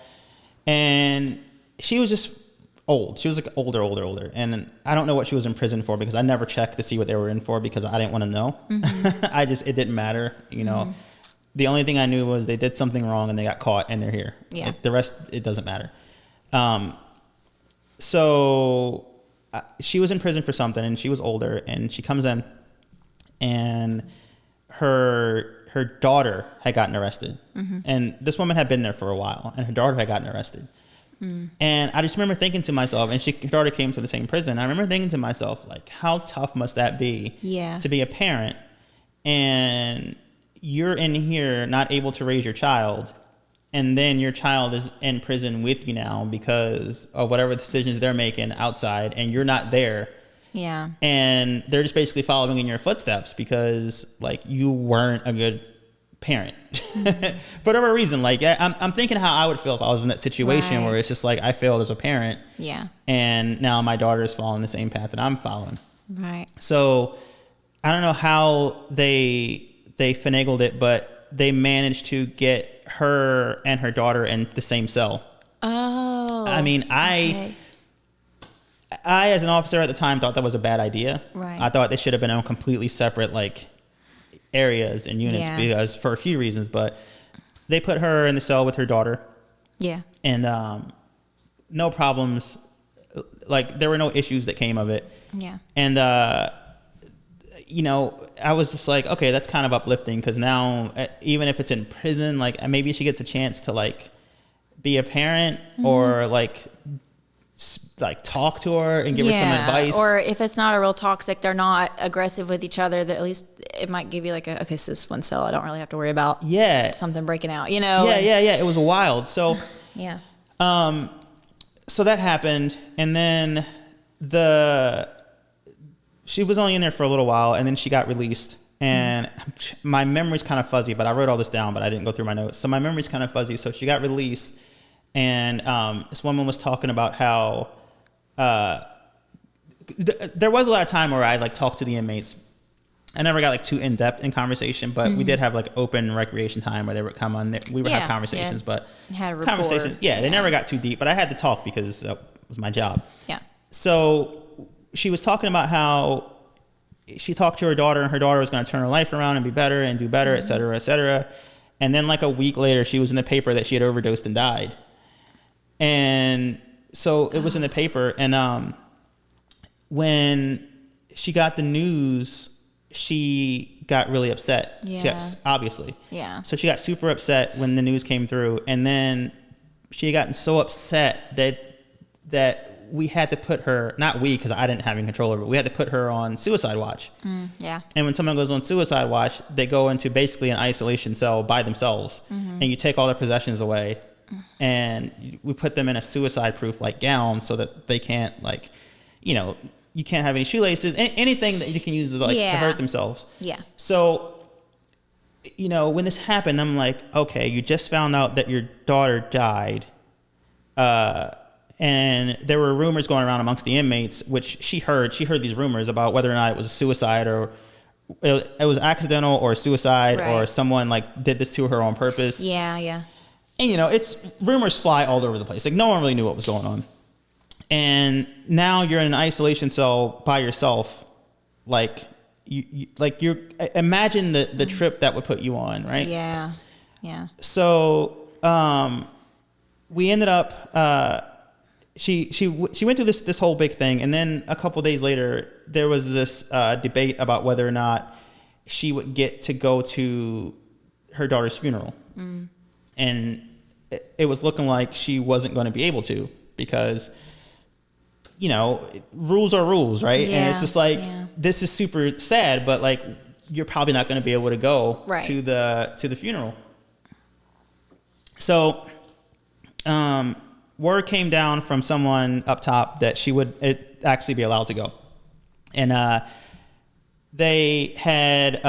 And she was just old. She was like older. And I don't know what she was in prison for because I never checked to see what they were in for because I didn't want to know. Mm-hmm. It didn't matter, you know. Mm-hmm. The only thing I knew was they did something wrong and they got caught and they're here. Yeah. Like, the rest, it doesn't matter. So she was in prison for something and she was older and she comes in and her daughter had gotten arrested. Mm-hmm. And this woman had been there for a while and her daughter had gotten arrested. And I just remember thinking to myself, and her daughter came to the same prison. I remember thinking to myself, like, how tough must that be to be a parent and you're in here not able to raise your child, and then your child is in prison with you now because of whatever decisions they're making outside, and you're not there. Yeah. And they're just basically following in your footsteps because, like, you weren't a good parent. For whatever reason. Like, I'm thinking how I would feel if I was in that situation where it's just like I failed as a parent. Yeah. And now my daughter is following the same path that I'm following. Right. So I don't know how they finagled it, but they managed to get her and her daughter in the same cell. Oh. I mean, I as an officer at the time thought that was a bad idea. Right. I thought they should have been on completely separate, like, areas and units because for a few reasons, but they put her in the cell with her daughter. Yeah. And no problems. Like, there were no issues that came of it. Yeah. And you know, I was just like, okay, that's kind of uplifting because now, even if it's in prison, like, maybe she gets a chance to, like, be a parent or like talk to her and give her some advice. Or if it's not a real toxic, they're not aggressive with each other, that at least it might give you like okay, so this one cell, I don't really have to worry about something breaking out, you know? Yeah. It was wild. So yeah. So that happened, and then she was only in there for a little while, and then she got released. And my memory's kind of fuzzy, but I wrote all this down, but I didn't go through my notes. So my memory's kind of fuzzy. So she got released, and this woman was talking about how there was a lot of time where I like talked to the inmates. I never got like too in depth in conversation, but we did have like open recreation time where they would come on. We would have conversations, but conversations. Yeah, they never got too deep, but I had to talk because that was my job. Yeah. So she was talking about how she talked to her daughter, and her daughter was going to turn her life around and be better and do better, et cetera, et cetera. And then like a week later, she was in the paper that she had overdosed and died. And so it was in the paper. And when she got the news, she got really upset. Yeah. Obviously. Yeah. So she got super upset when the news came through, and then she had gotten so upset that we had to put her, not we, because I didn't have any control over it, but we had to put her on suicide watch. Yeah. And when someone goes on suicide watch, they go into basically an isolation cell by themselves, and you take all their possessions away, and we put them in a suicide-proof like gown so that they can't you can't have any shoelaces, anything that you can use to hurt themselves. Yeah. So, when this happened, I'm like, okay, you just found out that your daughter died. And there were rumors going around amongst the inmates, which she heard these rumors about whether or not it was a suicide or it was accidental or suicide, right, or someone did this to her on purpose. Yeah, yeah. And it's rumors fly all over the place. Like no one really knew what was going on. And now you're in an isolation cell by yourself. You're imagine the trip that would put you on, right? Yeah. Yeah. So we ended up she went through this whole big thing, and then a couple of days later there was this debate about whether or not she would get to go to her daughter's funeral. And it was looking like she wasn't going to be able to, because rules are rules, right? Yeah, and it's just this is super sad, but you're probably not going to be able to go to the funeral. So word came down from someone up top that she would actually be allowed to go. And they had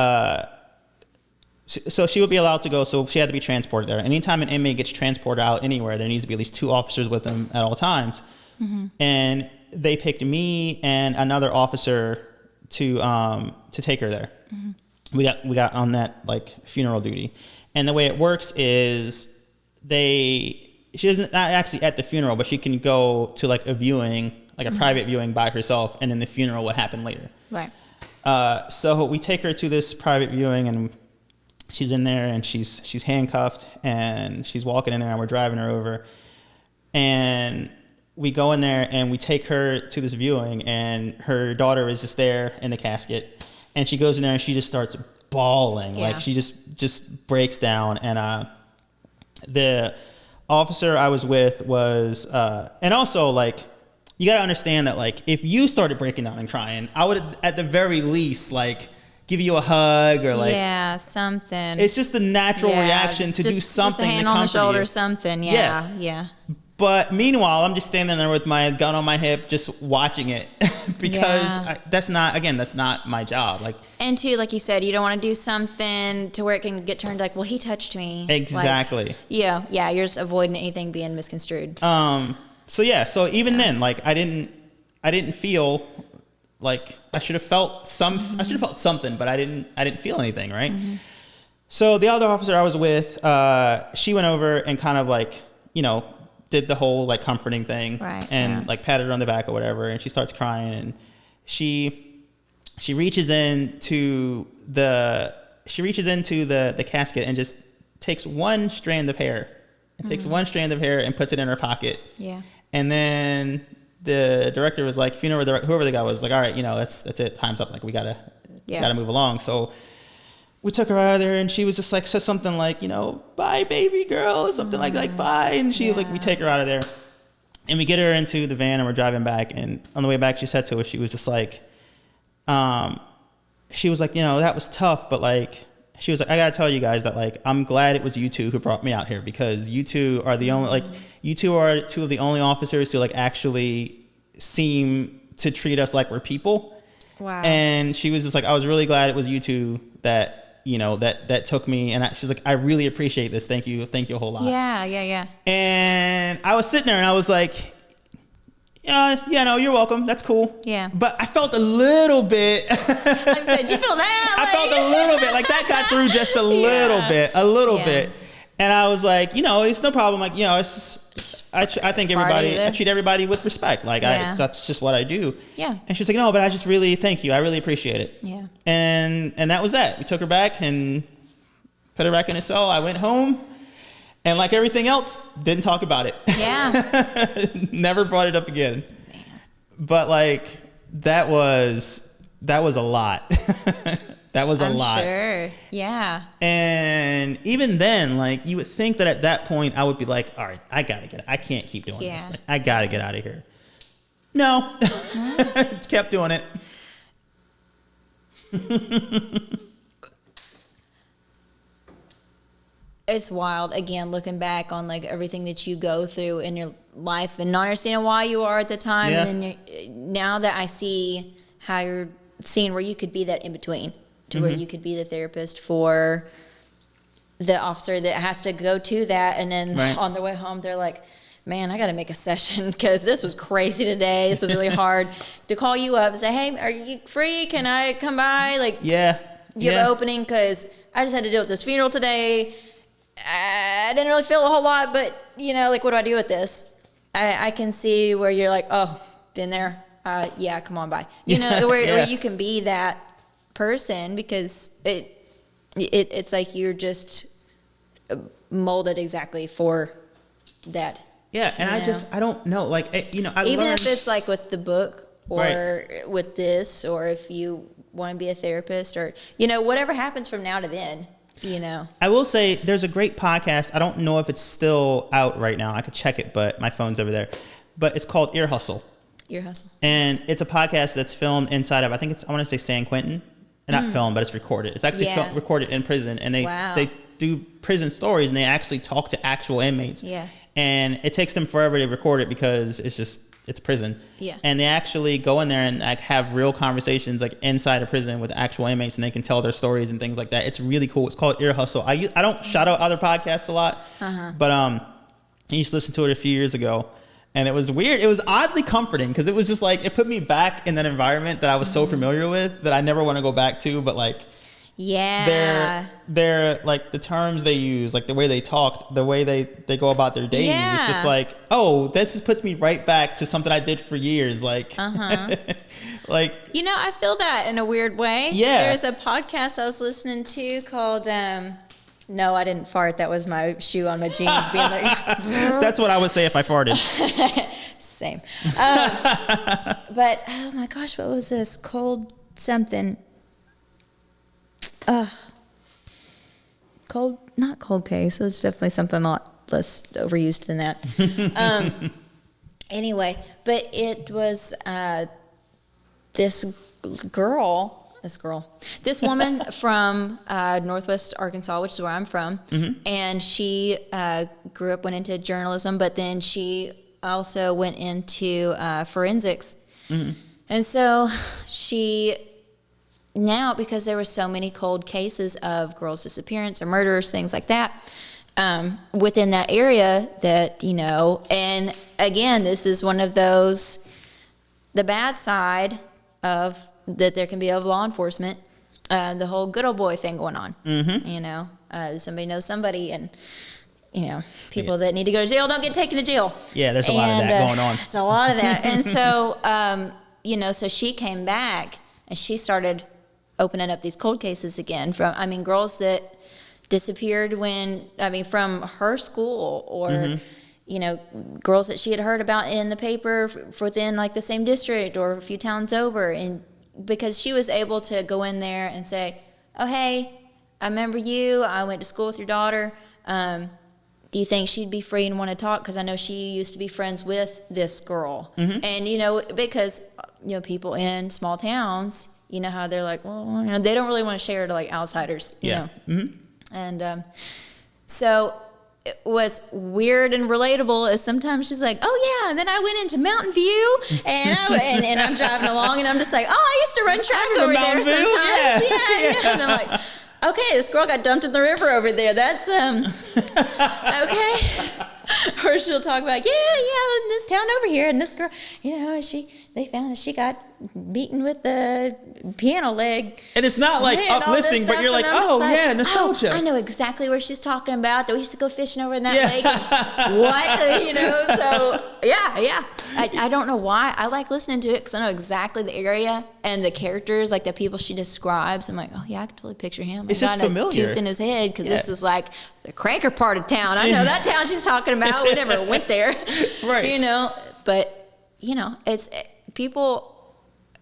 so she would be allowed to go, so she had to be transported there. Anytime an inmate gets transported out anywhere, there needs to be at least 2 officers with them at all times. And they picked me and another officer to take her there. We got on that funeral duty. And the way it works is she isn't not actually at the funeral, but she can go to a viewing, a private viewing by herself, and then the funeral will happen later. Right. So we take her to this private viewing, and she's in there, and she's handcuffed, and she's walking in there, and we're driving her over, and we go in there and we take her to this viewing, and her daughter is just there in the casket, and she goes in there and she just starts bawling. Yeah. She just breaks down. And the officer I was with was and also you got to understand that if you started breaking down and crying, I would at the very least give you a hug or something. It's just the natural reaction to do something. Just a hand on the shoulder, something. Yeah. But meanwhile, I'm just standing there with my gun on my hip, just watching it, because that's not my job. And too, like you said, you don't want to do something to where it can get turned well, he touched me. Exactly. You're just avoiding anything being misconstrued. So even then, I didn't feel I should have felt something, but I didn't feel anything, right? So the other officer I was with, she went over and kind of did the whole comforting thing, right, and patted her on the back or whatever, and she starts crying, and she reaches into the casket and just takes one strand of hair and puts it in her pocket. Yeah. And then the director was whoever the guy was all right, that's it, time's up, we gotta move along. So we took her out of there, and she was just said something bye baby girl, or something like bye, and she we take her out of there, and we get her into the van, and we're driving back, and on the way back she said to us, she was just she was that was tough, but she was I gotta tell you guys that I'm glad it was you two who brought me out here, because you two are the only you two are two of the only officers who actually seem to treat us like we're people. Wow. And she was just I was really glad it was you two that that took me, and she was I really appreciate this. Thank you a whole lot. Yeah. And I was sitting there, and I was no, you're welcome. That's cool. Yeah. But I felt a little bit. I said, you feel that? I felt a little bit that got through just a little bit. And I was it's no problem. I think I treat everybody with respect. That's just what I do. Yeah. And she's no, but I just really thank you. I really appreciate it. Yeah. And that was that. We took her back and put her back in a cell. I went home, and everything else, didn't talk about it. Yeah. Never brought it up again. Man. But that was a lot. That was a I'm lot. sure. Yeah. And even then, like, you would think that at that point I would be like, all right, I can't keep doing this. Like, I gotta get out of here. No. Kept doing it. It's wild, again, looking back on like everything that you go through in your life and not understanding why you are at the time. Yeah. And then now that I see how you're seeing where you could be that in between, to where you could be the therapist for the officer that has to go to that, and then on their way home they're like, man, I got to make a session because this was crazy today. This was really hard. To call you up and say, hey, are you free? Can I come by? Like, you have an opening because I just had to deal with this funeral today. I didn't really feel a whole lot, but, you know, like, what do I do with this? I can see where you're like, oh, been there. Yeah, come on by. You know, where you can be that person, because it's like you're just molded exactly for that. Yeah, and I don't know. Like, I even learned, if it's like with the book or with this, or if you want to be a therapist, or, you know, whatever happens from now to then, you know. I will say there's a great podcast. I don't know if it's still out right now. I could check it, but my phone's over there. But it's called Ear Hustle. Ear Hustle. And it's a podcast that's filmed inside of, I want to say San Quentin. Not filmed, but it's recorded. It's actually recorded in prison. And they do prison stories, and they actually talk to actual inmates. Yeah. And it takes them forever to record it because it's prison. Yeah. And they actually go in there and like have real conversations like inside a prison with actual inmates, and they can tell their stories and things like that. It's really cool. It's called Ear Hustle. I don't shout out other podcasts a lot, but I used to listen to it a few years ago, and it was weird. It was oddly comforting because it was just like, it put me back in that environment that I was so familiar with that I never want to go back to, but like, they're like the terms they use, like the way they talk, the way they go about their days. Yeah. It's just like, oh, this just puts me right back to something I did for years. Like, like, you know, I feel that in a weird way. Yeah. There's a podcast I was listening to called, no, I didn't fart. That was my shoe on my jeans being like, that's what I would say if I farted. Same. But, oh my gosh, what was this? Cold something. Not cold case. It was definitely something a lot less overused than that. Anyway, but it was this woman from Northwest Arkansas, which is where I'm from, and she went into journalism, but then she also went into forensics, and so she. Now, because there were so many cold cases of girls' disappearance or murders, things like that, within that area that, you know, and again, this is one of those, the bad side of, that there can be of law enforcement, the whole good old boy thing going on, you know, somebody knows somebody, and, you know, people that need to go to jail don't get taken to jail. Yeah, there's a lot of that going on. There's a lot of that. And so, you know, so she came back and she started opening up these cold cases again from, girls that disappeared from her school, or, you know, girls that she had heard about in the paper within like the same district or a few towns over. And because she was able to go in there and say, oh, hey, I remember you. I went to school with your daughter. Do you think she'd be free and want to talk? Because I know she used to be friends with this girl. And, you know, because, you know, people in small towns, you know how they're like, well, you know, they don't really want to share to like outsiders, you know. And so what's weird and relatable is sometimes she's like, oh yeah, and then I went into Mountain View, and and I'm driving along, and I'm just like, oh, I used to run track over there sometimes. Yeah. And I'm like, okay, this girl got dumped in the river over there. That's okay. Or she'll talk about, in this town over here, and this girl, you know, they found that she got beaten with the piano leg. And it's not like uplifting, but you're like, nostalgia. Oh, I know exactly where she's talking about. That we used to go fishing over in that lake. And what? You know, so yeah. I don't know why. I like listening to it because I know exactly the area and the characters, like the people she describes. I'm like, oh yeah, I can totally picture him. It's just familiar. A tooth in his head, because this is like the cranker part of town. I know that town she's talking about. We never went there. Right. You know, but you know, it's people.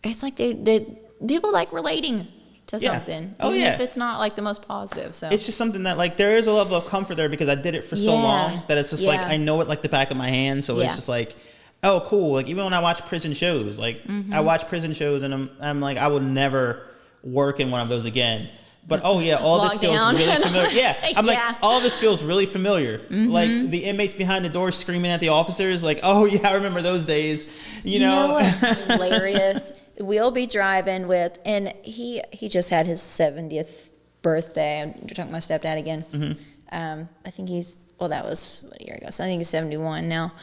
It's like they people like relating to Yeah. something, Oh, even yeah. if it's not like the most positive. So It's just something that like there is a level of comfort there because I did it for so Yeah. long that it's just like Yeah. I know it like the back of my hand. So Yeah. it's just like, oh, cool. Like even when I watch prison shows, like I watch prison shows and I'm like I will never work in one of those again. But oh yeah, all this feels Lockdown. really familiar. Yeah, I'm Yeah. like all this feels really familiar. Like the inmates behind the door screaming at the officers, like oh yeah, I remember those days. You know what's hilarious? We'll be driving with, and he just had his 70th birthday. I'm talking to my stepdad again. I think that was a year ago. So I think he's 71 now.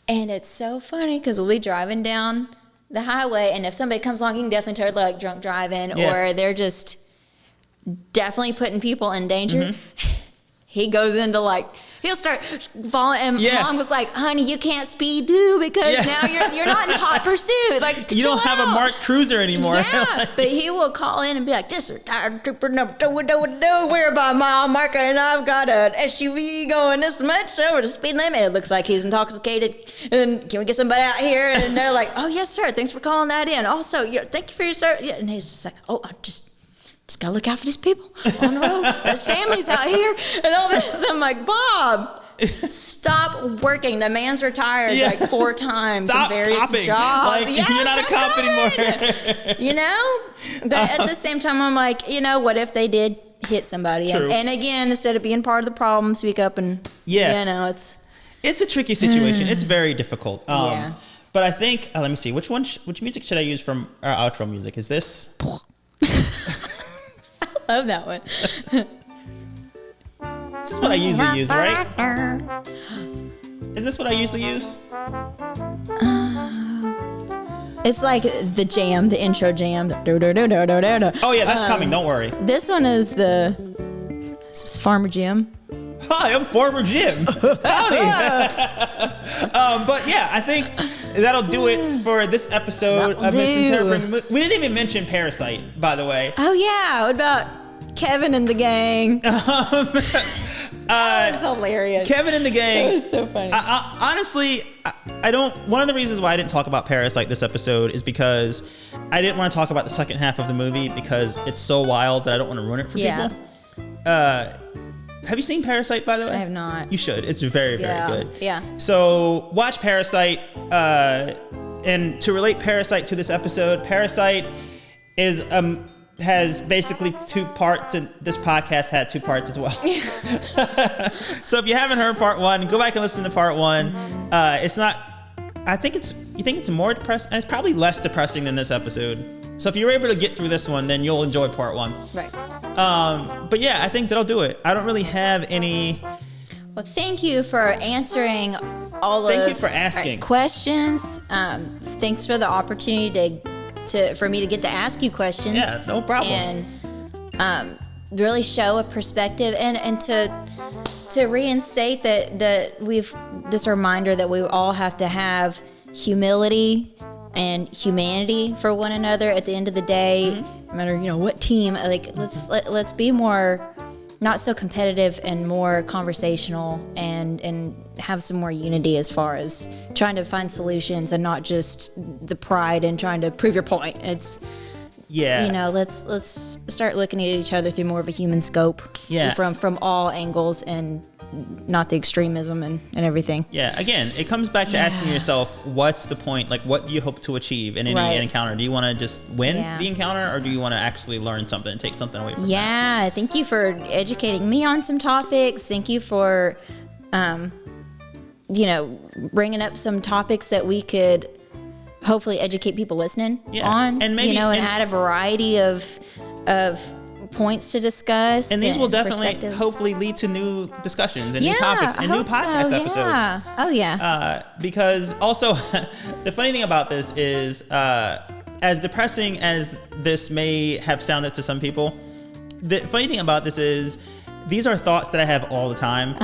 And it's so funny because we'll be driving down the highway, and if somebody comes along, you can definitely tell they're like drunk driving, Yeah. or they're just definitely putting people in danger. He goes into like, he'll start falling, and Yeah. Mom was like, honey, you can't speed do because Yeah. now you're not in hot pursuit. Like, you don't chill have a out. marked cruiser anymore. Yeah, but he will call in and be like, this is retired trooper number nowhere by mile marker, and I've got an SUV going this much over the speed limit. It looks like he's intoxicated, and can we get somebody out here? And they're like, oh, yes, sir. Thanks for calling that in. Also, thank you for your service. Yeah, and he's just like, oh, I just gotta look out for these people on the road. There's families out here and all this. And I'm like, Bob, stop working. The man's retired like 4 times Stop in various copping. jobs. Like, you're not a cop anymore. You know? But at the same time, I'm like, what if they did hit somebody? True. And again, instead of being part of the problem, speak up and, It's a tricky situation. It's very difficult. Yeah. But I think, let me see, which music should I use from our outro music? Is this? love that one. This is what I usually use, right? Is this what I usually use? It's like the jam, the intro jam. Oh yeah, that's coming. Don't worry. This one is this is Farmer Jim. Hi, I'm Farmer Jim. Howdy. But yeah, I think that'll do it for this episode of Misinterpreting. We didn't even mention Parasite, by the way. Oh yeah, what about Kevin and the gang? It's hilarious. Kevin and the gang. That was so funny. Honestly, I don't. One of the reasons why I didn't talk about Parasite this episode is because I didn't want to talk about the second half of the movie because it's so wild that I don't want to ruin it for people. Have you seen Parasite, by the way? I have not. You should. It's very, very good. Yeah. So watch Parasite. And to relate Parasite to this episode, Parasite is has basically 2 parts, and this podcast had 2 parts as well. So if you haven't heard part 1, go back and listen to part 1. It's not. I think you think it's more depressing. It's probably less depressing than this episode. So if you're able to get through this one, then you'll enjoy part 1. Right. But yeah, I think that'll do it. I don't really have any. Well, thank you for answering Thank you for asking our questions. Thanks for the opportunity for me to get to ask you questions. Yeah, no problem. And really show a perspective and to reinstate that this reminder that we all have to have humility and humanity for one another at the end of the day. No matter what team, like let's be more not so competitive and more conversational and have some more unity as far as trying to find solutions and not just the pride and trying to prove your point. It's let's start looking at each other through more of a human scope. Yeah. From all angles and not the extremism and everything. Yeah, again, it comes back to asking yourself, what's the point? Like, what do you hope to achieve in any encounter? Do you want to just win the encounter, or do you want to actually learn something and take something away from it? Yeah, thank you for educating me on some topics. Thank you for, bringing up some topics that we could hopefully educate people listening on. And maybe and add a variety of points to discuss. And these will definitely hopefully lead to new discussions and new topics and new podcast episodes. Oh yeah. Because also the funny thing about this is as depressing as this may have sounded to some people, the funny thing about this is these are thoughts that I have all the time.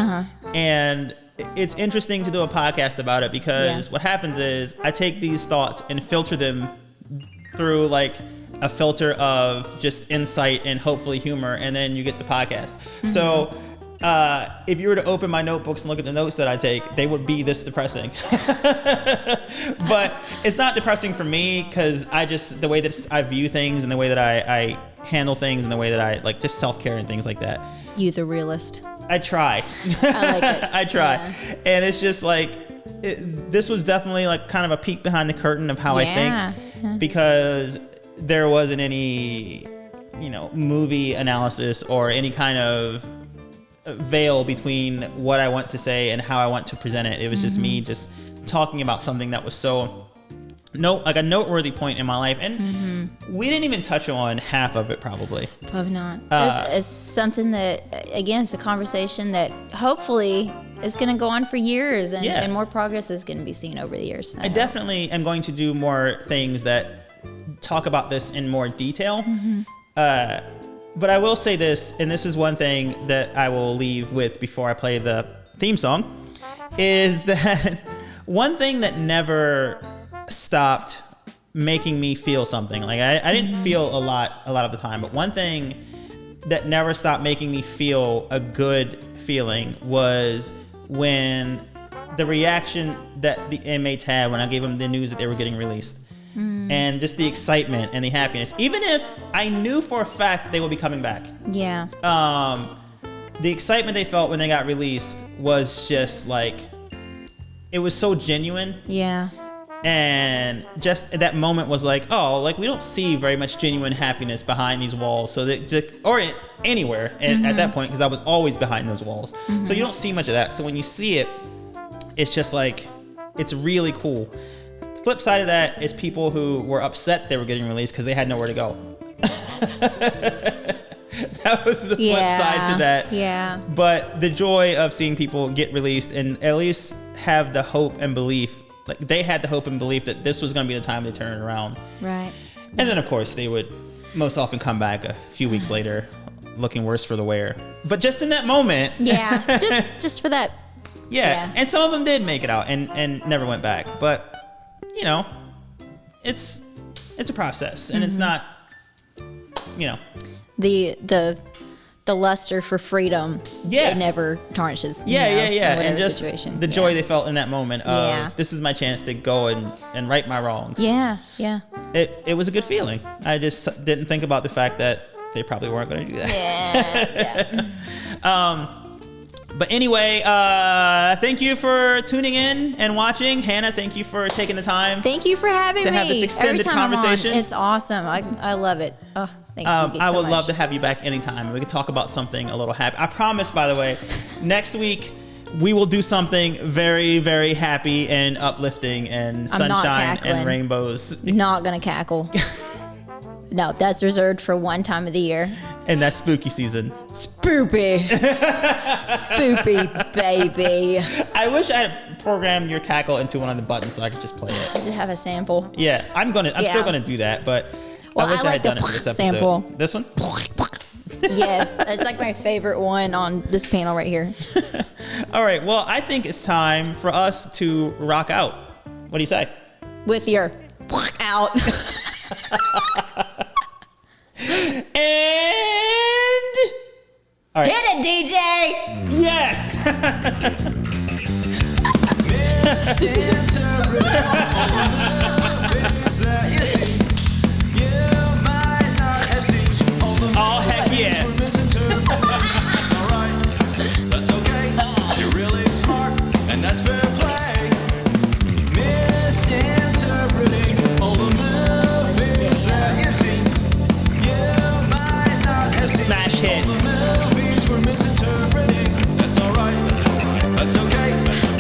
And it's interesting to do a podcast about it because what happens is I take these thoughts and filter them through like a filter of just insight and hopefully humor, and then you get the podcast. So if you were to open my notebooks and look at the notes that I take, they would be this depressing. But it's not depressing for me because the way that I view things and the way that I handle things and the way that I like just self-care and things like that. You the realist. I try. I like it. I try. Yeah. And it's just like, this was definitely like kind of a peek behind the curtain of how I think, because there wasn't any, movie analysis or any kind of veil between what I want to say and how I want to present it. It was just me just talking about something that was so a noteworthy point in my life, and we didn't even touch on half of it probably. Probably not. It's something that, again, it's a conversation that hopefully is going to go on for years, and more progress is going to be seen over the years. I definitely am going to do more things that talk about this in more detail. But I will say this, and this is one thing that I will leave with before I play the theme song, is that one thing that never stopped making me feel something. Like I didn't feel a lot of the time, but one thing that never stopped making me feel a good feeling was when the reaction that the inmates had when I gave them the news that they were getting released. And just the excitement and the happiness, even if I knew for a fact they would be coming back. Yeah. The excitement they felt when they got released was just like, it was so genuine. Yeah. And just that moment was like, oh, like we don't see very much genuine happiness behind these walls. So that just, or anywhere at that point, because I was always behind those walls. So you don't see much of that. So when you see it, it's just like, it's really cool. Flip side of that is people who were upset they were getting released because they had nowhere to go. That was the flip side to that. Yeah. But the joy of seeing people get released and at least have the hope and belief, like they had the hope and belief that this was going to be the time to turn it around. Right. And then of course they would most often come back a few weeks later looking worse for the wear. But just in that moment. Yeah. just for that. Yeah. And some of them did make it out and never went back. But it's a process, and it's not, the luster for freedom. Yeah, it never tarnishes. Yeah, and just situation. The joy they felt in that moment of this is my chance to go and right my wrongs. Yeah. It was a good feeling. I just didn't think about the fact that they probably weren't going to do that. Yeah. But anyway, thank you for tuning in and watching. Hannah, thank you for taking the time. Thank you for having me. To have this extended conversation. It's awesome. I love it. Oh, thank you I would love to have you back anytime. We could talk about something a little happy. I promise, by the way, next week we will do something very, very happy and uplifting and sunshine and rainbows. Not going to cackle. No, that's reserved for one time of the year. And that's spooky season. Spoopy. Spoopy, baby. I wish I had programmed your cackle into one of the buttons so I could just play it. Just have a sample. Yeah, I'm still gonna do that, but I wish I had done it for this episode. Sample. This one? Yes, it's like my favorite one on this panel right here. All right, well, I think it's time for us to rock out. What do you say? With your out. And all right. Hit it, DJ. Yes. Oh heck yeah. That's alright. That's okay. You're really smart, and that's fair play. Misinterpreting all the movies that you've seen. You might not have seen smash hit. all the movies we're misinterpreting. That's alright. That's okay.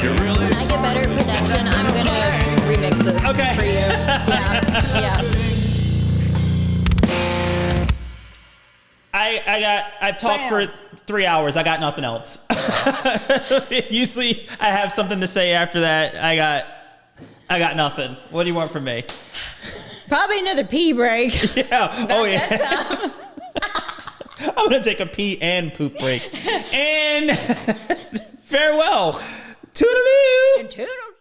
You're really when I get better at production, I'm gonna remix this okay. for you. Yeah. I've talked for 3 hours. I got nothing else. Usually I have something to say after that. I got nothing. What do you want from me? Probably another pee break. Yeah. Oh yeah. I'm gonna take a pee and poop break. And farewell. Toodaloo. Toodaloo.